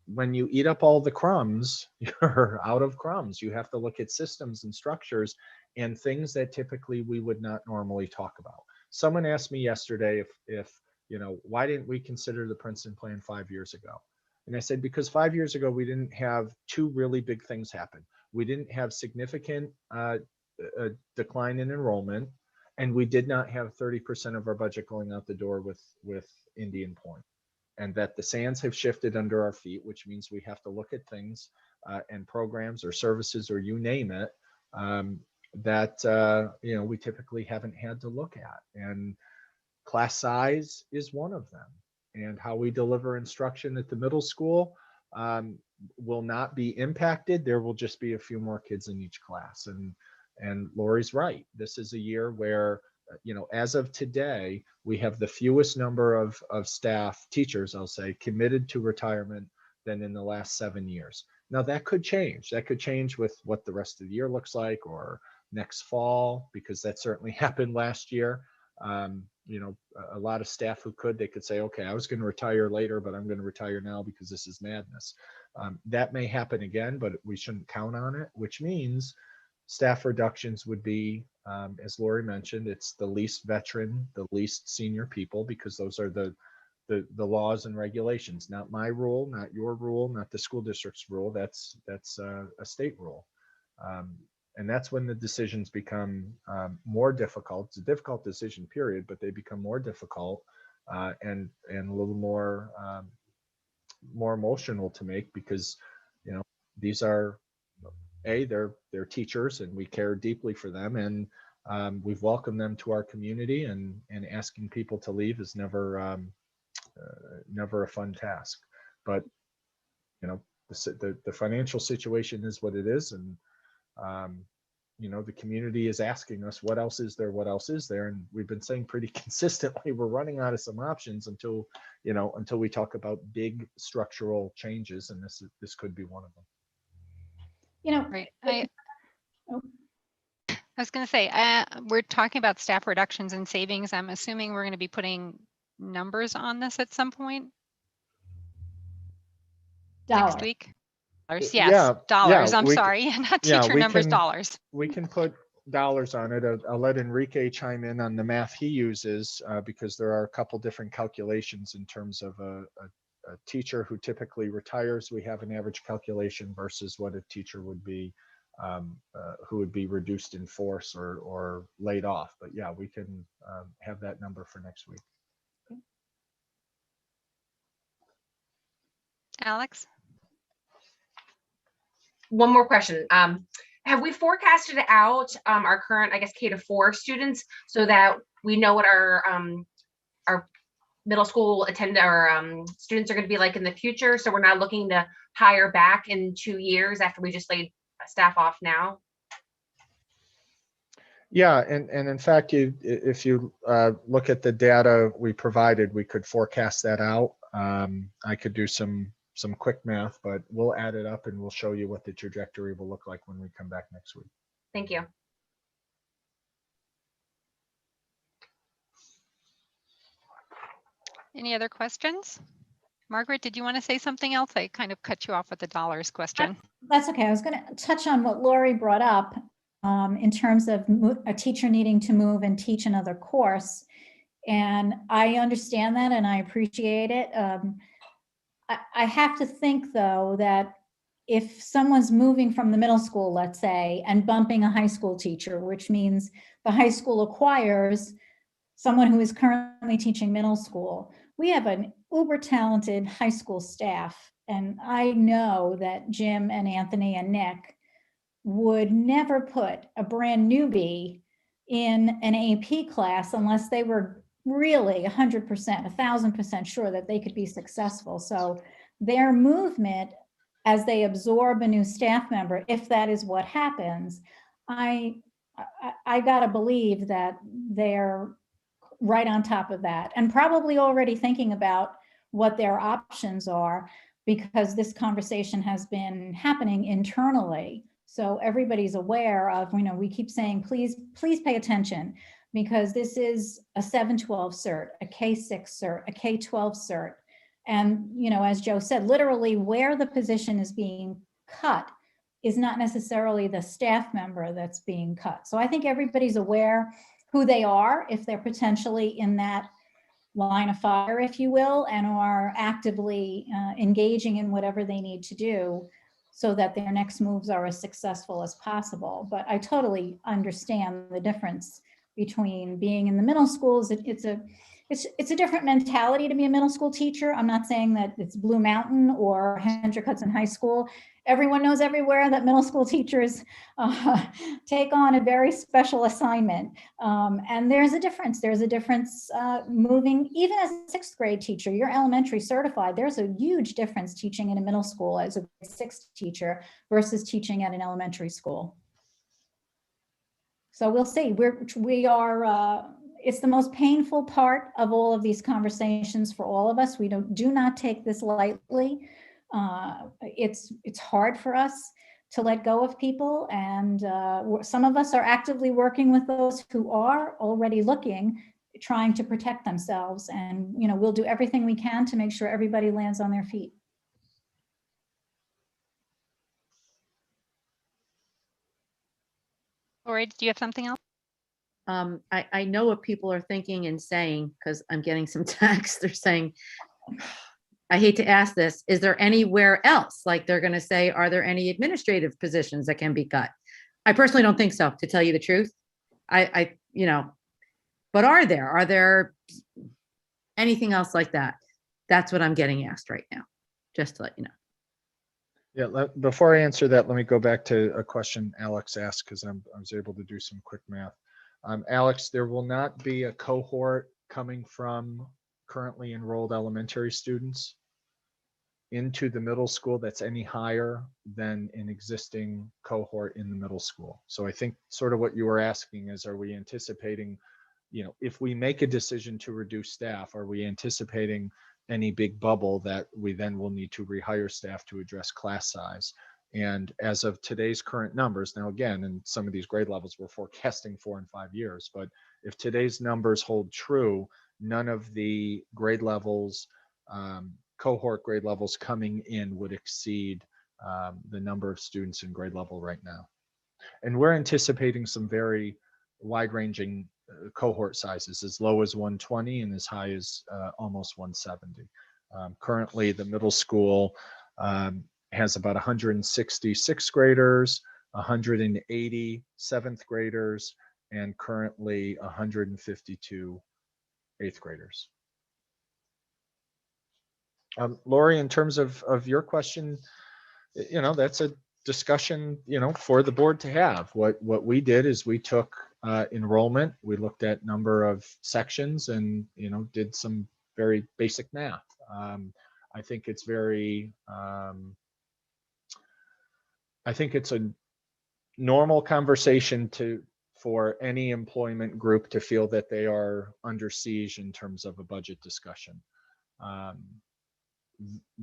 when you eat up all the crumbs, you're out of crumbs. You have to look at systems and structures and things that typically we would not normally talk about. Someone asked me yesterday if why didn't we consider the Princeton plan 5 years ago? And I said, because 5 years ago, we didn't have 2 really big things happen. We didn't have significant decline in enrollment, and we did not have 30% of our budget going out the door with Indian Point. And that the sands have shifted under our feet, which means we have to look at things and programs or services or you name it that we typically haven't had to look at. And class size is one of them. And how we deliver instruction at the middle school will not be impacted. There will just be a few more kids in each class. And Lori's right. This is a year where as of today, we have the fewest number of staff, teachers, I'll say, committed to retirement than in the last 7 years. Now that could change. That could change with what the rest of the year looks like or next fall, because that certainly happened last year. A lot of staff who they could say, okay, I was going to retire later, but I'm going to retire now because this is madness. That may happen again, but we shouldn't count on it, which means Staff reductions would be, as Lori mentioned, it's the least veteran, the least senior people, because those are the laws and regulations, not my rule, not your rule, not the school district's rule. That's a state rule. And that's when the decisions become more difficult. It's a difficult decision, period, but they become more difficult and a little more emotional to make, because these are they're teachers and we care deeply for them, and we've welcomed them to our community, and asking people to leave is never a fun task. But the financial situation is what it is, and the community is asking us, what else is there, and we've been saying pretty consistently we're running out of some options until we talk about big structural changes, and this could be one of them. Right. I was going to say, we're talking about staff reductions and savings. I'm assuming we're going to be putting numbers on this at some point next week. Dollars, yes, dollars. I'm sorry, not teacher numbers, dollars. We can put dollars on it. I'll let Enrique chime in on the math he uses, because there are a couple different calculations in terms of a teacher who typically retires. We have an average calculation versus what a teacher would be who would be reduced in force or laid off. But yeah, we can have that number for next week. Alex? One more question. Have we forecasted out our current, I guess, K-4 students so that we know what our middle school students are going to be like in the future, so we're not looking to hire back in 2 years after we just laid staff off now? Yeah, and in fact, if you look at the data we provided, we could forecast that out. I could do some quick math, but we'll add it up and we'll show you what the trajectory will look like when we come back next week. Thank you. Any other questions? Margaret, did you want to say something else? I kind of cut you off with the dollars question. That's okay. I was going to touch on what Lori brought up in terms of a teacher needing to move and teach another course. And I understand that and I appreciate it. I have to think, though, that if someone's moving from the middle school, let's say, and bumping a high school teacher, which means the high school acquires someone who is currently teaching middle school, we have an uber talented high school staff. And I know that Jim and Anthony and Nick would never put a brand newbie in an AP class unless they were really 100%, 1,000% sure that they could be successful. So their movement as they absorb a new staff member, if that is what happens, I gotta believe that they're right on top of that and probably already thinking about what their options are, because this conversation has been happening internally. So everybody's aware of, we keep saying, please pay attention, because this is a 712 cert, a K6 cert, a K12 cert. And, as Joe said, literally where the position is being cut is not necessarily the staff member that's being cut. So I think everybody's aware who they are, if they're potentially in that line of fire, if you will, and are actively engaging in whatever they need to do so that their next moves are as successful as possible. But I totally understand the difference between being in the middle schools. It's a different mentality to be a middle school teacher. I'm not saying that it's Blue Mountain or Hendrick Hudson High School. Everyone knows everywhere that middle school teachers take on a very special assignment. And there's a difference. There's a difference moving, even as a 6th grade teacher, you're elementary certified. There's a huge difference teaching in a middle school as a 6th teacher versus teaching at an elementary school. So we'll see. We are. It's the most painful part of all of these conversations for all of us. We do not take this lightly. It's hard for us to let go of people, and some of us are actively working with those who are already looking, trying to protect themselves, and we'll do everything we can to make sure everybody lands on their feet. Lori, do you have something else? I know what people are thinking and saying, because I'm getting some texts. They're saying, I hate to ask this, is there anywhere else? Like they're going to say, are there any administrative positions that can be cut? I personally don't think so, to tell you the truth. But are there anything else like that? That's what I'm getting asked right now, just to let you know. Yeah, before I answer that, let me go back to a question Alex asked, because I was able to do some quick math. Alex, there will not be a cohort coming from currently enrolled elementary students into the middle school that's any higher than an existing cohort in the middle school. So I think sort of what you were asking is, are we anticipating, if we make a decision to reduce staff, are we anticipating any big bubble that we then will need to rehire staff to address class size? And as of today's current numbers, now again, in some of these grade levels, we're forecasting 4 and 5 years, but if today's numbers hold true, none of the grade levels, cohort grade levels coming in would exceed the number of students in grade level right now. And we're anticipating some very wide-ranging cohort sizes, as low as 120 and as high as almost 170. Currently, the middle school has about 160 sixth graders, 180 seventh graders, and currently 152 eighth graders. Lori, in terms of your question, that's a discussion, for the board to have. What we did is we took enrollment, we looked at number of sections, and did some very basic math. I think it's a normal conversation for any employment group to feel that they are under siege in terms of a budget discussion.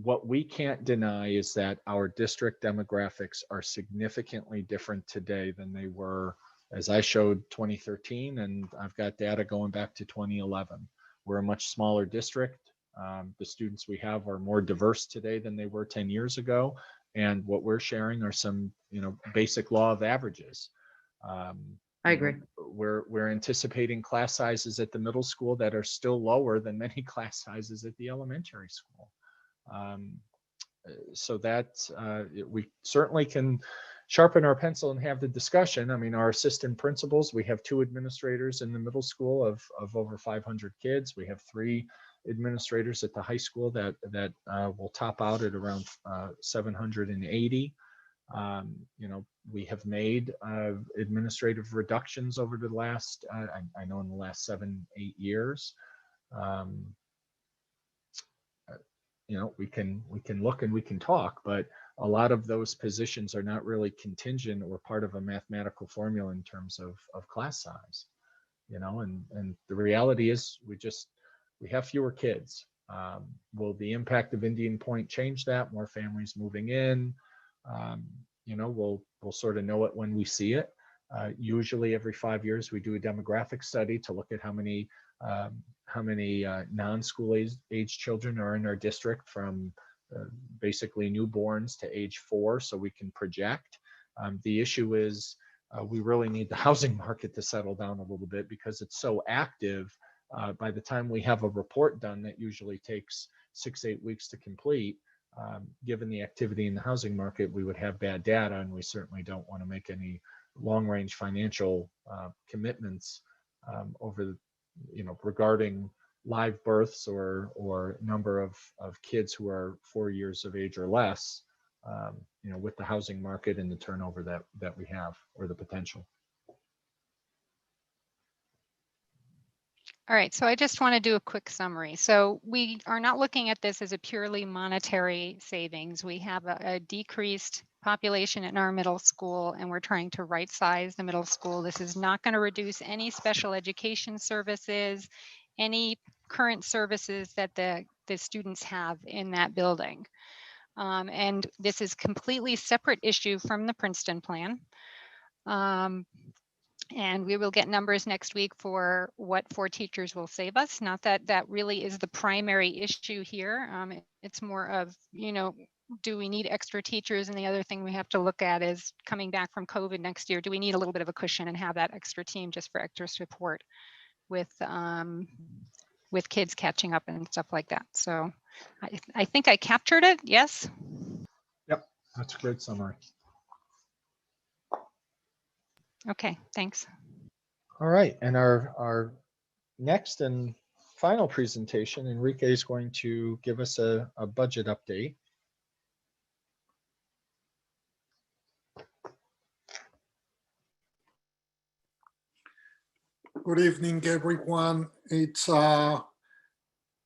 What we can't deny is that our district demographics are significantly different today than they were, as I showed, 2013, and I've got data going back to 2011. We're a much smaller district. The students we have are more diverse today than they were 10 years ago, and what we're sharing are some, basic law of averages. I agree. We're anticipating class sizes at the middle school that are still lower than many class sizes at the elementary school. So that we certainly can sharpen our pencil and have the discussion. I mean, our assistant principals, we have 2 administrators in the middle school of over 500 kids. We have 3 administrators at the high school that will top out at around 780. We have made administrative reductions over the last, I know in the last 7-8 years. We can look and we can talk, but a lot of those positions are not really contingent or part of a mathematical formula in terms of class size, and the reality is we have fewer kids. Will the impact of Indian Point change that? More families moving in? We'll sort of know it when we see it. Usually every 5 years, we do a demographic study to look at how many non-school age children are in our district, from basically newborns to age 4, so we can project. The issue is we really need the housing market to settle down a little bit, because it's so active. By the time we have a report done, that usually takes 6-8 weeks to complete. Given the activity in the housing market, we would have bad data, and we certainly don't want to make any long-range financial commitments over regarding live births or number of kids who are 4 years of age or less, with the housing market and the turnover that we have, or the potential. All right, so I just want to do a quick summary. So we are not looking at this as a purely monetary savings. We have a decreased population in our middle school, and we're trying to right size the middle school. This is not going to reduce any special education services, any current services that the students have in that building. And this is completely separate issue from the Princeton plan. And we will get numbers next week for what 4 teachers will save us. Not that that really is the primary issue here. It's more of, do we need extra teachers? And the other thing we have to look at is coming back from COVID next year. Do we need a little bit of a cushion and have that extra team just for extra support with kids catching up and stuff like that? So I think I captured it. Yes. Yep, that's a great summary. Okay, thanks. All right, and our next and final presentation, Enrique is going to give us a budget update. Good evening, everyone. It's a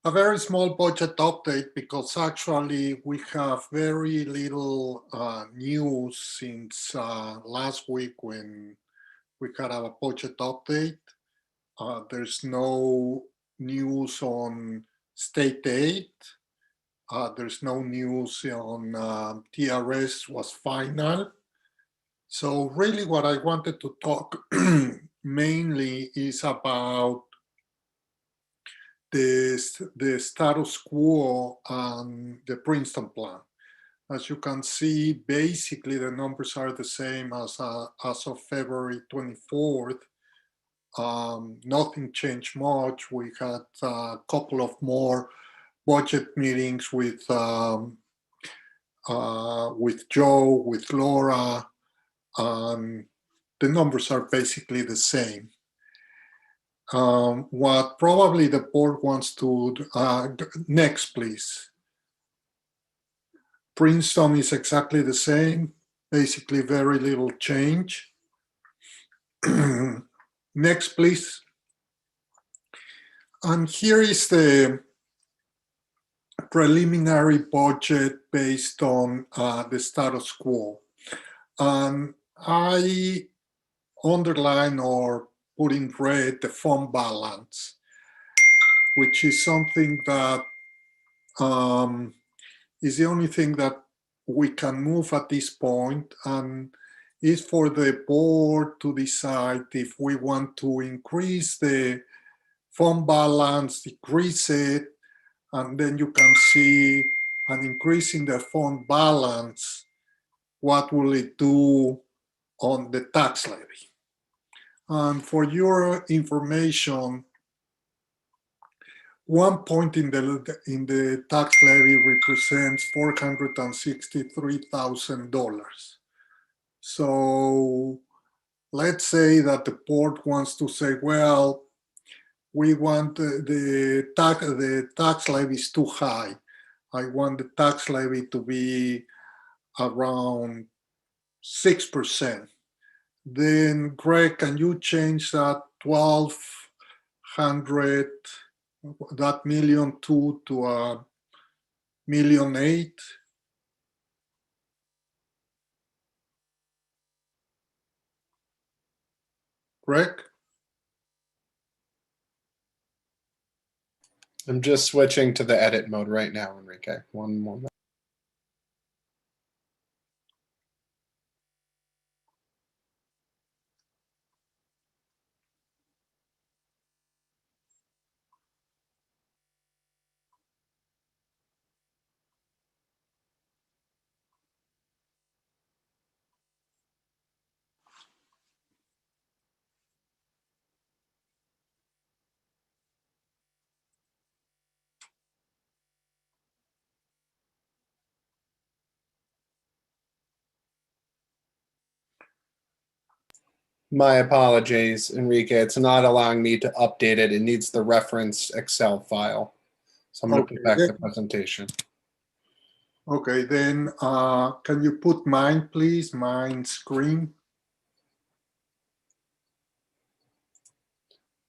very small budget update because actually we have very little news since last week when we had a budget update. There's no news on state aid. There's no news on TRS was final. So really what I wanted to talk mainly is about the status quo and the Princeton plan. As you can see, basically the numbers are the same as of February 24th. Nothing changed much. We had a couple of more budget meetings with Joe, with Laura. The numbers are basically the same. What probably the board wants to, next please. Princeton is exactly the same, basically very little change. Next please. And here is the preliminary budget based on the status quo. And I underline or put in red the fund balance, which is something that is the only thing that we can move at this point, and is for the board to decide if we want to increase the fund balance, decrease it, and then you can see an increase in the fund balance. What will it do on the tax levy? And for your information, 1 point in the tax levy represents $463,000. So let's say that the board wants to say, well, we want the tax levy is too high. I want the tax levy to be around 6%. Then Greg, can you change that 1,200, that 1,200,000 to 1,800,000? Greg? I'm just switching to the edit mode right now, Enrique. One moment. My apologies, Enrique. It's not allowing me to update it. It needs the referenced Excel file. So I'm going to put back the presentation. Okay, then can you put mine, please? Mine screen.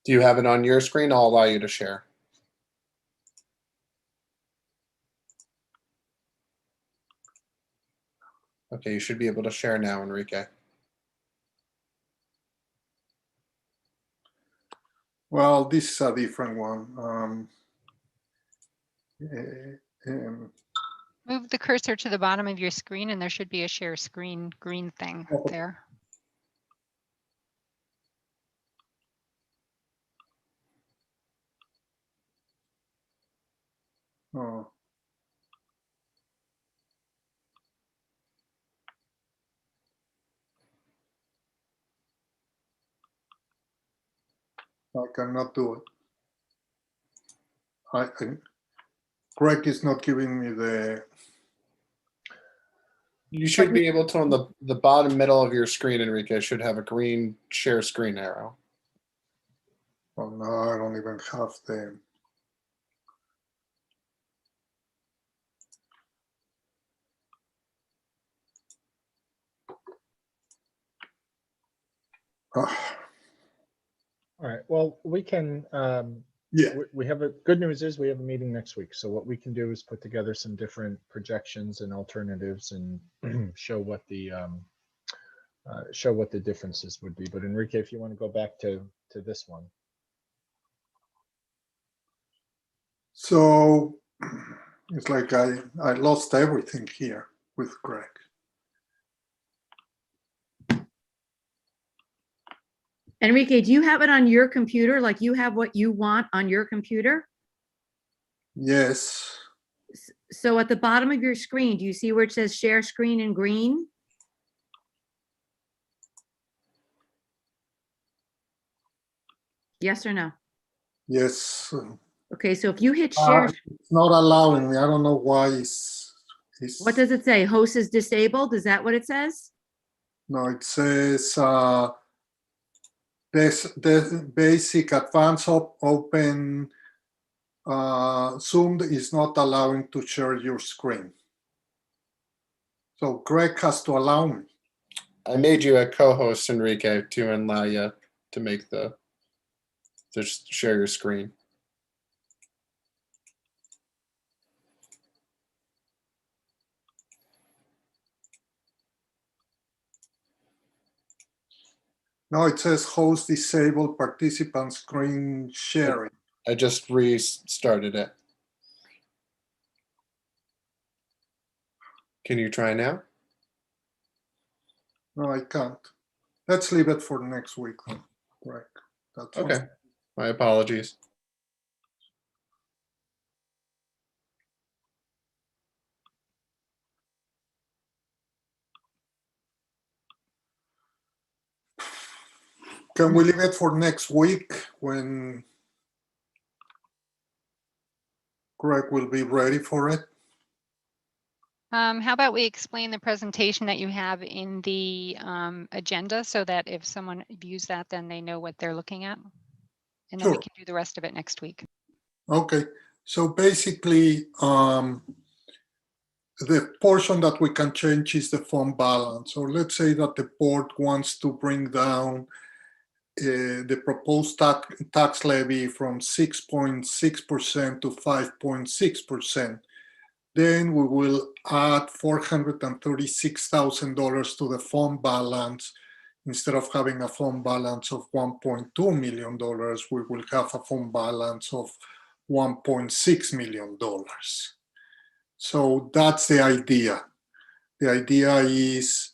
Do you have it on your screen? I'll allow you to share. Okay, you should be able to share now, Enrique. Well, this is a different one. Move the cursor to the bottom of your screen and there should be a share screen green thing there. Oh. I cannot do it. Greg is not giving me the. You should be able to, on the bottom middle of your screen, Enrique, should have a green share screen arrow. Oh no, I don't even have the. All right, well, we can, Yeah. we have good news is we have a meeting next week. So what we can do is put together some different projections and alternatives and show what the differences would be. But Enrique, if you want to go back to this one. So it's like I lost everything here with Greg. Enrique, do you have it on your computer? Like you have what you want on your computer? Yes. So at the bottom of your screen, do you see where it says share screen in green? Yes or no? Yes. Okay, so if you hit share, It's not allowing me. I don't know why it's what does it say? Host is disabled? Is that what it says? no, it says this basic advanced open Zoom is not allowing to share your screen. So Greg has to allow me. I made you a co-host, Enrique, to allow you to make to share your screen. No, it says host disabled participant screen sharing. I just restarted it. Can you try now? No, I can't. Let's leave it for next week, Greg. That's okay. My apologies. Can we leave it for next week when Greg will be ready for it? How about we explain the presentation that you have in the agenda so that if someone views that, then they know what they're looking at. And then we Sure. can do the rest of it next week. Okay, so basically, the portion that we can change is the fund balance. Or let's say that the board wants to bring down the proposed tax levy from 6.6% to 5.6%. Then we will add $436,000 to the fund balance. Instead of having a fund balance of $1.2 million, we will have a fund balance of $1.6 million. So that's the idea. The idea is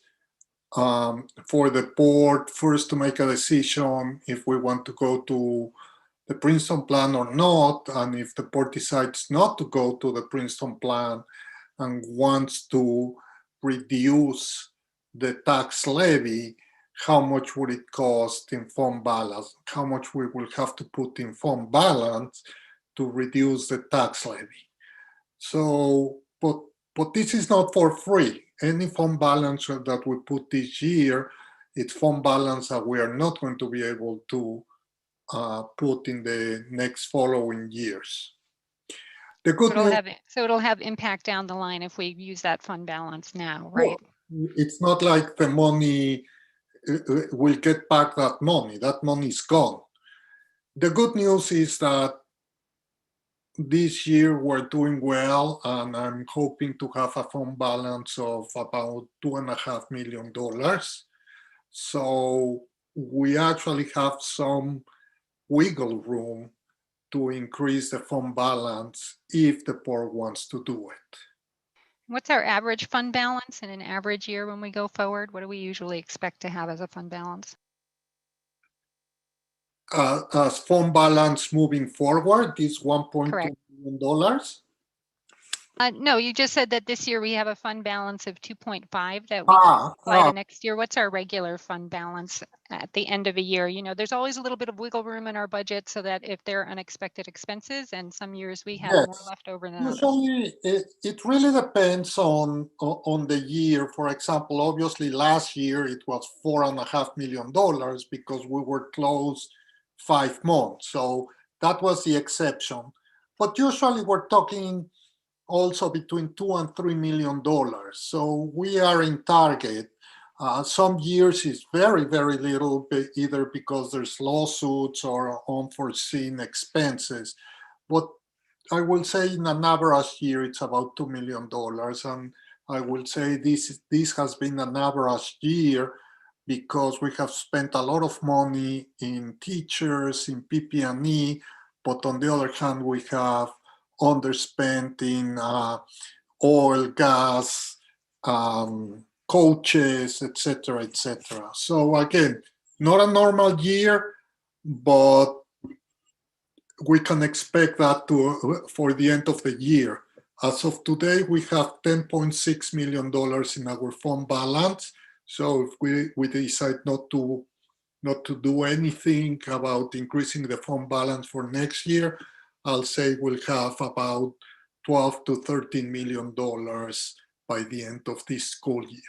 for the board first to make a decision if we want to go to the Princeton plan or not, and if the board decides not to go to the Princeton plan and wants to reduce the tax levy, how much would it cost in fund balance? How much we will have to put in fund balance to reduce the tax levy? So, but this is not for free. Any fund balance that we put this year, it's fund balance that we are not going to be able to put in the next following years. The good news, So it'll have impact down the line if we use that fund balance now, right? it's not like the money will get back that money. That money is gone. The good news is that this year we're doing well, and I'm hoping to have a fund balance of about $2.5 million. So we actually have some wiggle room to increase the fund balance if the board wants to do it. What's our average fund balance in an average year when we go forward? What do we usually expect to have as a fund balance? As fund balance moving forward is $1.2 million. No, you just said that this year we have a fund balance of 2.5 that we can apply to next year. What's our regular fund balance at the end of a year? You know, there's always a little bit of wiggle room in our budget so that if there are unexpected expenses, and some years we have more Yes. left over than others. Usually, it really depends on the year. For example, obviously last year it was $4.5 million because we were closed 5 months. So that was the exception. But usually we're talking also between $2 and $3 million. So we are in target. Some years is very, very little, either because there's lawsuits or unforeseen expenses. But I will say in an average year, it's about $2 million. And I will say this has been an average year because we have spent a lot of money in teachers, in PP&E, but on the other hand, we have underspent in oil, gas, coaches, etc., etc. So again, not a normal year, but we can expect that for the end of the year. As of today, we have $10.6 million in our fund balance. So if we decide not to do anything about increasing the fund balance for next year, I'll say we'll have about $12 to $13 million by the end of this school year.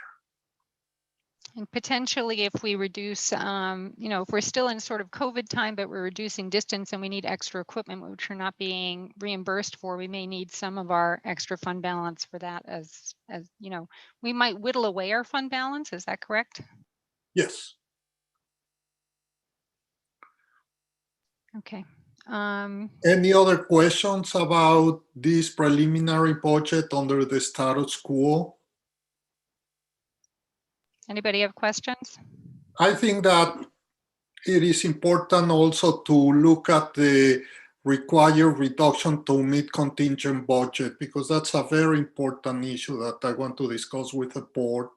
And potentially if we reduce, you know, if we're still in sort of COVID time, but we're reducing distance and we need extra equipment, which are not being reimbursed for, we may need some of our extra fund balance for that as you know, we might whittle away our fund balance. Is that correct? Yes. Okay. Any other questions about this preliminary budget under the status quo? Anybody have questions? I think that it is important also to look at the required reduction to meet contingent budget, because that's a very important issue that I want to discuss with the board.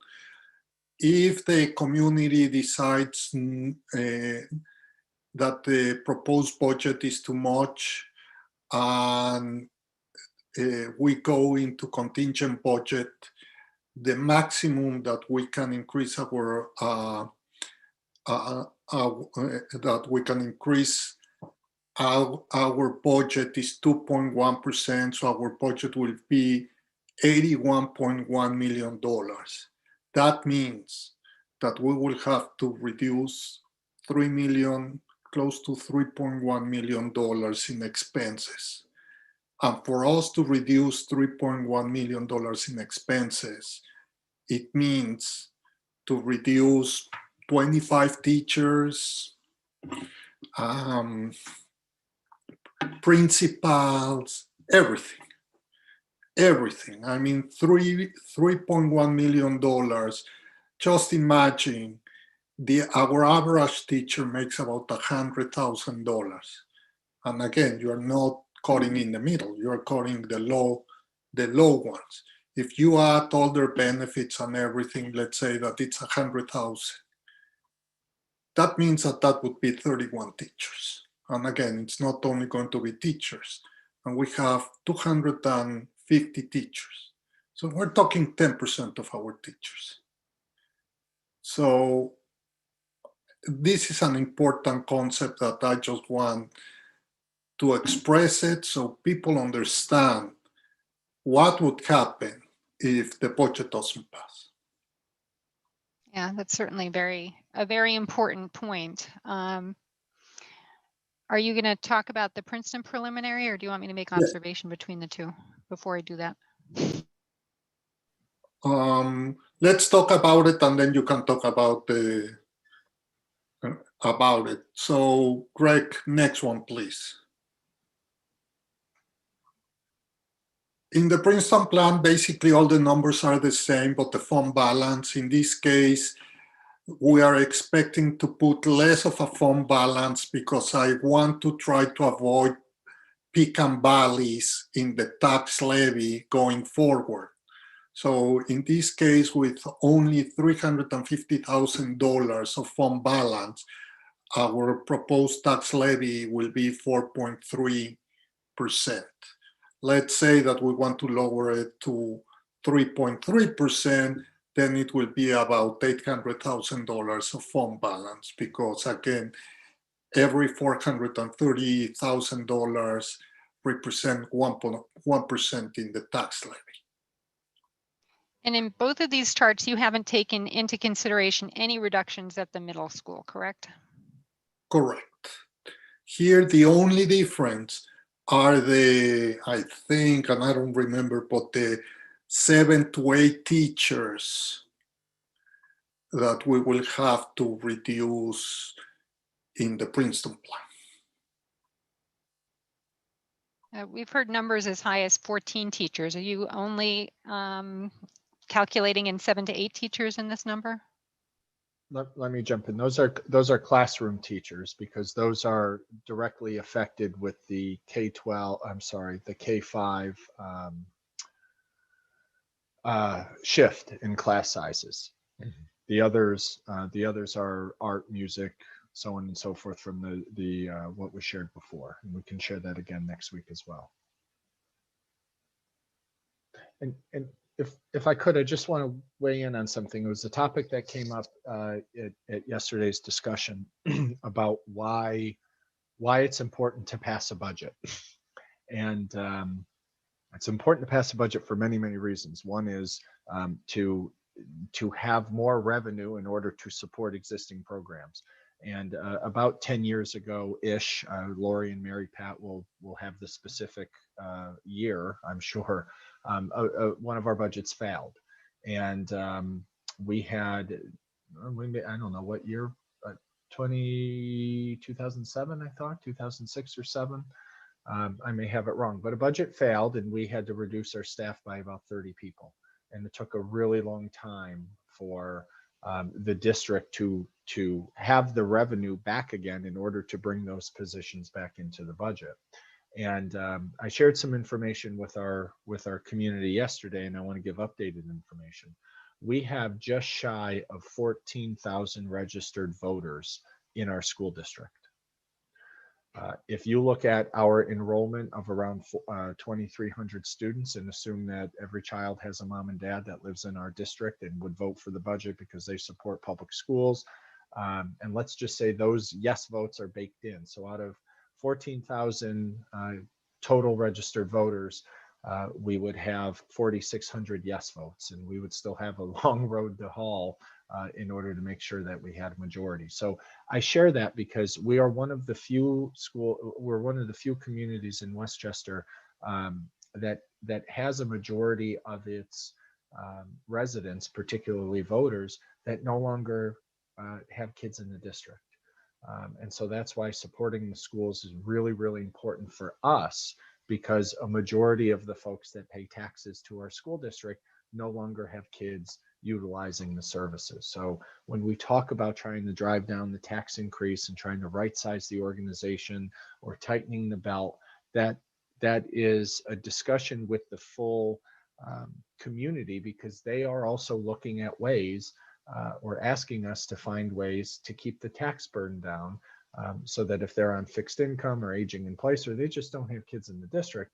If the community decides that the proposed budget is too much and we go into contingent budget, the maximum that we can increase our budget is 2.1%, so our budget will be $81.1 million. That means that we will have to reduce $3 million, close to $3.1 million in expenses. And for us to reduce $3.1 million in expenses, it means to reduce 25 teachers, principals, everything. I mean, $3.1 million. Just imagine our average teacher makes about $100,000. And again, you're not cutting in the middle, you're cutting the low ones. If you add all their benefits and everything, let's say that it's 100,000. That means that would be 31 teachers. And again, it's not only going to be teachers. And we have 250 teachers. So we're talking 10% of our teachers. So this is an important concept that I just want to express it so people understand what would happen if the budget doesn't pass. Yeah, that's certainly a very important point. Are you going to talk about the Princeton preliminary, or do you want me to make observation between the two before I do that? Let's talk about it, and then you can talk about it. So, Greg, next one, please. In the Princeton plan, basically all the numbers are the same, but the fund balance, in this case, we are expecting to put less of a fund balance because I want to try to avoid peak and valleys in the tax levy going forward. So in this case, with only $350,000 of fund balance, our proposed tax levy will be 4.3%. let's say that we want to lower it to 3.3%, then it will be about $800,000 of fund balance, because again, every $430,000 represent 1% in the tax levy. And in both of these charts, you haven't taken into consideration any reductions at the middle school, correct? Correct. Here, the only difference are the, I think, and I don't remember, but the 7 to 8 teachers that we will have to reduce in the Princeton plan. We've heard numbers as high as 14 teachers. Are you only calculating in 7 to 8 teachers in this number? Let me jump in. Those are classroom teachers, because those are directly affected with the K-12, I'm sorry, the K-5 shift in class sizes. The others are art, music, so on and so forth from the what was shared before, and we can share that again next week as well. And if I could, I just want to weigh in on something. It was a topic that came up at yesterday's discussion about why it's important to pass a budget. And it's important to pass a budget for many, many reasons. One is to have more revenue in order to support existing programs. And about 10 years ago-ish, Lori and Mary Pat will have the specific year, I'm sure, one of our budgets failed. And we had, I don't know what year, 2007, I thought, 2006 or 7. I may have it wrong, but a budget failed and we had to reduce our staff by about 30 people. And it took a really long time for the district to have the revenue back again in order to bring those positions back into the budget. And I shared some information with our community yesterday, and I want to give updated information. We have just shy of 14,000 registered voters in our school district. If you look at our enrollment of around 2,300 students and assume that every child has a mom and dad that lives in our district and would vote for the budget because they support public schools, and let's just say those yes votes are baked in. So out of 14,000 total registered voters, we would have 4,600 yes votes, and we would still have a long road to haul in order to make sure that we had a majority. So I share that because we are one of the few we're one of the few communities in Westchester that has a majority of its residents, particularly voters, that no longer have kids in the district. And so that's why supporting the schools is really, really important for us, because a majority of the folks that pay taxes to our school district no longer have kids utilizing the services. So when we talk about trying to drive down the tax increase and trying to right size the organization or tightening the belt, that is a discussion with the full community, because they are also looking at ways or asking us to find ways to keep the tax burden down, so that if they're on fixed income or aging in place, or they just don't have kids in the district,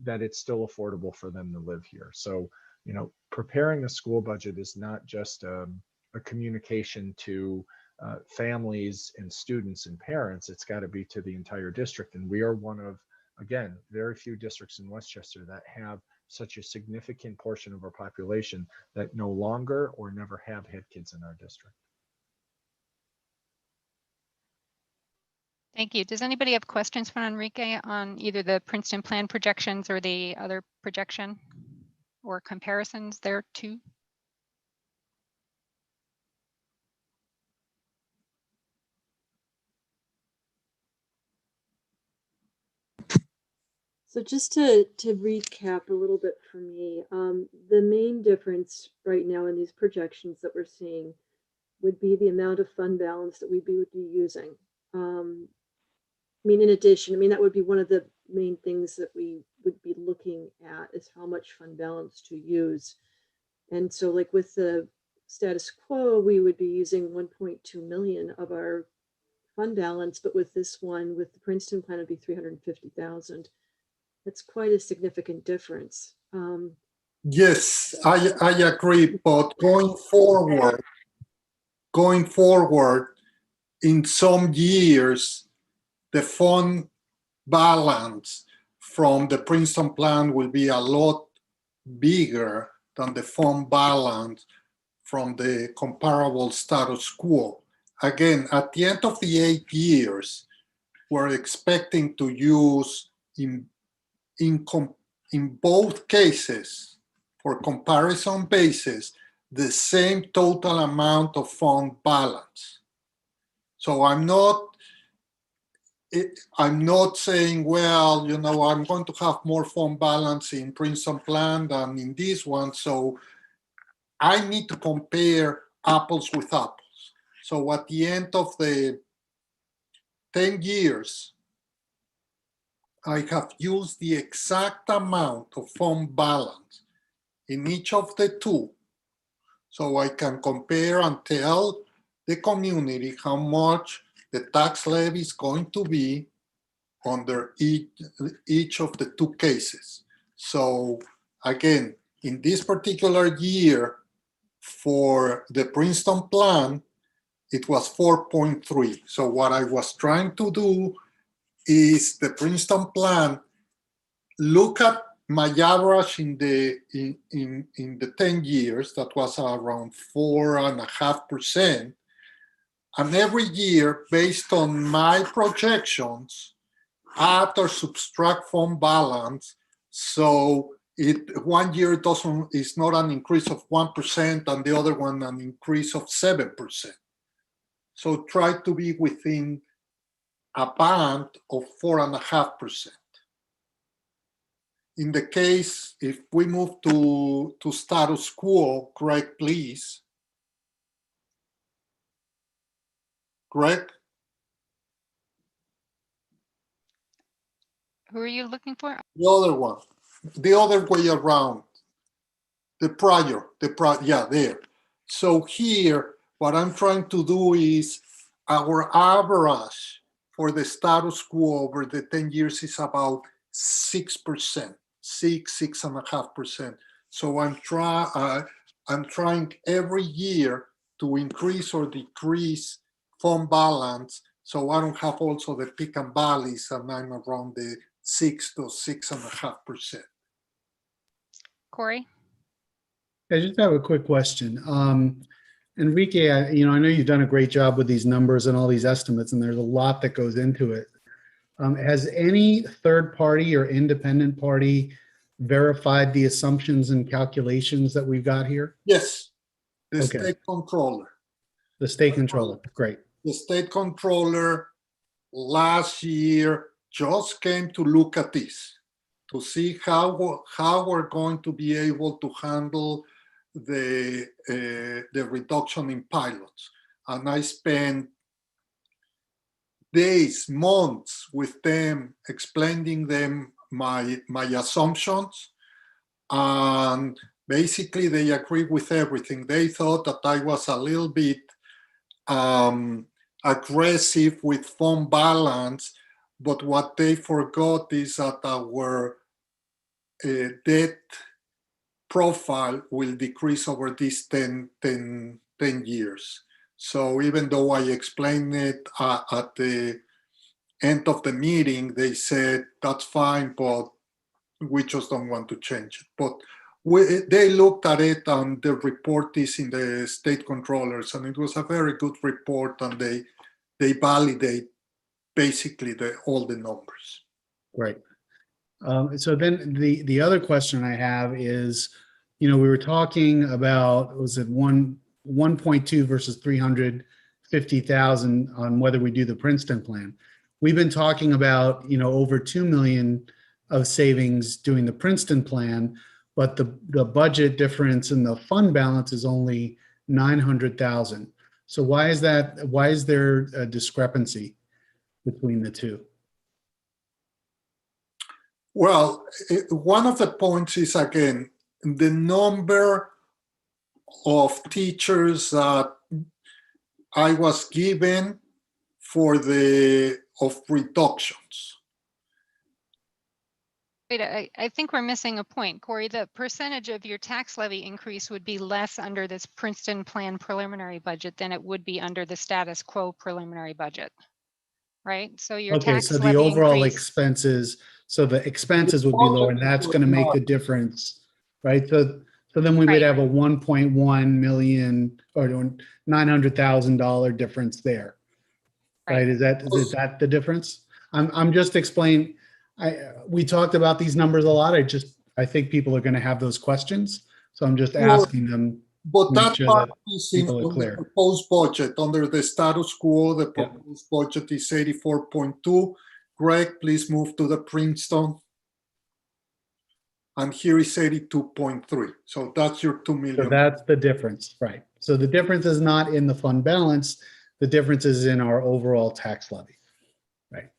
that it's still affordable for them to live here. So, you know, preparing a school budget is not just a communication to families and students and parents. It's got to be to the entire district. And we are one of, again, very few districts in Westchester that have such a significant portion of our population that no longer or never have had kids in our district. Thank you. Does anybody have questions for Enrique on either the Princeton plan projections or the other projection or comparisons there too? So just to recap a little bit for me, the main difference right now in these projections that we're seeing would be the amount of fund balance that would be using. I mean, in addition, I mean, that would be one of the main things that we would be looking at, is how much fund balance to use. And so like with the status quo, we would be using 1.2 million of our fund balance, but with this one, with the Princeton plan, it'd be 350,000. That's quite a significant difference. Yes, I agree. But going forward, in some years, the fund balance from the Princeton plan will be a lot bigger than the fund balance from the comparable status quo. Again, at the end of the 8 years, we're expecting to use in both cases, for comparison basis, the same total amount of fund balance. So I'm not saying, well, you know, I'm going to have more fund balance in Princeton plan than in this one. So I need to compare apples with apples. So at the end of the 10 years, I have used the exact amount of fund balance in each of the two. So I can compare and tell the community how much the tax levy is going to be under each of the two cases. So again, in this particular year, for the Princeton plan, it was 4.3. So what I was trying to do is the Princeton plan, look at my average in the 10 years, that was around 4.5%. And every year, based on my projections, add or subtract fund balance. So one year is not an increase of 1% and the other one an increase of 7%. So try to be within a band of 4.5%. In the case, if we move to status quo, Greg, please. Greg? Who are you looking for? The other one, the other way around. The prior, yeah, there. So here, what I'm trying to do is our average for the status quo over the 10 years is about 6%, 6.5%. So I'm trying every year to increase or decrease fund balance, so I don't have also the peak and valleys, and I'm around the 6 to 6.5%. Corey? I just have a quick question. Enrique, I know you've done a great job with these numbers and all these estimates, and there's a lot that goes into it. Has any third party or independent party verified the assumptions and calculations that we've got here? Yes, the Okay. state controller. The state controller, great. The state controller last year just came to look at this, to see how we're going to be able to handle the reduction in pilots. And I spent days, months with them, explaining them my assumptions, and basically they agreed with everything. They thought that I was a little bit aggressive with fund balance, but what they forgot is that our debt profile will decrease over these 10 years. So even though I explained it at the end of the meeting, they said, that's fine, but we just don't want to change it. But they looked at it, and the report is in the state controllers, and it was a very good report, and they validate basically all the numbers. Great. So then the other question I have is, we were talking about, was it 1.2 versus 350,000 on whether we do the Princeton plan. We've been talking about, over 2 million of savings doing the Princeton plan, but the budget difference in the fund balance is only 900,000. So why is that? Why is there a discrepancy between the two? Well, one of the points is, again, the number of teachers that I was given of reductions. Wait, I think we're missing a point, Corey. The percentage of your tax levy increase would be less under this Princeton plan preliminary budget than it would be under the status quo preliminary budget, right? So your Okay, tax so the levy overall increase, expenses, so the expenses would be lower, and that's going to make the difference, right? So then we would have a 1.1 million or $900,000 difference there, right? Is that the difference? I'm just explaining. We talked about these numbers a lot. I think people are going to have those questions, so I'm just asking them. But make that sure part that is in people are on the clear. proposed budget. Under the status quo, the proposed budget is 84.2. Greg, please move to the Princeton. And here is 82.3. So that's your 2 million. So that's the difference, right? So the difference is not in the fund balance. The difference is in our overall tax levy, right?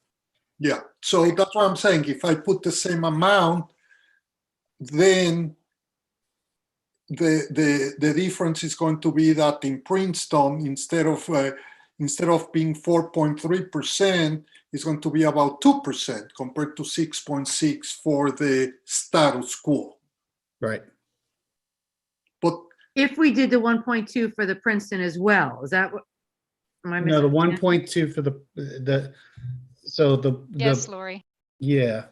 Yeah, so that's what I'm saying. If I put the same amount, then the difference is going to be that in Princeton, instead of being 4.3%, it's going to be about 2% compared to 6.6 for the status quo. Right. But If we did the 1.2 for the Princeton as well, is that what? Am I No, the misunderstanding? 1.2 for the so the yes, Lori. yeah.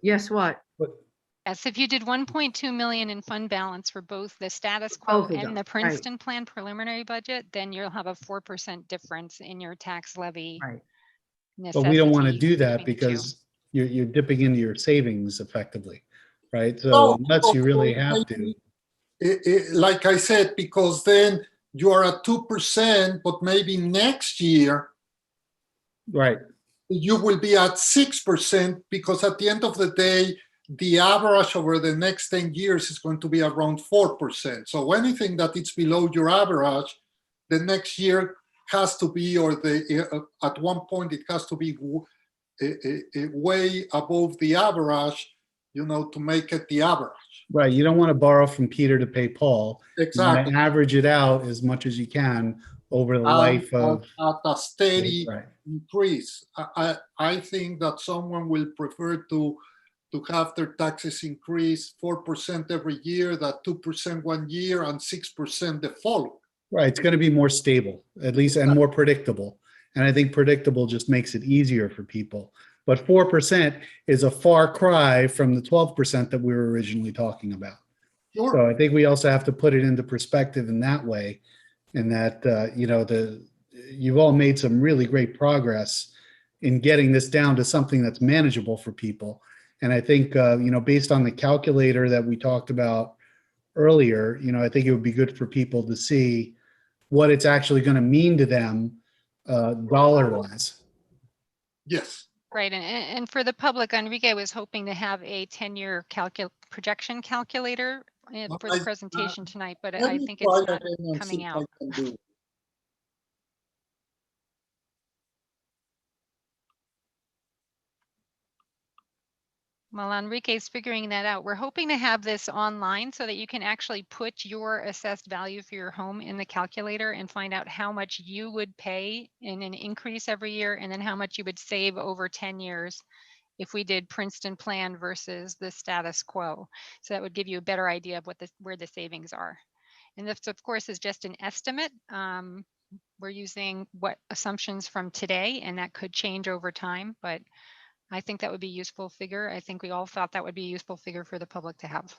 Yes, what? Yes, if you did 1.2 million in fund balance for both the status quo Both of them, and the right. Princeton plan preliminary budget, then you'll have a 4% difference in your tax levy. Right. But we don't want to necessity do that between the two. because you're dipping into your savings effectively, right? So unless you really have to. Like I said, because then you are at 2%, but maybe next year, right, you will be at 6% because at the end of the day, the average over the next 10 years is going to be around 4%. So anything that is below your average, the next year has to be, or at one point it has to be way above the average, to make it the average. Right. You don't want to borrow from Peter to pay Paul. Exactly. You want to average it out as much as you can over the life of at a steady right. increase. I think that someone will prefer to have their taxes increase 4% every year, that 2% one year and 6% the following. Right. It's going to be more stable, at least, and more predictable. And I think predictable just makes it easier for people. But 4% is a far cry from the 12% that we were originally talking about. Sure. So I think we also have to put it into perspective in that way, in that, you've all made some really great progress in getting this down to something that's manageable for people. And I think, based on the calculator that we talked about earlier, I think it would be good for people to see what it's actually going to mean to them dollar-wise. Yes. Right, and for the public, Enrique was hoping to have a 10-year projection calculator for the presentation tonight, but I think it's not coming out. Well, Enrique's figuring that out. We're hoping to have this online so that you can actually put your assessed value for your home in the calculator and find out how much you would pay in an increase every year and then how much you would save over 10 years if we did Princeton plan versus the status quo. So that would give you a better idea of where the savings are. And this, of course, is just an estimate. We're using what assumptions from today, and that could change over time, but I think that would be a useful figure. I think we all thought that would be a useful figure for the public to have.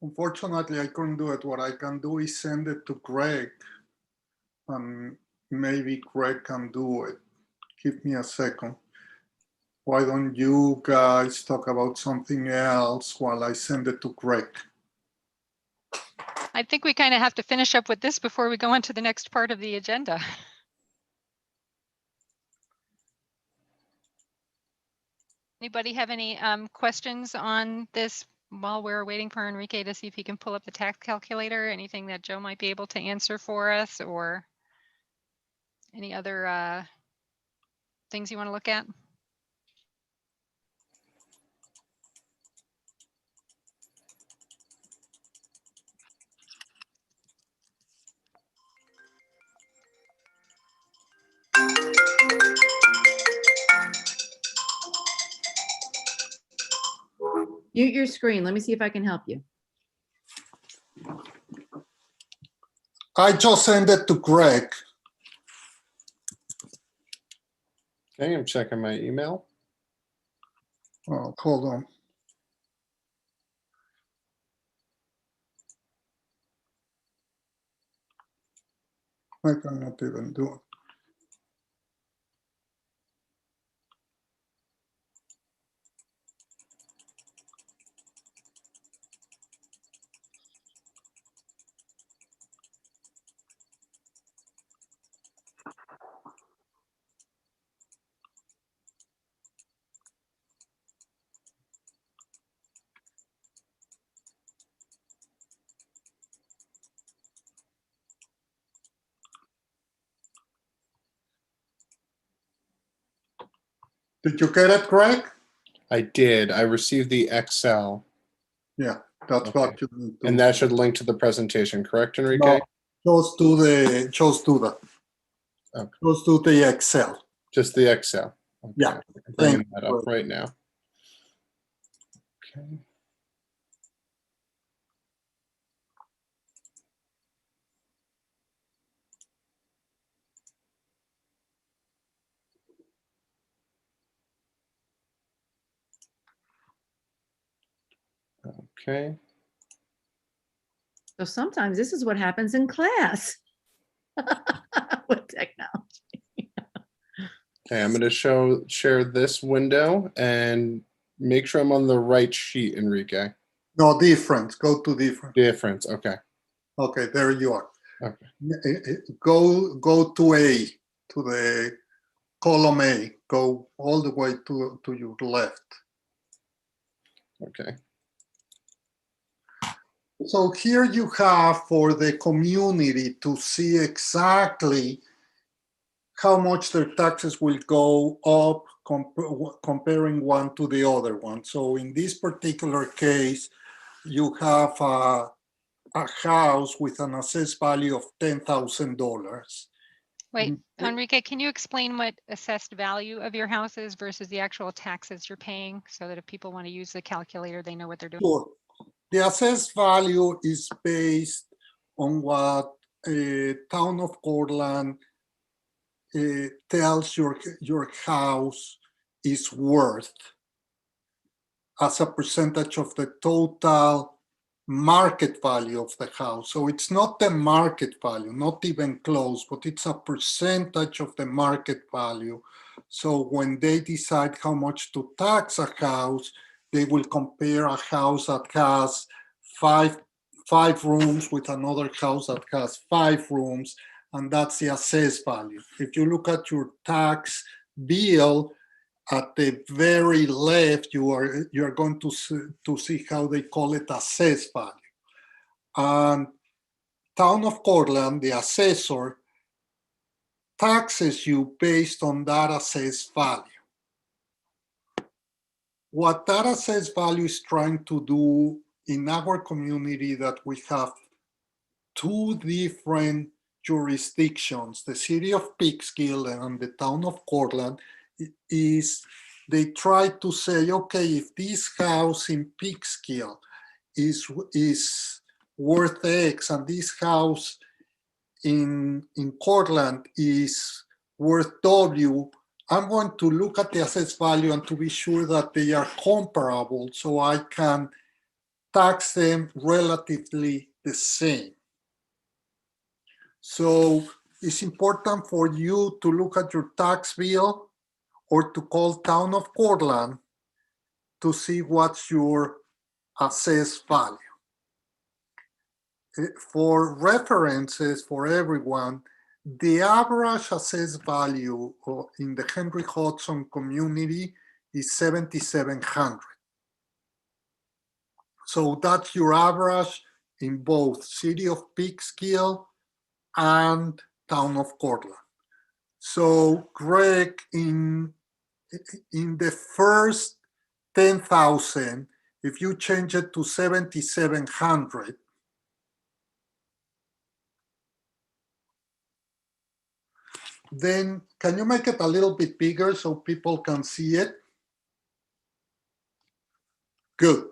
Unfortunately, I couldn't do it. What I can do is send it to Greg, and maybe Greg can do it. Give me a second. Why don't you guys talk about something else while I send it to Greg? I think we kind of have to finish up with this before we go on to the next part of the agenda. Anybody have any questions on this while we're waiting for Enrique to see if he can pull up the tax calculator? Anything that Joe might be able to answer for us, or any other things you want to look at? Mute your screen. Let me see if I can help you. I just sent it to Greg. Okay, I'm checking my email. Oh, hold on. I cannot even do it. Did you get it, Greg? I did. I received the Excel. Yeah, that's what you need to. And that should link to the presentation, correct, Enrique? No, just do that. Okay. Just do the Excel. Just the Excel. Okay. Yeah. I'm bringing that up right now. Okay. Okay. So sometimes this is what happens in class with technology. Okay, I'm going to share this window and make sure I'm on the right sheet, Enrique. No, difference. Go to different. Difference. Okay. Okay, there you are. Okay. Go to A, to the column A. Go all the way to your left. Okay. So here you have for the community to see exactly how much their taxes will go up comparing one to the other one. So in this particular case, you have a house with an assessed value of $10,000. Wait, Enrique, can you explain what assessed value of your house is versus the actual taxes you're paying so that if people want to use the calculator, they know what they're doing? Sure. The assessed value is based on what Town of Cortland tells your house is worth as a percentage of the total market value of the house. So it's not the market value, not even close, but it's a percentage of the market value. So when they decide how much to tax a house, they will compare a house that has five rooms with another house that has 5 rooms, and that's the assessed value. If you look at your tax bill, at the very left, you are going to see how they call it assessed value. And Town of Cortland, the assessor, taxes you based on that assessed value. What that assessed value is trying to do in our community, that we have 2 different jurisdictions, the city of Peekskill and the town of Cortland, is they try to say, okay, if this house in Peekskill is worth X and this house in Cortland is worth W, I'm going to look at the assessed value and to be sure that they are comparable so I can tax them relatively the same. So it's important for you to look at your tax bill or to call Town of Cortland to see what's your assessed value. For references for everyone, the average assessed value in the Hendrick Hudson community is 7,700. So that's your average in both City of Peekskill and Town of Cortland. So Greg, in the first 10,000, if you change it to 7,700, then can you make it a little bit bigger so people can see it? Good.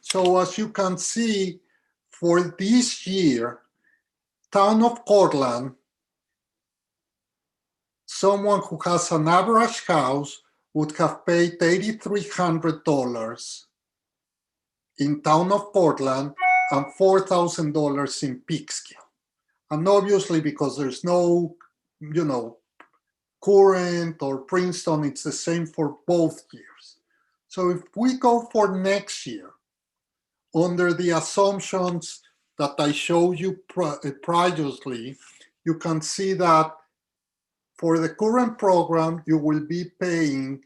So as you can see, for this year, town of Cortland, someone who has an average house would have paid $8,300 in town of Portland and $4,000 in Peekskill. And obviously, because there's no, current or Princeton, it's the same for both years. So if we go for next year, under the assumptions that I showed you previously, you can see that for the current program, you will be paying,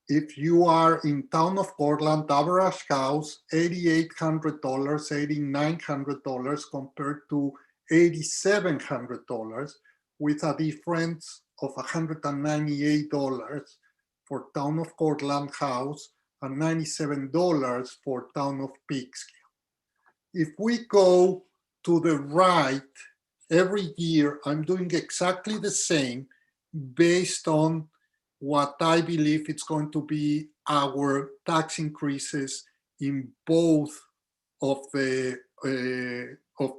if you are in town of Portland, average house, $8,800, $8,900 compared to $8,700, with a difference of $198 for town of Portland house and $97 for town of Peekskill. If we go to the right, every year I'm doing exactly the same based on what I believe it's going to be our tax increases in both of the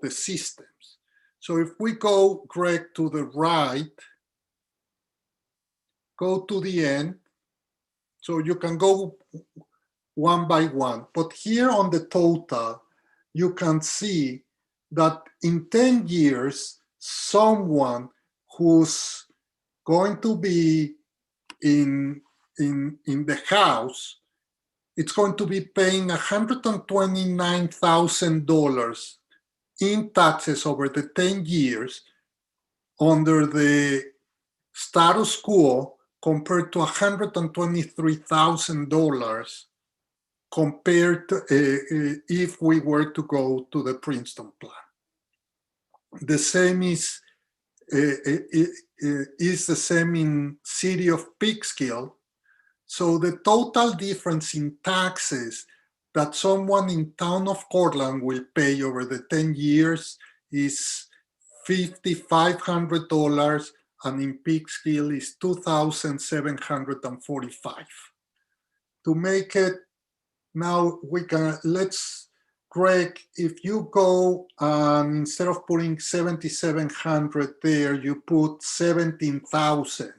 systems. So if we go, Greg, to the right, go to the end, so you can go one by one. But here on the total, you can see that in 10 years, someone who's going to be in the house, it's going to be paying $129,000 in taxes over the 10 years under the status quo, compared to $123,000 compared to if we were to go to the Princeton plan. The same is the same in city of Peekskill. So the total difference in taxes that someone in town of Cortland will pay over the 10 years is $5,500, and in Peekskill is $2,745. To make it, now we can, Greg, if you go and instead of putting 7,700 there, you put 17,000.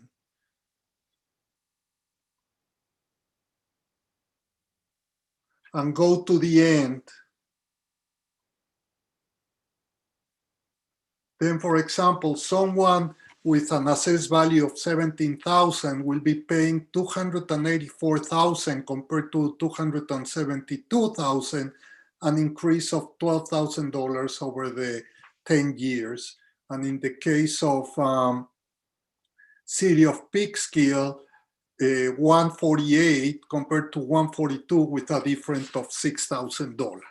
And go to the end. Then, for example, someone with an assessed value of 17,000 will be paying 284,000 compared to 272,000, an increase of $12,000 over the 10 years. And in the case of city of Peekskill, 148 compared to 142 with a difference of $6,000.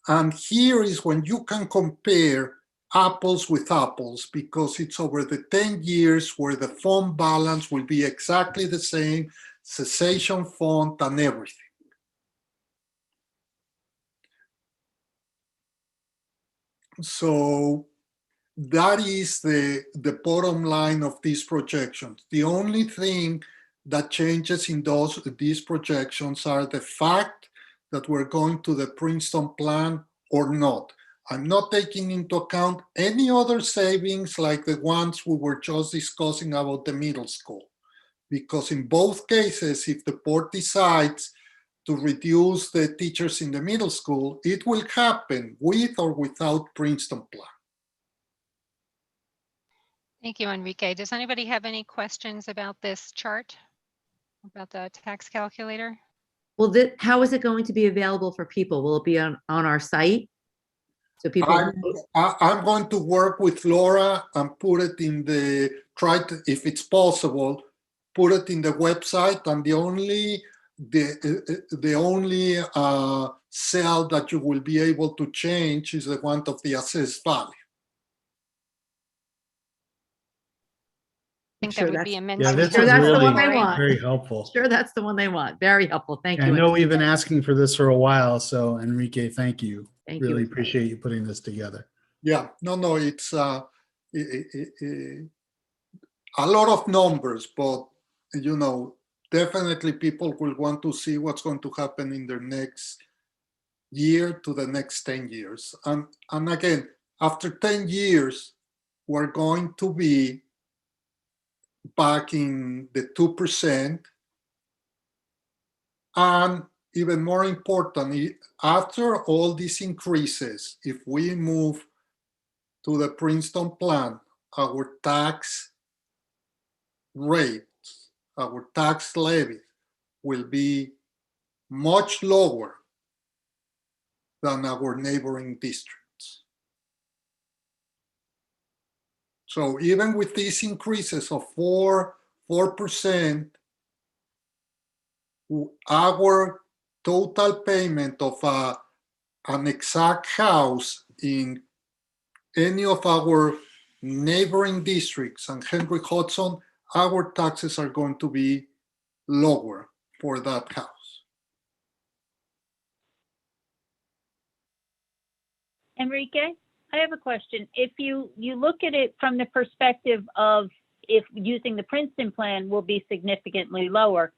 And here is when you can compare apples with apples, because it's over the 10 years where the fund balance will be exactly the same, cessation fund and everything. So that is the bottom line of these projections. The only thing that changes in these projections are the fact that we're going to the Princeton plan or not. I'm not taking into account any other savings like the ones we were just discussing about the middle school. Because in both cases, if the board decides to reduce the teachers in the middle school, it will happen with or without Princeton plan. Thank you, Enrique. Does anybody have any questions about this chart, about the tax calculator? Well, how is it going to be available for people? Will it be on our site? So people. I'm going to work with Laura and put it in if it's possible, put it in the website, and the only cell that you will be able to change is the one of the assessed value. I think that would be immensely Yeah, this Sure, is that's the really one they want. very helpful. Sure, that's the one they want. Very helpful. Thank I you. know we've been asking for this for a while, so Enrique, thank you. Thank you, really Enrique. appreciate you putting this together. Yeah, no, it's a lot of numbers, but definitely people will want to see what's going to happen in their next year to the next 10 years. And again, after 10 years, we're going to be back in the 2%. And even more importantly, after all these increases, if we move to the Princeton plan, our tax rate, our tax levy will be much lower than our neighboring districts. So even with these increases of 4%, our total payment of an exact house in any of our neighboring districts and Hendrick Hudson, our taxes are going to be lower for that house. Enrique, I have a question. If you look at it from the perspective of if using the Princeton plan will be significantly lower,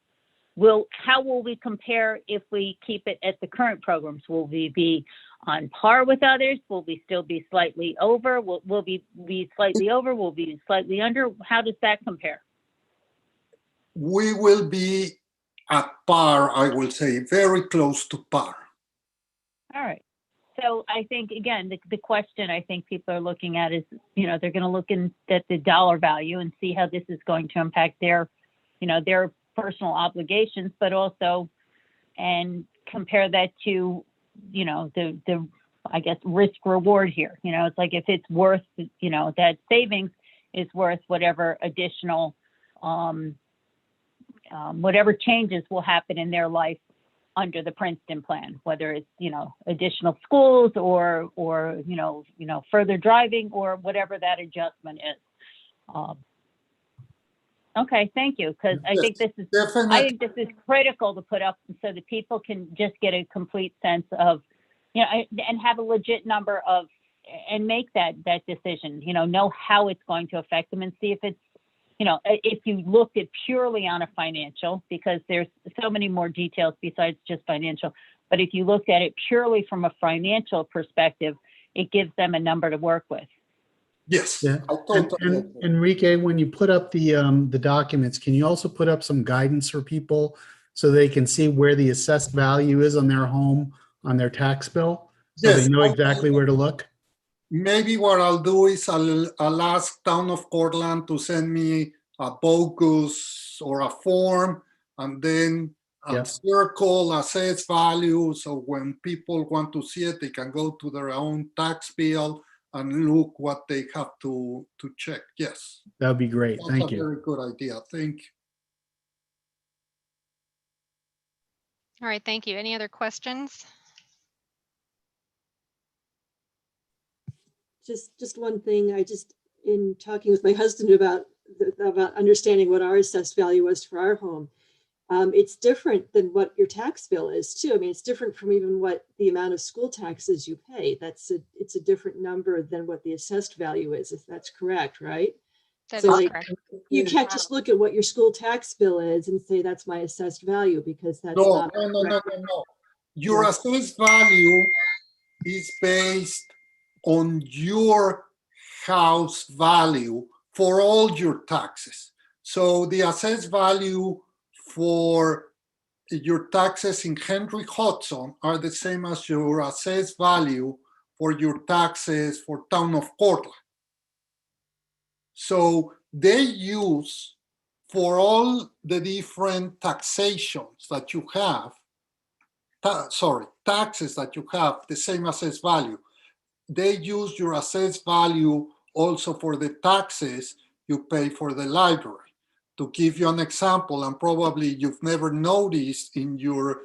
how will we compare if we keep it at the current programs? Will we be on par with others? Will we still be slightly over? Will we be slightly over? Will we be slightly under? How does that compare? We will be at par, I will say, very close to par. All right. So I think, again, the question I think people are looking at is, they're going to look at the dollar value and see how this is going to impact their personal obligations, but also, and compare that to, the I guess, risk reward here. It's like if it's worth, that savings is worth whatever additional, whatever changes will happen in their life under the Princeton plan, whether it's, additional schools or further driving or whatever that adjustment is. Okay, thank you, because I think this is critical to put up so that people can just get a complete sense of, and have a legit number of, and make that decision, know how it's going to affect them and see if it's, if you looked at purely on a financial, because there's so many more details besides just financial, but if you looked at it purely from a financial perspective, it gives them a number to work with. Yes. Yeah. And Enrique, when you put up the documents, can you also put up some guidance for people so they can see where the assessed value is on their home, on their tax bill, so Yes, they know exactly where to look? Maybe what I'll do is I'll ask Town of Cortland to send me a bogus or a form, and then I'll circle assessed value. So when people want to see it, they can go to their own tax bill and look what they have to check. Yes. That would be great. That's Thank a you. very good idea. Thank you. All right, thank you. Any other questions? Just one thing, in talking with my husband about understanding what our assessed value was for our home, it's different than what your tax bill is too. I mean, it's different from even what the amount of school taxes you pay. It's a different number than what the assessed value is, if that's correct, right? That so is correct. You can't just look at what your school tax bill is and say that's my assessed value, because that's No. not Your assessed value is based on your house value for all your taxes. So the assessed value for your taxes in Hendrick Hudson are the same as your assessed value for your taxes for Town of Cortland. So they use, for all the different taxations that you have, taxes that you have, the same assessed value. They use your assessed value also for the taxes you pay for the library. To give you an example, and probably you've never noticed in your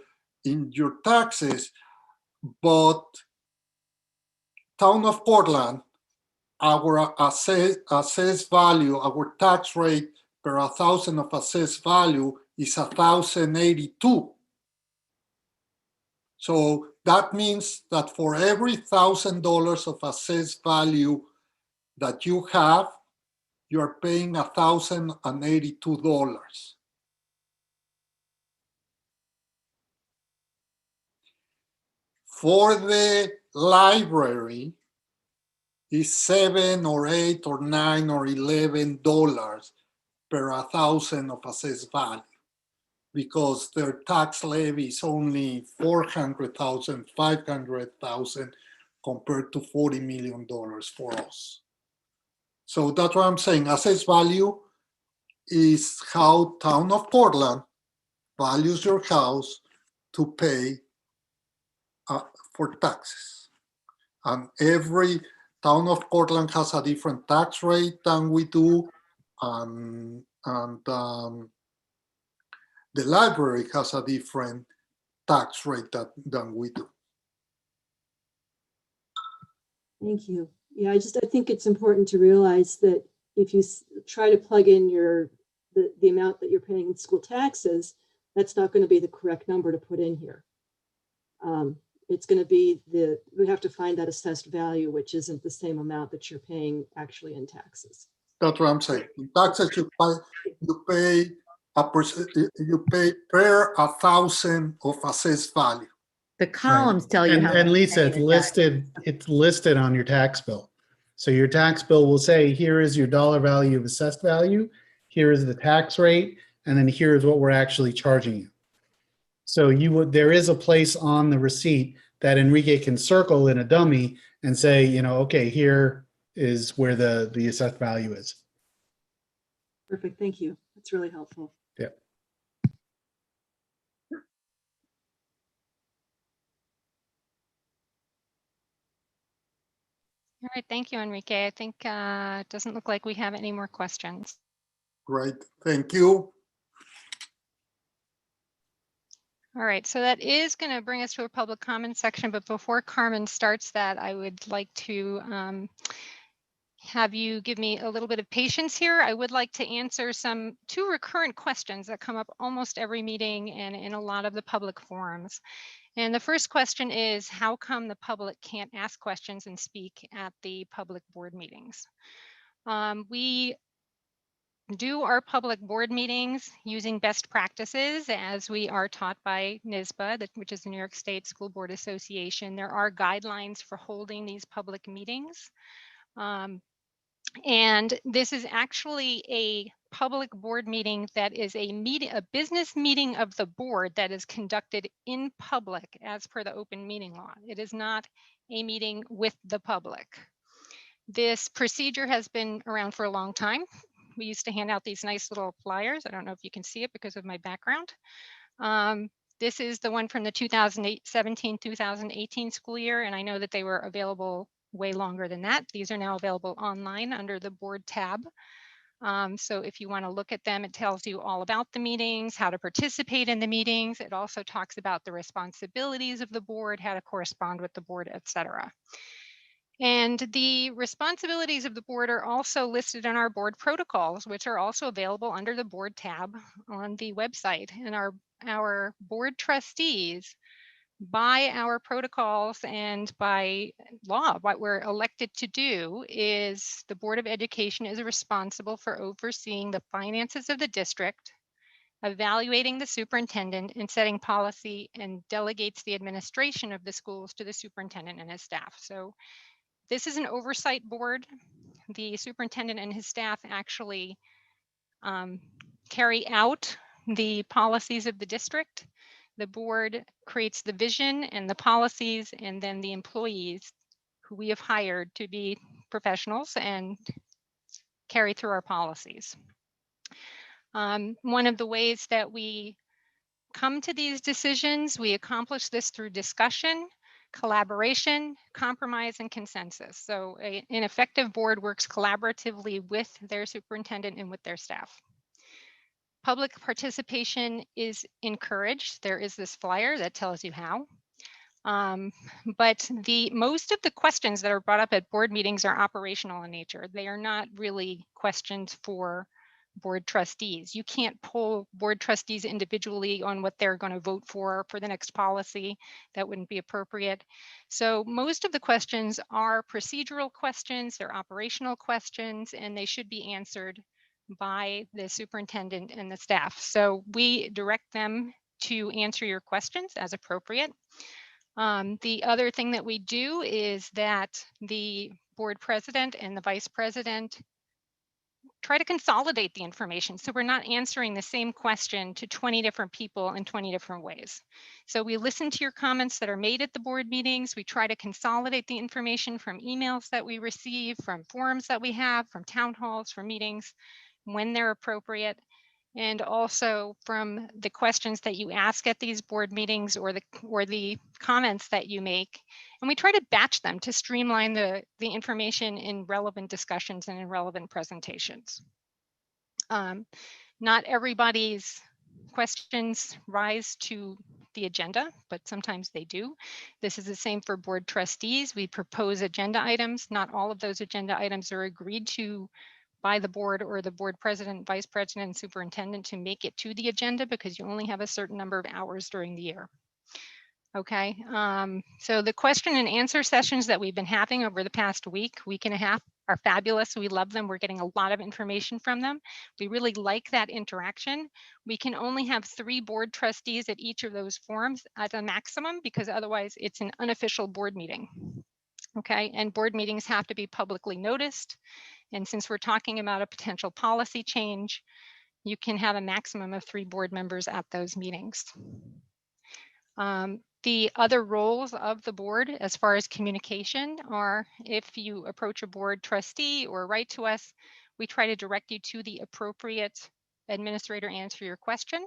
taxes, but Town of Portland, our assessed value, our tax rate per 1,000 of assessed value is 1,082. So that means that for every $1,000 of assessed value that you have, you are paying $1,082. For the library, is $7 or $8 or $9 or $11 per 1,000 of assessed value, because their tax levy is only 400,000, 500,000 compared to $40 million for us. So that's what I'm saying. Assessed value is how town of Portland values your house to pay for taxes. And every town of Portland has a different tax rate than we do, and the library has a different tax rate than we do. Thank you. Yeah, I think it's important to realize that if you try to plug in the amount that you're paying in school taxes, that's not going to be the correct number to put in here. It's going to be we have to find that assessed value, which isn't the same amount that you're paying actually in taxes. That's what I'm saying. In taxes, you pay per 1,000 of assessed value. The columns tell you how. And Lisa, it's listed on your tax bill. So your tax bill will say, here is your dollar value of assessed value, here is the tax rate, and then here is what we're actually charging you. So there is a place on the receipt that Enrique can circle in a dummy and say, okay, here is where the assessed value is. Perfect. Thank you. That's really helpful. Yeah. All right, thank you, Enrique. I think it doesn't look like we have any more questions. Great, thank you. All right, so that is going to bring us to a public comment section, but before Carmen starts that, I would like to have you give me a little bit of patience here. I would like to answer two recurrent questions that come up almost every meeting and in a lot of the public forums. And the first question is, how come the public can't ask questions and speak at the public board meetings? We do our public board meetings using best practices as we are taught by NYSBA, which is the New York State School Board Association. There are guidelines for holding these public meetings. And this is actually a public board meeting that is a business meeting of the board that is conducted in public as per the open meeting law. It is not a meeting with the public. This procedure has been around for a long time. We used to hand out these nice little flyers. I don't know if you can see it because of my background. This is the one from the 2017-2018 school year, and I know that they were available way longer than that. These are now available online under the board tab. So if you want to look at them, it tells you all about the meetings, how to participate in the meetings. It also talks about the responsibilities of the board, how to correspond with the board, etc. And the responsibilities of the board are also listed in our board protocols, which are also available under the board tab on the website. And our board trustees, by our protocols and by law, what we're elected to do is the Board of Education is responsible for overseeing the finances of the district, evaluating the superintendent, and setting policy, and delegates the administration of the schools to the superintendent and his staff. So this is an oversight board. The superintendent and his staff actually carry out the policies of the district. The board creates the vision and the policies, and then the employees who we have hired to be professionals and carry through our policies. One of the ways that we come to these decisions, we accomplish this through discussion, collaboration, compromise, and consensus. So an effective board works collaboratively with their superintendent and with their staff. Public participation is encouraged. There is this flyer that tells you how. But most of the questions that are brought up at board meetings are operational in nature. They are not really questions for board trustees. You can't poll board trustees individually on what they're going to vote for the next policy. That wouldn't be appropriate. So most of the questions are procedural questions, they're operational questions, and they should be answered by the superintendent and the staff. So we direct them to answer your questions as appropriate. The other thing that we do is that the board president and the vice president try to consolidate the information so we're not answering the same question to 20 different people in 20 different ways. So we listen to your comments that are made at the board meetings. We try to consolidate the information from emails that we receive, from forums that we have, from town halls, from meetings when they're appropriate, and also from the questions that you ask at these board meetings or the comments that you make. And we try to batch them to streamline the information in relevant discussions and in relevant presentations. Not everybody's questions rise to the agenda, but sometimes they do. This is the same for board trustees. We propose agenda items. Not all of those agenda items are agreed to by the board or the board president, vice president, and superintendent to make it to the agenda because you only have a certain number of hours during the year. Okay, so the question and answer sessions that we've been having over the past week and a half are fabulous. We love them. We're getting a lot of information from them. We really like that interaction. We can only have 3 board trustees at each of those forums at a maximum because otherwise it's an unofficial board meeting. Okay, and board meetings have to be publicly noticed. And since we're talking about a potential policy change, you can have a maximum of 3 board members at those meetings. The other roles of the board as far as communication are if you approach a board trustee or write to us, we try to direct you to the appropriate administrator to answer your question.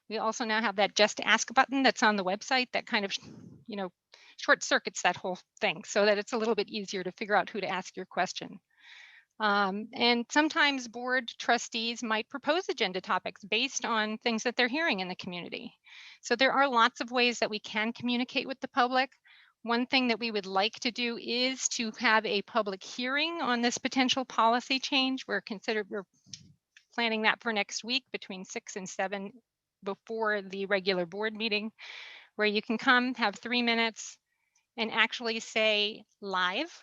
We also now have that just ask button that's on the website that kind of, short circuits that whole thing so that it's a little bit easier to figure out who to ask your question. And sometimes board trustees might propose agenda topics based on things that they're hearing in the community. So there are lots of ways that we can communicate with the public. One thing that we would like to do is to have a public hearing on this potential policy change. We're planning that for next week between 6 and 7 before the regular board meeting, where you can come, have 3 minutes, and actually say live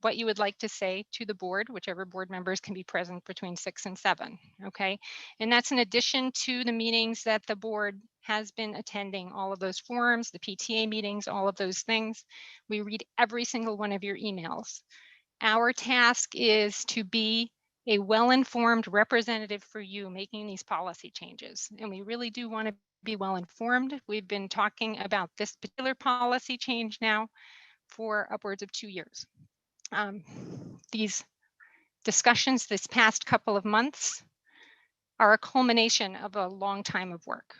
what you would like to say to the board, whichever board members can be present between 6 and 7, okay? And that's in addition to the meetings that the board has been attending, all of those forums, the PTA meetings, all of those things. We read every single one of your emails. Our task is to be a well-informed representative for you making these policy changes. And we really do want to be well-informed. We've been talking about this particular policy change now for upwards of 2 years. These discussions this past couple of months are a culmination of a long time of work.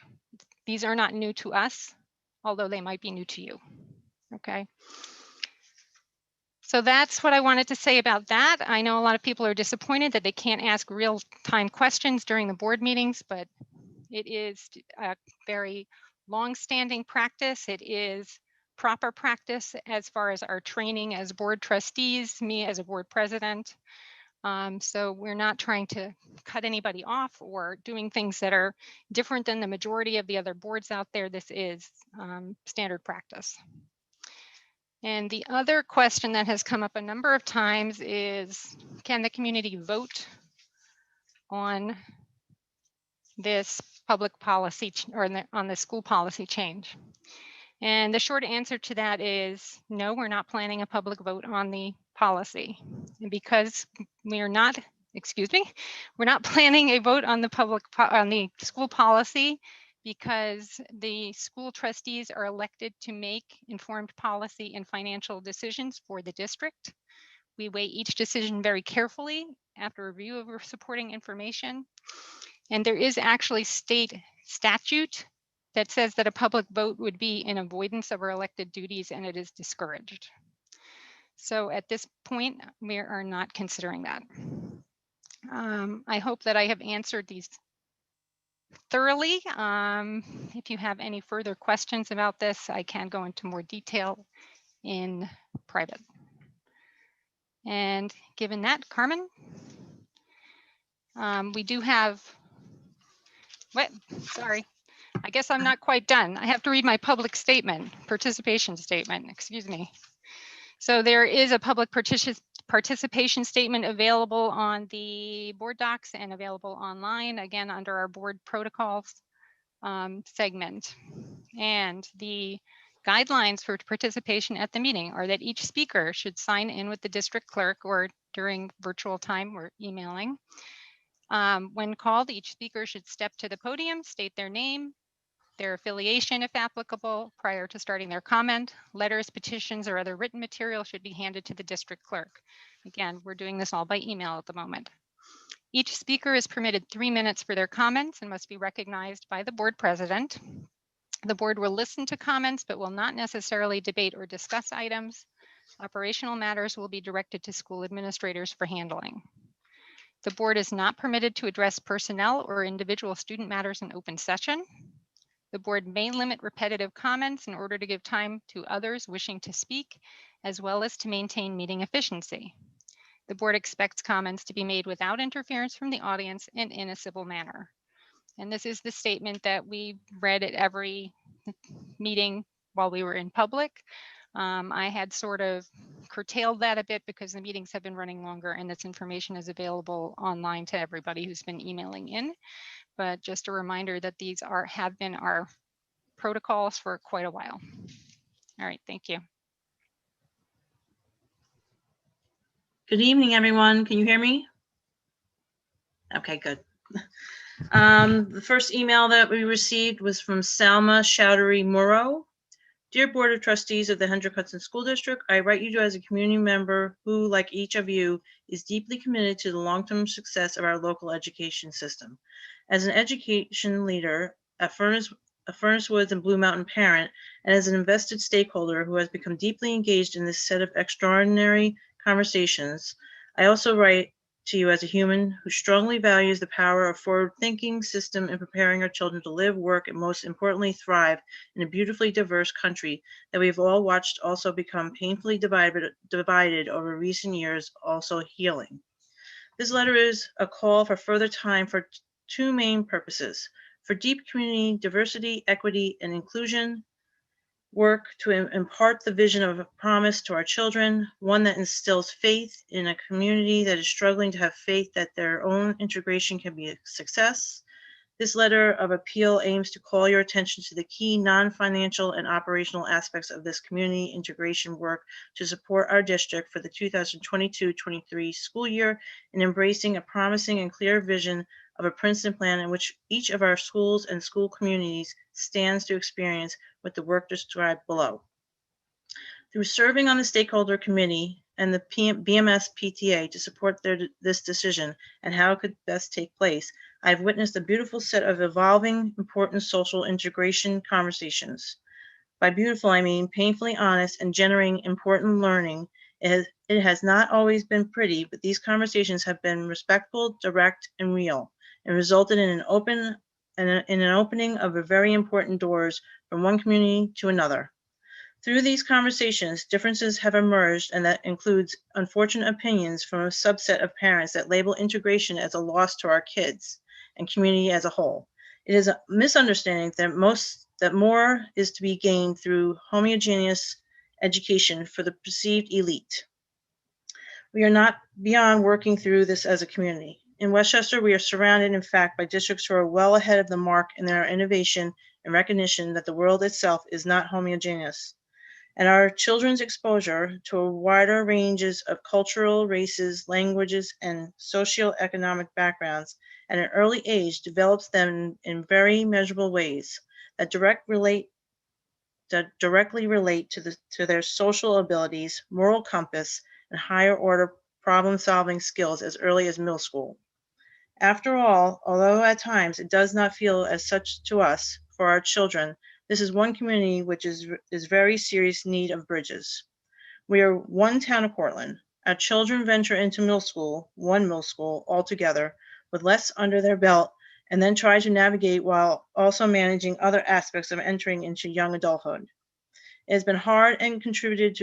These are not new to us, although they might be new to you, okay? So that's what I wanted to say about that. I know a lot of people are disappointed that they can't ask real-time questions during the board meetings, but it is a very long-standing practice. It is proper practice as far as our training as board trustees, me as a board president. So we're not trying to cut anybody off or doing things that are different than the majority of the other boards out there. This is standard practice. And the other question that has come up a number of times is, can the community vote on this public policy or on the school policy change? And the short answer to that is no, we're not planning a public vote on the policy. And because we're not planning a vote on the school policy because the school trustees are elected to make informed policy and financial decisions for the district. We weigh each decision very carefully after review of supporting information. And there is actually state statute that says that a public vote would be in avoidance of our elected duties and it is discouraged. So at this point, we are not considering that. I hope that I have answered these thoroughly. If you have any further questions about this, I can go into more detail in private. And given that, Carmen, we do have, sorry. I guess I'm not quite done. I have to read my public statement, participation statement, excuse me. So there is a public participation statement available on the board docs and available online, again, under our board protocols segment. And the Guidelines for participation at the meeting are that each speaker should sign in with the district clerk or during virtual time or emailing. When called, each speaker should step to the podium, state their name, their affiliation if applicable, prior to starting their comment. Letters, petitions, or other written material should be handed to the district clerk. Again, we're doing this all by email at the moment. Each speaker is permitted 3 minutes for their comments and must be recognized by the board president. The board will listen to comments, but will not necessarily debate or discuss items. Operational matters will be directed to school administrators for handling. The board is not permitted to address personnel or individual student matters in open session. The board may limit repetitive comments in order to give time to others wishing to speak, as well as to maintain meeting efficiency. The board expects comments to be made without interference from the audience and in a civil manner. And this is the statement that we read at every meeting while we were in public. I had sort of curtailed that a bit because the meetings have been running longer and this information is available online to everybody who's been emailing in. But just a reminder that these have been our protocols for quite a while. All right, thank you. Good evening, everyone. Can you hear me? Okay, good. The first email that we received was from Salma Chowdhury Muro. Dear Board of Trustees of the Hendrick Hudson School District, I write you as a community member who, like each of you, is deeply committed to the long-term success of our local education system. As an education leader, a Furnace Woods and Blue Mountain parent, and as an invested stakeholder who has become deeply engaged in this set of extraordinary conversations, I also write to you as a human who strongly values the power of forward-thinking system in preparing our children to live, work, and most importantly, thrive in a beautifully diverse country that we've all watched also become painfully divided over recent years, also healing. This letter is a call for further time for two main purposes: for deep community diversity, equity, and inclusion work to impart the vision of a promise to our children, one that instills faith in a community that is struggling to have faith that their own integration can be a success. This letter of appeal aims to call your attention to the key non-financial and operational aspects of this community integration work to support our district for the 2022-23 school year in embracing a promising and clear vision of a Princeton plan in which each of our schools and school communities stands to experience with the work described below. Through serving on the stakeholder committee and the BMS PTA to support this decision and how it could best take place, I've witnessed a beautiful set of evolving, important social integration conversations. By beautiful, I mean painfully honest and generating important learning. It has not always been pretty, but these conversations have been respectful, direct, and real, and resulted in an opening of a very important doors from one community to another. Through these conversations, differences have emerged, and that includes unfortunate opinions from a subset of parents that label integration as a loss to our kids and community as a whole. It is a misunderstanding that more is to be gained through homogeneous education for the perceived elite. We are not beyond working through this as a community. In Westchester, we are surrounded, in fact, by districts who are well ahead of the mark in their innovation and recognition that the world itself is not homogeneous. And our children's exposure to a wider ranges of cultural, races, languages, and socioeconomic backgrounds at an early age develops them in very measurable ways that directly relate to their social abilities, moral compass, and higher order problem-solving skills as early as middle school. After all, although at times it does not feel as such to us, for our children, this is one community which is very serious need of bridges. We are one town of Portland. Our children venture into one middle school altogether, with less under their belt, and then try to navigate while also managing other aspects of entering into young adulthood. It has been hard and contributed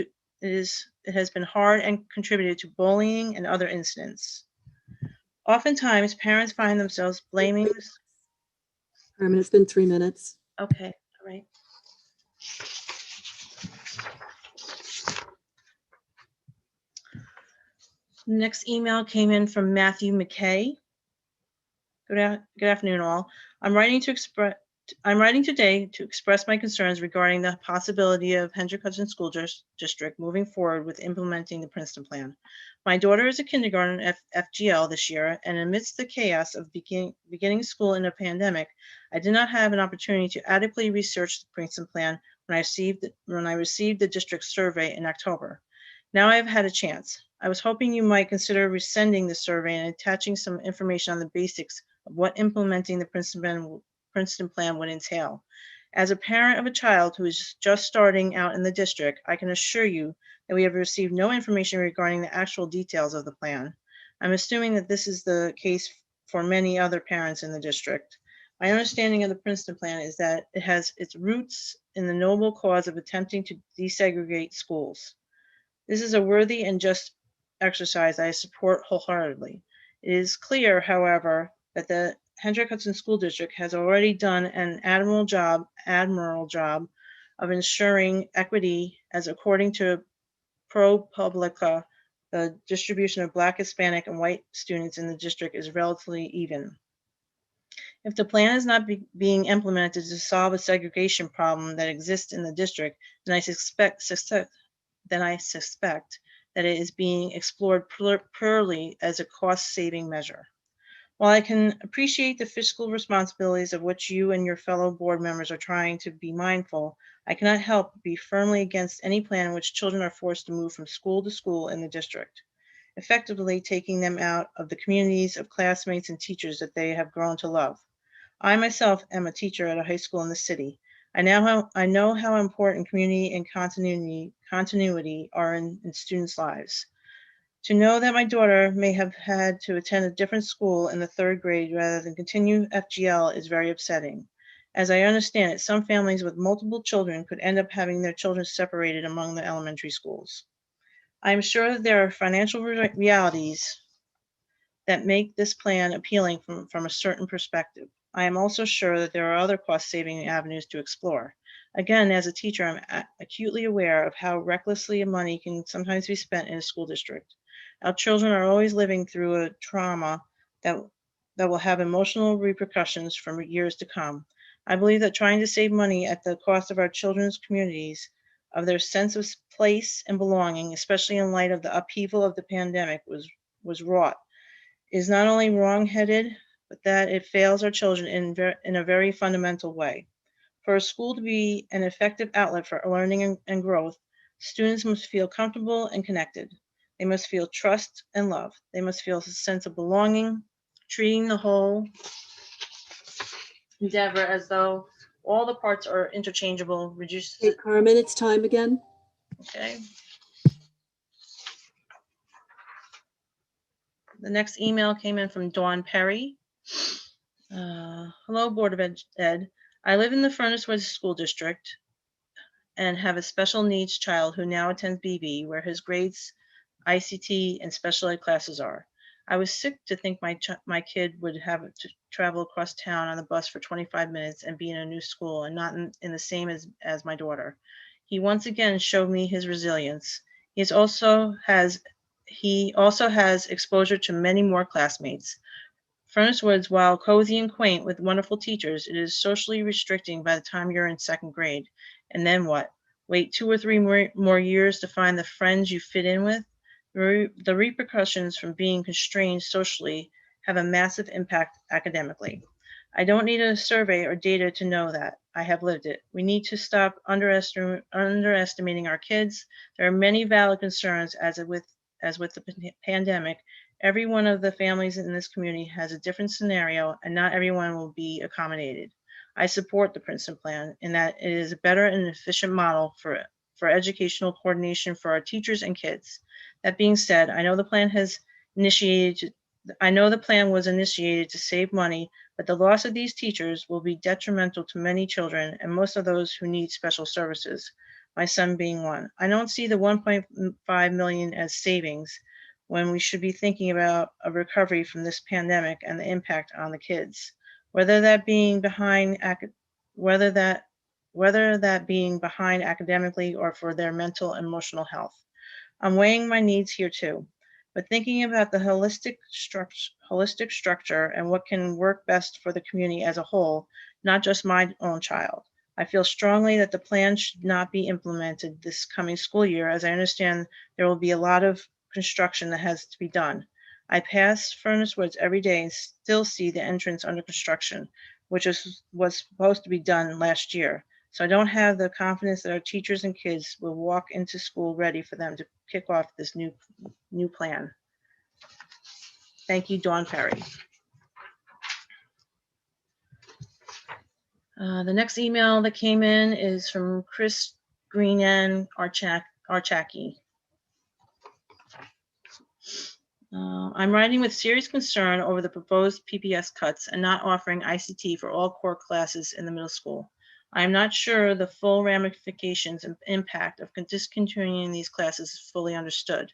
to bullying and other incidents. Oftentimes, parents find themselves blaming. Carmen, it's been 3 minutes. Okay, all right. Next email came in from Matthew McKay. Good afternoon, all. I'm writing to I'm writing today to express my concerns regarding the possibility of Hendrick Hudson School District moving forward with implementing the Princeton Plan. My daughter is a kindergarten FGL this year, and amidst the chaos of beginning school in a pandemic, I did not have an opportunity to adequately research the Princeton Plan when I received the district survey in October. Now I have had a chance. I was hoping you might consider resending the survey and attaching some information on the basics of what implementing the Princeton Plan would entail. As a parent of a child who is just starting out in the district, I can assure you that we have received no information regarding the actual details of the plan. I'm assuming that this is the case for many other parents in the district. My understanding of the Princeton Plan is that it has its roots in the noble cause of attempting to desegregate schools. This is a worthy and just exercise I support wholeheartedly. It is clear, however, that the Hendrick Hudson School District has already done an admirable job of ensuring equity, as according to ProPublica, the distribution of Black, Hispanic, and white students in the district is relatively even. If the plan is not being implemented to solve a segregation problem that exists in the district, then I suspect that it is being explored purely as a cost-saving measure. While I can appreciate the fiscal responsibilities of which you and your fellow board members are trying to be mindful, I cannot help but be firmly against any plan in which children are forced to move from school to school in the district, effectively taking them out of the communities of classmates and teachers that they have grown to love. I myself am a teacher at a high school in the city. I know how important community and continuity are in students' lives. To know that my daughter may have had to attend a different school in the 3rd grade rather than continue FGL is very upsetting. As I understand it, some families with multiple children could end up having their children separated among the elementary schools. I am sure that there are financial realities that make this plan appealing from a certain perspective. I am also sure that there are other cost-saving avenues to explore. Again, as a teacher, I'm acutely aware of how recklessly money can sometimes be spent in a school district. Our children are always living through a trauma that will have emotional repercussions for years to come. I believe that trying to save money at the cost of our children's communities, of their sense of place and belonging, especially in light of the upheaval of the pandemic, was wrought, is not only wrong-headed, but that it fails our children in a very fundamental way. For a school to be an effective outlet for learning and growth, students must feel comfortable and connected. They must feel trust and love. They must feel a sense of belonging, treating the whole endeavor as though all the parts are interchangeable, reduces. Hey, Carmen, it's time again. Okay. The next email came in from Dawn Perry. Hello, Board of Ed. I live in the Furnace Woods School District and have a special needs child who now attends BB, where his grades, ICT, and special ed classes are. I was sick to think my kid would have to travel across town on the bus for 25 minutes and be in a new school and not in the same as my daughter. He once again showed me his resilience. He also has exposure to many more classmates. Furnace Woods, while cozy and quaint with wonderful teachers, it is socially restricting by the time you're in 2nd grade. And then what? Wait 2 or 3 more years to find the friends you fit in with? The repercussions from being constrained socially have a massive impact academically. I don't need a survey or data to know that. I have lived it. We need to stop underestimating our kids. There are many valid concerns as with the pandemic. Every one of the families in this community has a different scenario, and not everyone will be accommodated. I support the Princeton Plan in that it is a better and efficient model for educational coordination for our teachers and kids. That being said, I know the plan was initiated to save money, but the loss of these teachers will be detrimental to many children and most of those who need special services, my son being one. I don't see the $1.5 million as savings when we should be thinking about a recovery from this pandemic and the impact on the kids, whether that being behind academically or for their mental and emotional health. I'm weighing my needs here too, but thinking about the holistic structure and what can work best for the community as a whole, not just my own child. I feel strongly that the plan should not be implemented this coming school year, as I understand there will be a lot of construction that has to be done. I pass Furnace Woods every day and still see the entrance under construction, which was supposed to be done last year. So I don't have the confidence that our teachers and kids will walk into school ready for them to kick off this new plan. Thank you, Dawn Perry. The next email that came in is from Chris Greenan Archaki. I'm writing with serious concern over the proposed PPS cuts and not offering ICT for all core classes in the middle school. I am not sure the full ramifications and impact of discontinuing these classes is fully understood.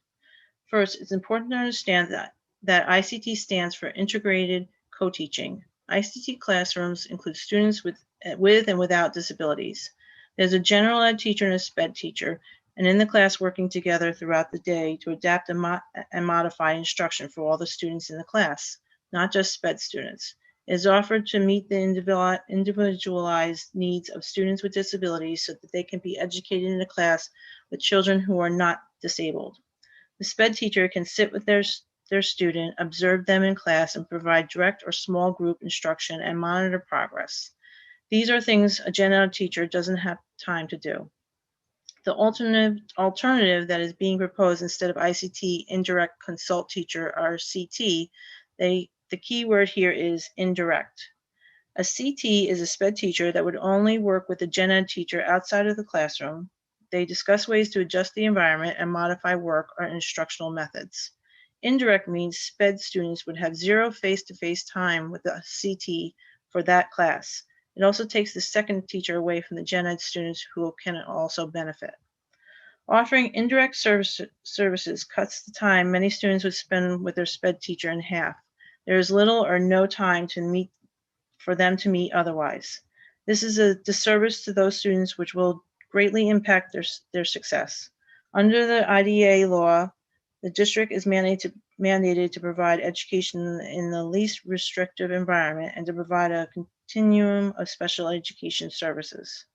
First, it's important to understand that ICT stands for Integrated Co-Teaching. ICT classrooms include students with and without disabilities. There's a general ed teacher and a SPED teacher, and in the class working together throughout the day to adapt and modify instruction for all the students in the class, not just SPED students. It is offered to meet the individualized needs of students with disabilities so that they can be educated in a class with children who are not disabled. The SPED teacher can sit with their student, observe them in class, and provide direct or small group instruction and monitor progress. These are things a gen ed teacher doesn't have time to do. The alternative that is being proposed instead of ICT, indirect consult teacher, or CT, the key word here is indirect. A CT is a SPED teacher that would only work with a gen ed teacher outside of the classroom. They discuss ways to adjust the environment and modify work or instructional methods. Indirect means SPED students would have zero face-to-face time with a CT for that class. It also takes the second teacher away from the gen ed students who can also benefit. Offering indirect services cuts the time many students would spend with their SPED teacher in half. There is little or no time for them to meet otherwise. This is a disservice to those students, which will greatly impact their success. Under the IDEA law, the district is mandated to provide education in the least restrictive environment and to provide a continuum of special education services.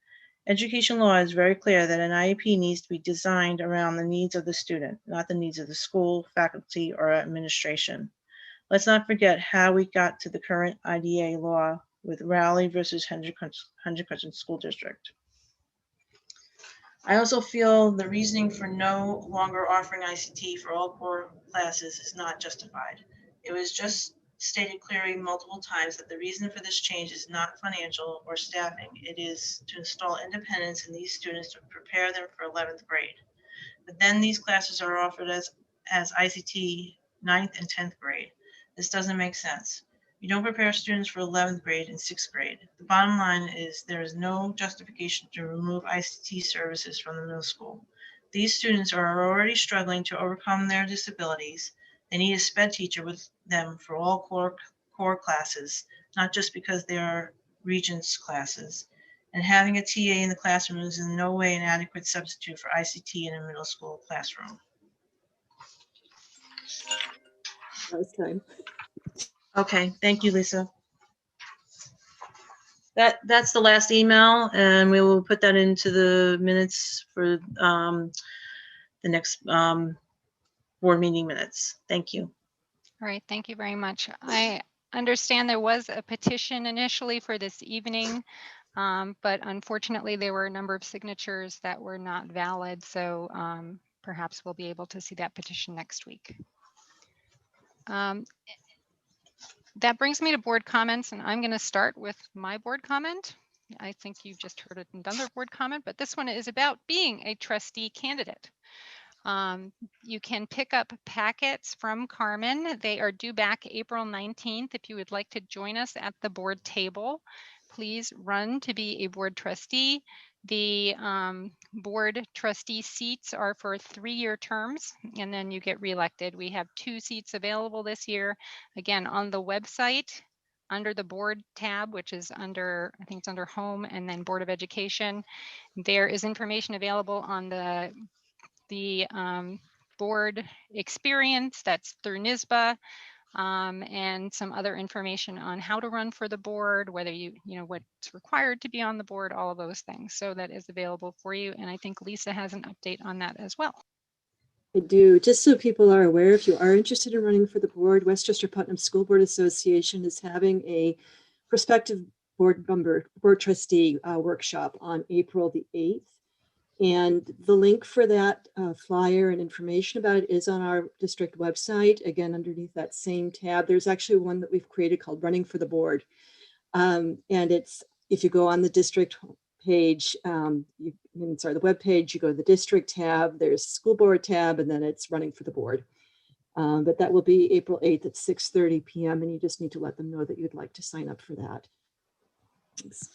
Education law is very clear that an IEP needs to be designed around the needs of the student, not the needs of the school, faculty, or administration. Let's not forget how we got to the current IDEA law with Rowley versus Hendrick Hudson School District. I also feel the reasoning for no longer offering ICT for all core classes is not justified. It was just stated clearly multiple times that the reason for this change is not financial or staffing. It is to install independence in these students to prepare them for 11th grade. But then these classes are offered as ICT 9th and 10th grade. This doesn't make sense. You don't prepare students for 11th grade and 6th grade. The bottom line is there is no justification to remove ICT services from the middle school. These students are already struggling to overcome their disabilities. They need a SPED teacher with them for all core classes, not just because they are Regents classes. And having a TA in the classroom is in no way an adequate substitute for ICT in a middle school classroom. That was time. Okay, thank you, Lisa. That's the last email, and we will put that into the minutes for the next board meeting minutes. Thank you. All right, thank you very much. I understand there was a petition initially for this evening, but unfortunately there were a number of signatures that were not valid, so perhaps we'll be able to see that petition next week. That brings me to board comments, and I'm going to start with my board comment. I think you've just heard another board comment, but this one is about being a trustee candidate. You can pick up packets from Carmen. They are due back April 19th. If you would like to join us at the board table, please run to be a board trustee. The board trustee seats are for 3-year terms, and then you get reelected. We have 2 seats available this year. Again, on the website, under the board tab, which is under, I think it's under home and then Board of Education, there is information available on the board experience that's through NYSBA. and some other information on how to run for the board, whether you know, what's required to be on the board, all of those things. So that is available for you. And I think Lisa has an update on that as well. I do. Just so people are aware, if you are interested in running for the board, Westchester Putnam School Board Association is having a prospective board trustee workshop on April the 8th. And the link for that flyer and information about it is on our district website. Again, underneath that same tab, there's actually one that we've created called Running for the Board. And it's, if you go on the district page, the web page, you go to the district tab, there's school board tab, and then it's Running for the Board. But that will be April 8th at 6:30 p.m. And you just need to let them know that you'd like to sign up for that. Thanks.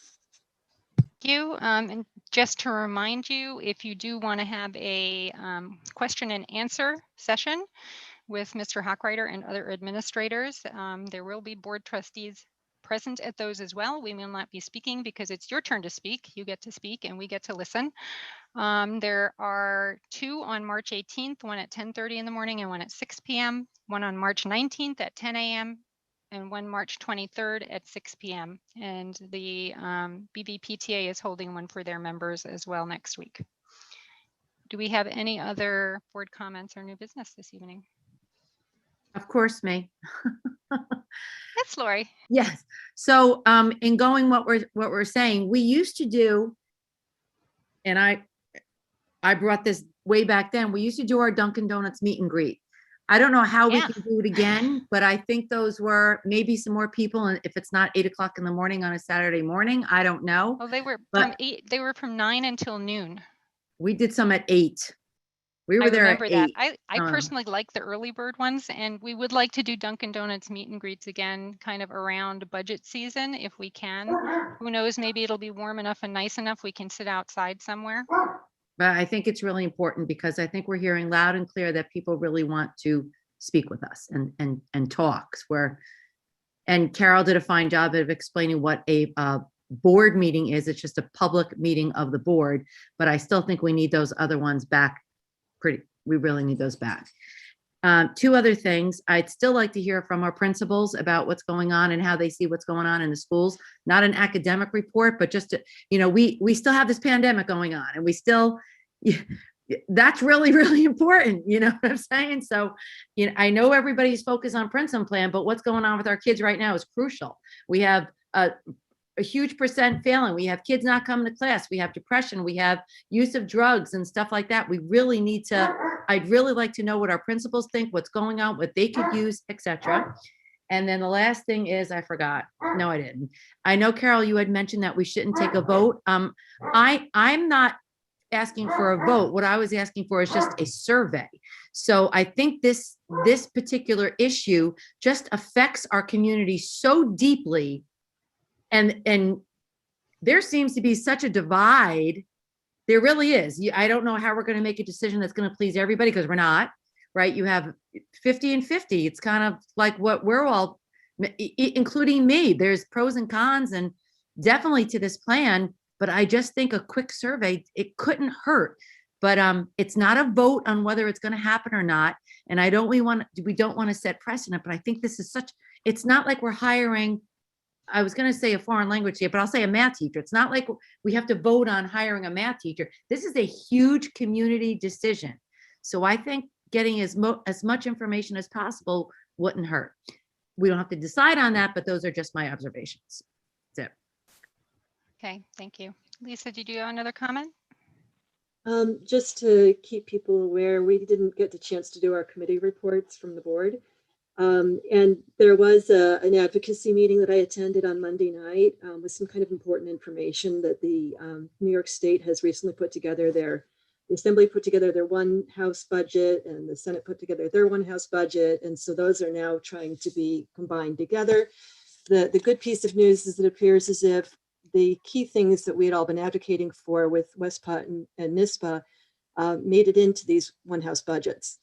Thank you. And just to remind you, if you do want to have a question and answer session with Mr. Hochreiter and other administrators, there will be board trustees present at those as well. We will not be speaking because it's your turn to speak. You get to speak and we get to listen. There are two on March 18th, one at 10:30 in the morning and one at 6 p.m., one on March 19th at 10 a.m., and one March 23rd at 6 p.m. And the BVPTA is holding one for their members as well next week. Do we have any other board comments or new business this evening? Of course, me. Yes, Lori. Yes. So in going what we're saying, we used to do, and I brought this way back then, we used to do our Dunkin' Donuts meet and greet. I don't know how we can do it again, but I think those were maybe some more people. And if it's not 8 o'clock in the morning on a Saturday morning, I don't know. Well, they were But from 8. They were from 9 until noon. we did some at 8. We were I there at remember that. 8. I personally like the early bird ones, and we would like to do Dunkin' Donuts meet and greets again, kind of around budget season if we can. Who knows? Maybe it'll be warm enough and nice enough we can sit outside somewhere. But I think it's really important because I think we're hearing loud and clear that people really want to speak with us and talks and Carol did a fine job of explaining what a board meeting is. It's just a public meeting of the board, but I still think we need those other ones back. We really need those back. Two other things. I'd still like to hear from our principals about what's going on and how they see what's going on in the schools. Not an academic report, but just to, we still have this pandemic going on, and we still, that's really, really important. You know what I'm saying? So, I know everybody's focused on Princeton plan, but what's going on with our kids right now is crucial. We have a huge percent failing. We have kids not coming to class. We have depression. We have use of drugs and stuff like that. We really need to, I'd really like to know what our principals think, what's going on, what they could use, etc. And then the last thing is, I forgot. No, I didn't. I know, Carol, you had mentioned that we shouldn't take a vote. I'm not asking for a vote. What I was asking for is just a survey. So I think this particular issue just affects our community so deeply. And there seems to be such a divide. There really is. I don't know how we're going to make a decision that's going to please everybody, because we're not, right? You have 50 and 50. It's kind of like what we're all, including me. There's pros and cons and definitely to this plan, but I just think a quick survey, it couldn't hurt. But it's not a vote on whether it's going to happen or not. And we don't want to set precedent, but I think this is it's not like we're hiring, I was going to say a foreign language here, but I'll say a math teacher. It's not like we have to vote on hiring a math teacher. This is a huge community decision. So I think getting as much information as possible wouldn't hurt. We don't have to decide on that, but those are just my observations. That's it. Okay, thank you. Lisa, did you have another comment? Just to keep people aware, we didn't get the chance to do our committee reports from the board. And there was an advocacy meeting that I attended on Monday night with some kind of important information that the New York State has recently put together. The Assembly put together their one House budget, and the Senate put together their one House budget. And so those are now trying to be combined together. The good piece of news is it appears as if the key things that we had all been advocating for with West Putt and NISPA made it into these one House budgets.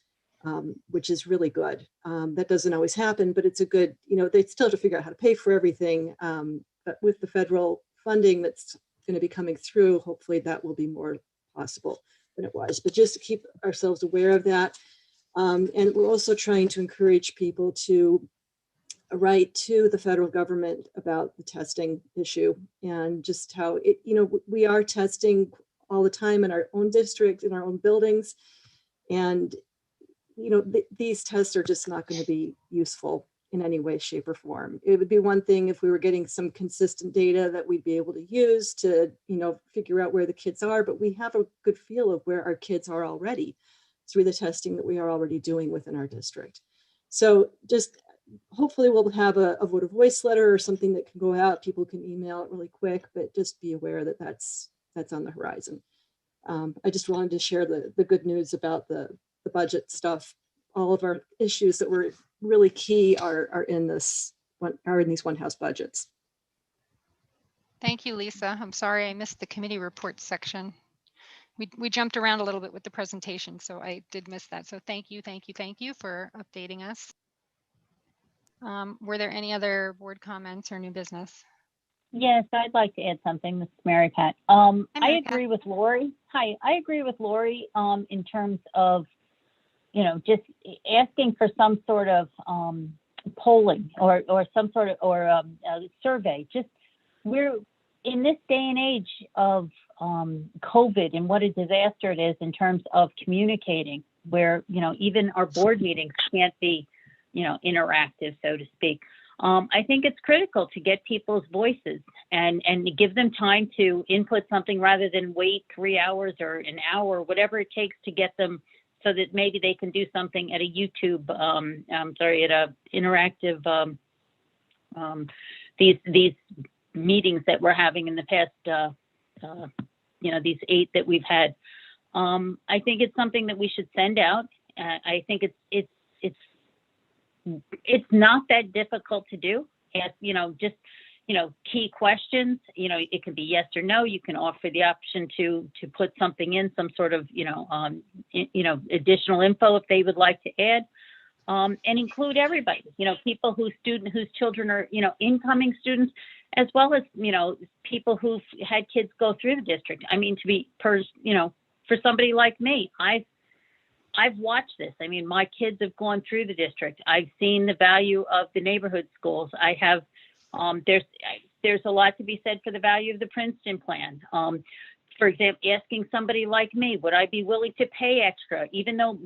Which is really good. That doesn't always happen, but it's a good, they still have to figure out how to pay for everything. But with the federal funding that's going to be coming through, hopefully that will be more possible than it was. But just to keep ourselves aware of that. And we're also trying to encourage people to write to the federal government about the testing issue and just how it, we are testing all the time in our own district, in our own buildings. And, these tests are just not going to be useful in any way, shape, or form. It would be one thing if we were getting some consistent data that we'd be able to use to, figure out where the kids are, but we have a good feel of where our kids are already through the testing that we are already doing within our district. So just hopefully we'll have a vote of voice letter or something that can go out. People can email it really quick, but just be aware that that's on the horizon. I just wanted to share the good news about the budget stuff. All of our issues that were really key are in these one house budgets. Thank you, Lisa. I'm sorry I missed the committee reports section. We jumped around a little bit with the presentation, so I did miss that. So thank you for updating us. Were there any other board comments or new business? Yes, I'd like to add something. This is Mary Pat. I agree with Lori. Hi, I agree with Lori in terms of, just asking for some sort of polling or some sort of survey. Just we're in this day and age of COVID and what a disaster it is in terms of communicating, where even our board meetings can't be interactive, so to speak. I think it's critical to get people's voices and give them time to input something rather than wait 3 hours or an hour, whatever it takes to get them so that maybe they can do something at a YouTube, at a interactive, these meetings that we're having in the past, these 8 that we've had. I think it's something that we should send out. I think it's not that difficult to do. Just key questions. It can be yes or no. You can offer the option to put something in, some sort of additional info if they would like to add, and include everybody. People whose children are incoming students, as well as people who've had kids go through the district. I mean, for somebody like me, I've watched this. I mean, my kids have gone through the district. I've seen the value of the neighborhood schools. I have, there's a lot to be said for the value of the Princeton plan. For example, asking somebody like me, would I be willing to pay extra, even though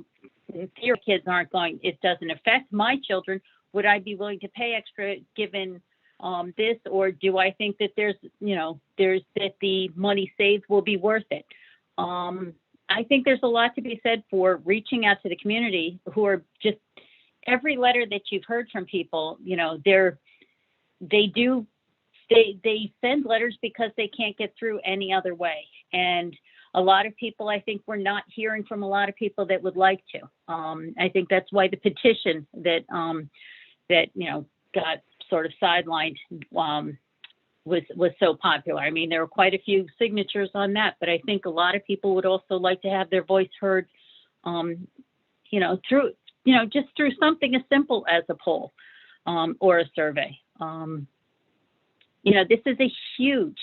your kids aren't going, it doesn't affect my children. Would I be willing to pay extra given this, or do I think that there's that the money saved will be worth it? I think there's a lot to be said for reaching out to the community who are just, every letter that you've heard from people, they send letters because they can't get through any other way. And a lot of people, I think we're not hearing from a lot of people that would like to. I think that's why the petition that got sort of sidelined was so popular. I mean, there were quite a few signatures on that, but I think a lot of people would also like to have their voice heard, through something as simple as a poll or a survey. This is a huge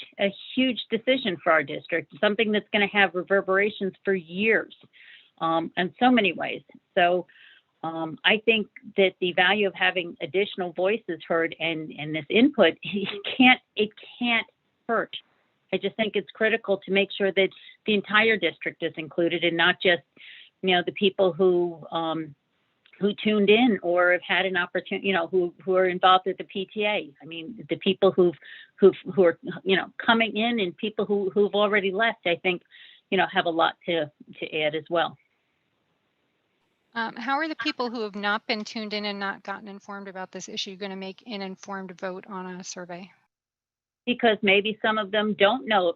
decision for our district, something that's going to have reverberations for years, in so many ways. So I think that the value of having additional voices heard and this input, it can't hurt. I just think it's critical to make sure that the entire district is included and not just, the people who tuned in or have had an opportunity, who are involved with the PTA. I mean, the people who are, coming in and people who've already left, I think, have a lot to add as well. How are the people who have not been tuned in and not gotten informed about this issue going to make an informed vote on a survey? Because maybe some of them don't know,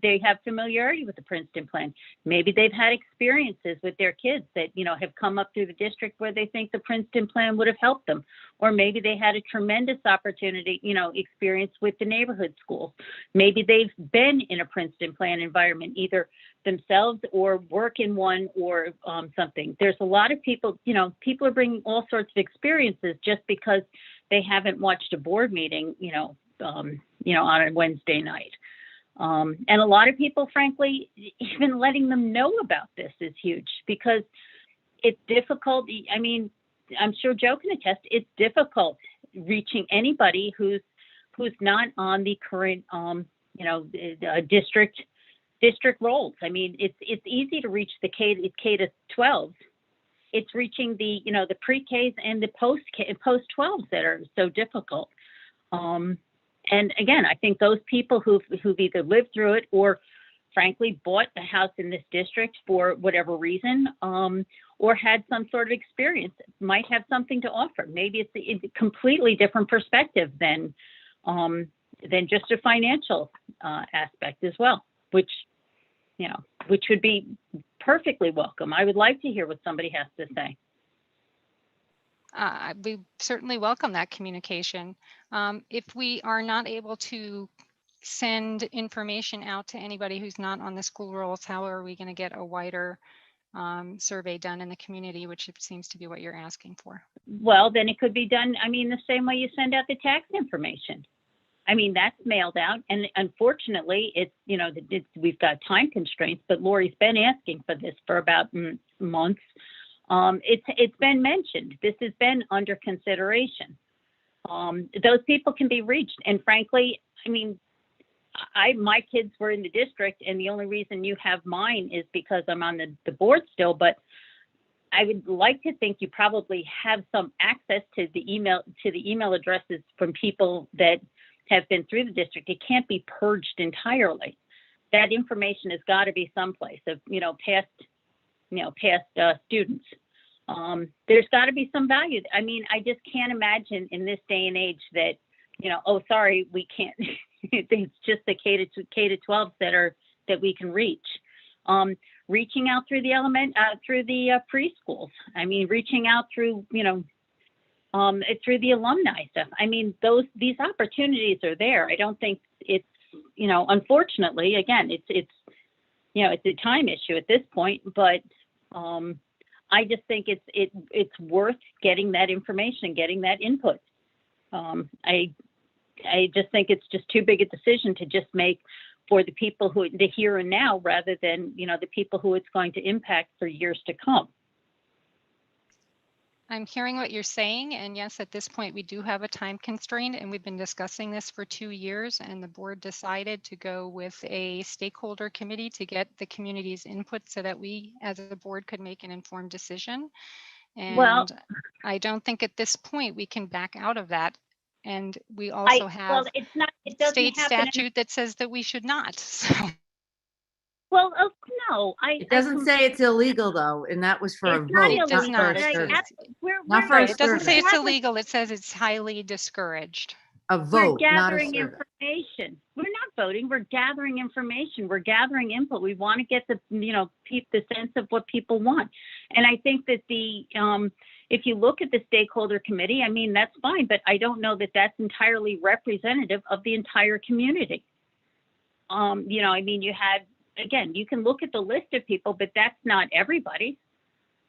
they have familiarity with the Princeton plan. Maybe they've had experiences with their kids that, have come up through the district where they think the Princeton plan would have helped them. Or maybe they had a tremendous opportunity, experience with the neighborhood schools. Maybe they've been in a Princeton plan environment, either themselves or work in one or something. There's a lot of people, people are bringing all sorts of experiences just because they haven't watched a board meeting, on a Wednesday night. And a lot of people, frankly, even letting them know about this is huge because it's difficult. I mean, I'm sure Joe can attest, it's difficult reaching anybody who's not on the current, district roles. I mean, it's easy to reach the K to 12. It's reaching the pre-Ks and the post 12s that are so difficult. And again, I think those people who've either lived through it or frankly bought the house in this district for whatever reason, or had some sort of experience might have something to offer. Maybe it's a completely different perspective than just a financial aspect as well, which would be perfectly welcome. I would like to hear what somebody has to say. We certainly welcome that communication. If we are not able to send information out to anybody who's not on the school rolls, how are we going to get a wider survey done in the community, which it seems to be what you're asking for? Well, then it could be done, I mean, the same way you send out the tax information. I mean, that's mailed out, and unfortunately, we've got time constraints, but Lori's been asking for this for about months. It's been mentioned. This has been under consideration. Those people can be reached, and frankly, I mean, my kids were in the district, and the only reason you have mine is because I'm on the board still, but I would like to think you probably have some access to the email addresses from people that have been through the district. It can't be purged entirely. That information has got to be someplace of, past students. There's got to be some value. I mean, I just can't imagine in this day and age that, oh, sorry, we can't. It's just the K to 12 that we can reach. Reaching out through the preschools. I mean, reaching out through, through the alumni stuff. I mean, these opportunities are there. I don't think it's, unfortunately, again, it's a time issue at this point, but I just think it's worth getting that information, getting that input. I just think it's just too big a decision to just make for the people the here and now, rather than, the people who it's going to impact for years to come. I'm hearing what you're saying, and yes, at this point we do have a time constraint, and we've been discussing this for 2 years, and the board decided to go with a stakeholder committee to get the community's input so that we as a board could make an informed decision. And I don't think at this point we can back out of that. And we also have state statute that says that we should not. So. Well, no, it doesn't say it's illegal though, and that was for a vote. It does not. It doesn't say it's illegal. It says it's highly discouraged. A vote, we're gathering information. We're not voting. We're gathering information. We're gathering input. We want to get the sense of what people want. And I think that if you look at the stakeholder committee, I mean, that's fine, but I don't know that that's entirely representative of the entire community. I mean, you can look at the list of people, but that's not everybody.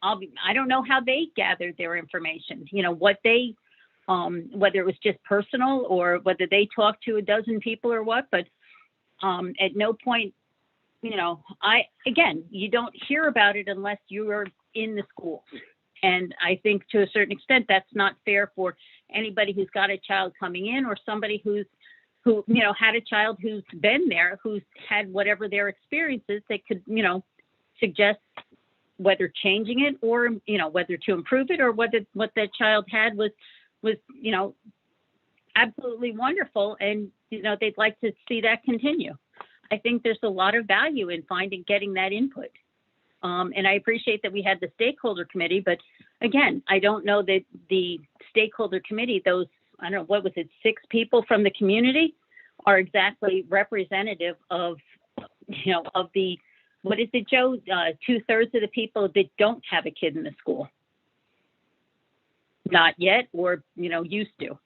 I don't know how they gathered their information, what they, whether it was just personal or whether they talked to a dozen people or what, but at no point, you don't hear about it unless you are in the schools. And I think to a certain extent, that's not fair for anybody who's got a child coming in, or somebody who had a child who's been there, who's had whatever their experiences that could, suggest whether changing it or, whether to improve it, or whether what that child had was, absolutely wonderful. And, they'd like to see that continue. I think there's a lot of value in getting that input. And I appreciate that we had the stakeholder committee, but again, I don't know that the stakeholder committee, those, I don't know, what was it, 6 people from the community are exactly representative of, of the, what is it, Joe? 2/3 of the people that don't have a kid in the school. Not yet, or, used to.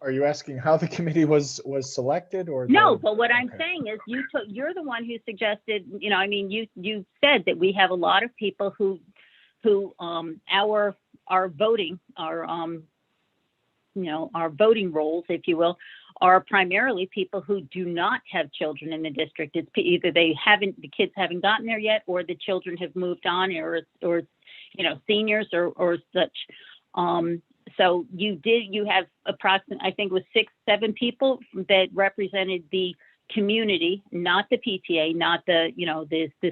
Are you asking how the committee was selected, or? No, but what I'm saying is you're the one who suggested, you said that we have a lot of people who our voting, our voting roles, if you will, are primarily people who do not have children in the district. It's either the kids haven't gotten there yet, or the children have moved on, or seniors or such. So you have approximately, I think it was 6-7 people that represented the community, not the PTA, not the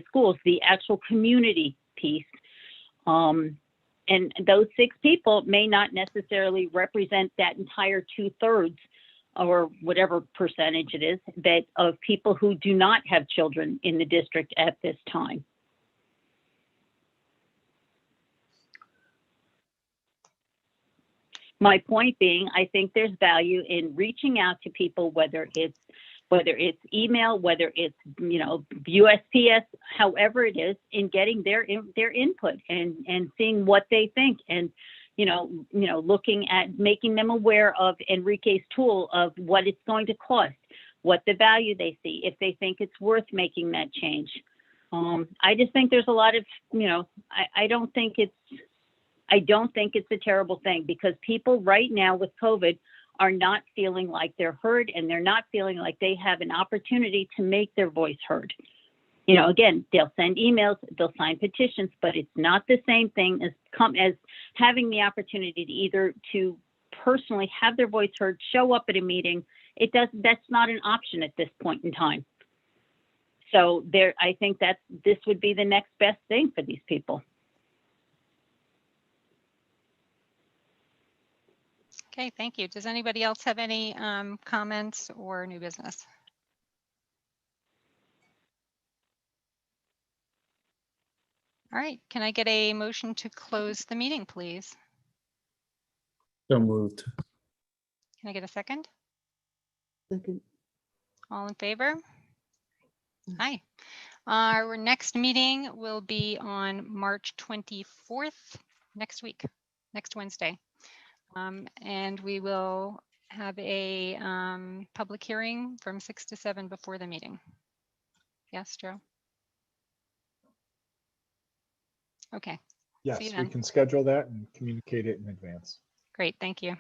schools, the actual community piece. And those 6 people may not necessarily represent that entire 2/3 or whatever percentage it is of people who do not have children in the district at this time. My point being, I think there's value in reaching out to people, whether it's email, whether it's USPS, however it is, in getting their input and seeing what they think, and looking at making them aware of Enrique's tool of what it's going to cost, what the value they see, if they think it's worth making that change. I just think there's a lot of I don't think it's a terrible thing, because people right now with COVID are not feeling like they're heard, and they're not feeling like they have an opportunity to make their voice heard. Again, they'll send emails, they'll sign petitions, but it's not the same thing as having the opportunity to either to personally have their voice heard, show up at a meeting. That's not an option at this point in time. So I think that this would be the next best thing for these people. Okay, thank you. Does anybody else have any comments or new business? All right, can I get a motion to close the meeting, please? So moved. Can I get a second? Second. All in favor? Aye. Our next meeting will be on March 24th, next week, next Wednesday. And we will have a public hearing from 6 to 7 before the meeting. Yes, Joe? Okay. Yes, See you we then. can schedule that and communicate it in advance. Great, thank you.